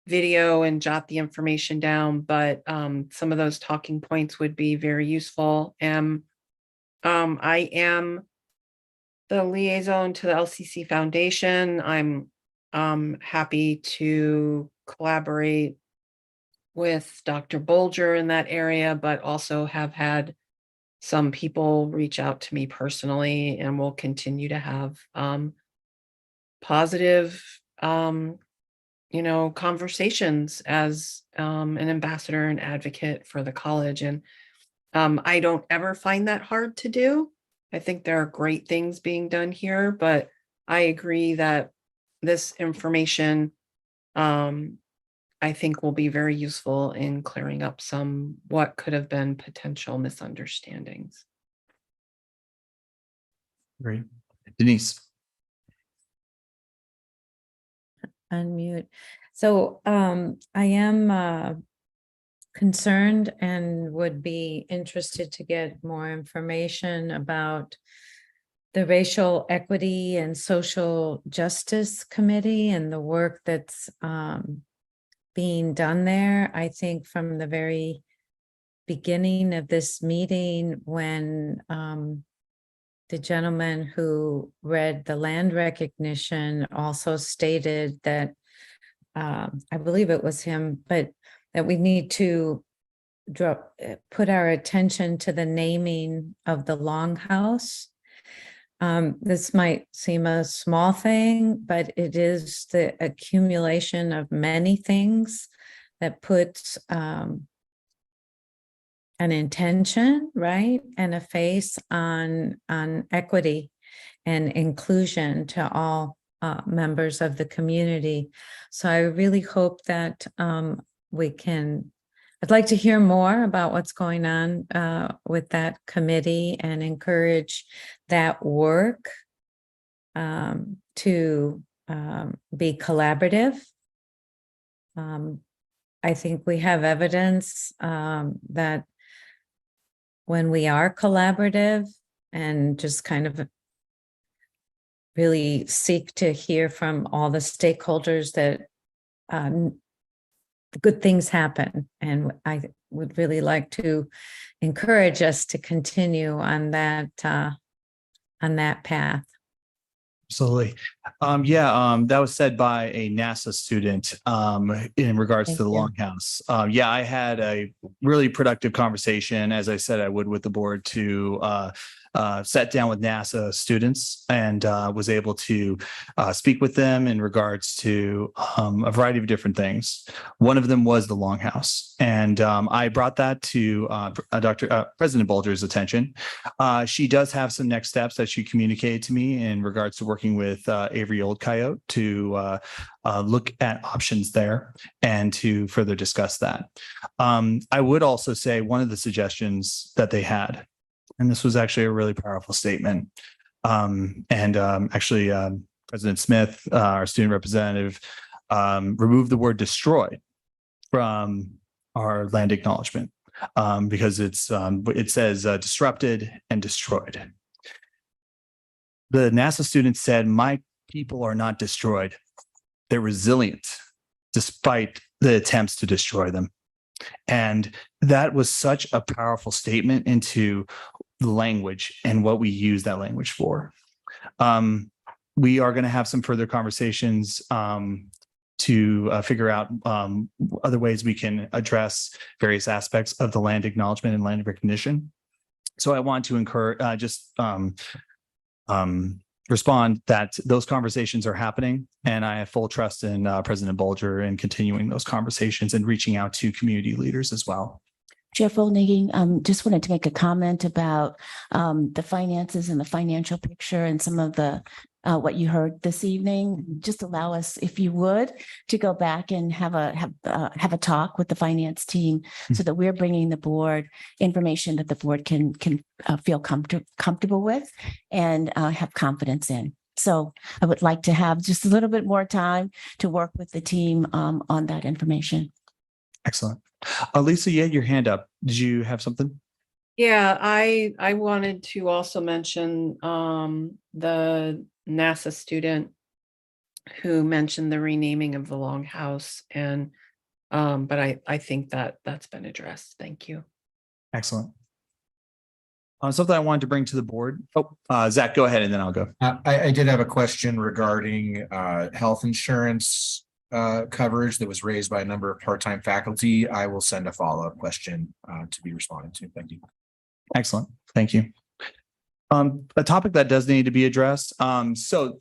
[SPEAKER 15] video and jot the information down, but some of those talking points would be very useful. And I am the liaison to the LCC Foundation. I'm happy to collaborate with Dr. Bolger in that area, but also have had some people reach out to me personally, and will continue to have positive conversations as an ambassador and advocate for the college. And I don't ever find that hard to do. I think there are great things being done here, but I agree that this information, I think, will be very useful in clearing up some what could have been potential misunderstandings.
[SPEAKER 2] Great. Denise.
[SPEAKER 3] Unmute. So I am concerned and would be interested to get more information about the Racial Equity and Social Justice Committee and the work that's being done there. I think from the very beginning of this meeting, when the gentleman who read the land recognition also stated that, I believe it was him, but that we need to put our attention to the naming of the Longhouse. This might seem a small thing, but it is the accumulation of many things that puts an intention, right, and a face on equity and inclusion to all members of the community. So I really hope that I'd like to hear more about what's going on with that committee and encourage that work to be collaborative. I think we have evidence that when we are collaborative and just kind of really seek to hear from all the stakeholders, that good things happen. And I would really like to encourage us to continue on that path.
[SPEAKER 2] Absolutely. That was said by a NASA student in regards to the Longhouse. I had a really productive conversation, as I said I would, with the board to sat down with NASA students and was able to speak with them in regards to a variety of different things. One of them was the Longhouse, and I brought that to President Bulger's attention. She does have some next steps that she communicated to me in regards to working with Avery Old Coyote to look at options there and to further discuss that. I would also say one of the suggestions that they had, and this was actually a really powerful statement. President Smith, our student representative, removed the word destroyed from our land acknowledgement because it says disrupted and destroyed. The NASA student said, "My people are not destroyed. They're resilient despite the attempts to destroy them." And that was such a powerful statement into the language and what we use that language for. We are going to have some further conversations to figure out other ways we can address various aspects of the land acknowledgement and land recognition. So I want to encourage, respond that those conversations are happening, and I have full trust in President Bulger in continuing those conversations and reaching out to community leaders as well.
[SPEAKER 10] Jeff Olneging, just wanted to make a comment about the finances and the financial picture and some of the what you heard this evening. Just allow us, if you would, to go back and have a talk with the finance team so that we're bringing the board information that the board can feel comfortable with and have confidence in. So I would like to have just a little bit more time to work with the team on that information.
[SPEAKER 2] Excellent. Lisa, you had your hand up. Did you have something?
[SPEAKER 15] Yeah, I wanted to also mention the NASA student who mentioned the renaming of the Longhouse, and but I think that that's been addressed. Thank you.
[SPEAKER 2] Excellent. Something I wanted to bring to the board. Zach, go ahead and then I'll go.
[SPEAKER 8] I did have a question regarding health insurance coverage that was raised by a number of part-time faculty. I will send a follow-up question to be responded to. Thank you.
[SPEAKER 2] Excellent. Thank you. A topic that does need to be addressed. The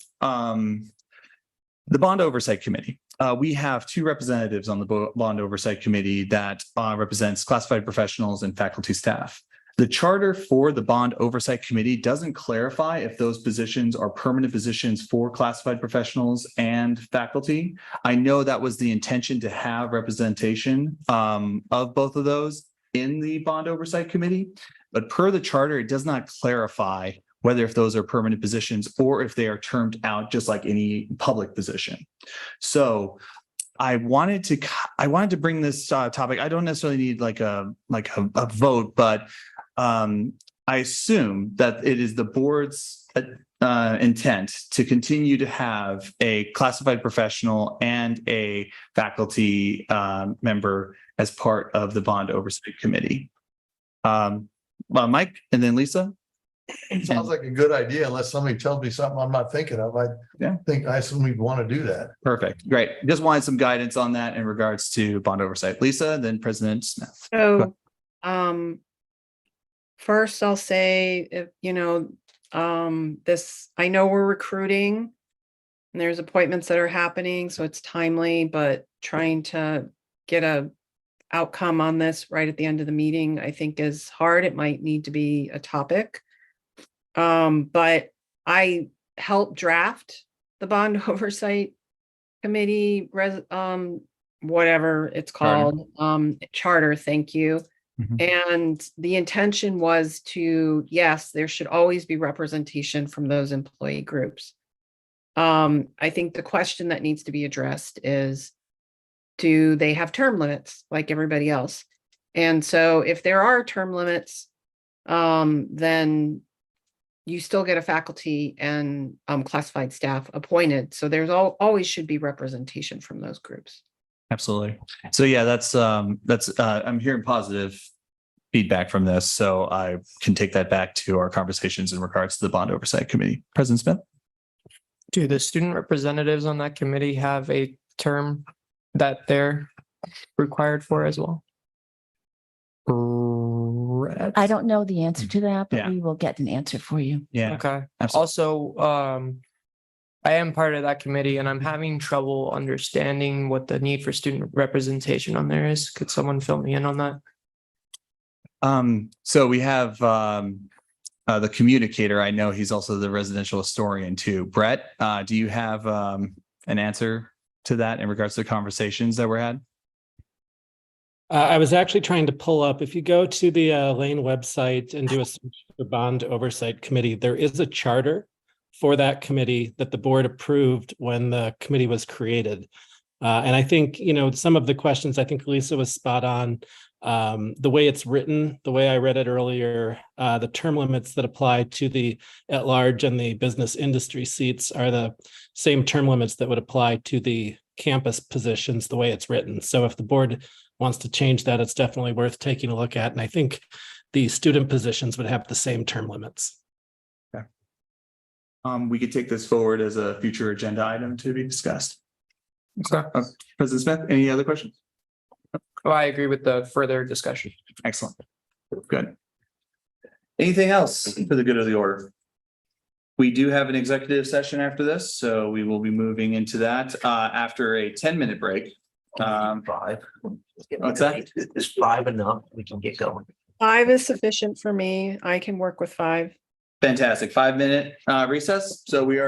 [SPEAKER 2] Bond Oversight Committee. We have two representatives on the Bond Oversight Committee that represents classified professionals and faculty staff. The charter for the Bond Oversight Committee doesn't clarify if those positions are permanent positions for classified professionals and faculty. I know that was the intention to have representation of both of those in the Bond Oversight Committee, but per the charter, it does not clarify whether if those are permanent positions or if they are termed out just like any public position. So I wanted to bring this topic. I don't necessarily need like a vote, but I assume that it is the board's intent to continue to have a classified professional and a faculty member as part of the Bond Oversight Committee. Mike, and then Lisa.
[SPEAKER 4] Sounds like a good idea unless somebody tells me something I'm not thinking of. I assume we'd want to do that.
[SPEAKER 2] Perfect. Great. Just wanted some guidance on that in regards to bond oversight. Lisa, then President Smith.
[SPEAKER 15] So, first I'll say, if, I know we're recruiting and there's appointments that are happening, so it's timely, but trying to get a outcome on this right at the end of the meeting, I think is hard. It might need to be a topic. But I helped draft the Bond Oversight Committee, whatever it's called, charter, thank you. And the intention was to, yes, there should always be representation from those employee groups. I think the question that needs to be addressed is, do they have term limits like everybody else? And so if there are term limits, then you still get a faculty and classified staff appointed. So there's always should be representation from those groups.
[SPEAKER 2] Absolutely. So yeah, that's I'm hearing positive feedback from this, so I can take that back to our conversations in regards to the Bond Oversight Committee. President Smith.
[SPEAKER 9] Do the student representatives on that committee have a term that they're required for as well?
[SPEAKER 10] I don't know the answer to that, but
[SPEAKER 2] Yeah.
[SPEAKER 10] we will get an answer for you.
[SPEAKER 2] Yeah.
[SPEAKER 9] Okay.
[SPEAKER 2] Absolutely.
[SPEAKER 9] Also, I am part of that committee and I'm having trouble understanding what the need for student representation on there is. Could someone fill me in on that?
[SPEAKER 2] So we have the communicator. I know he's also the residential historian too. Brett, do you have an answer to that in regards to the conversations that were had?
[SPEAKER 5] I was actually trying to pull up, if you go to the Lane website and do a search for Bond Oversight Committee, there is a charter for that committee that the board approved when the committee was created. And I think, some of the questions, I think Lisa was spot on. The way it's written, the way I read it earlier, the term limits that apply to the at-large and the business industry seats are the same term limits that would apply to the campus positions, the way it's written. So if the board wants to change that, it's definitely worth taking a look at. And I think the student positions would have the same term limits.
[SPEAKER 2] Okay. We could take this forward as a future agenda item to be discussed.
[SPEAKER 9] Okay.
[SPEAKER 2] President Smith, any other questions?
[SPEAKER 9] Well, I agree with the further discussion.
[SPEAKER 2] Excellent. Good. Anything else for the good of the order? We do have an executive session after this, so we will be moving into that after a 10-minute break.
[SPEAKER 7] Five.
[SPEAKER 2] What's that?
[SPEAKER 7] Is 5 enough? We can get going.
[SPEAKER 15] 5 is sufficient for me. I can work with 5.
[SPEAKER 2] Fantastic. 5-minute recess. So we are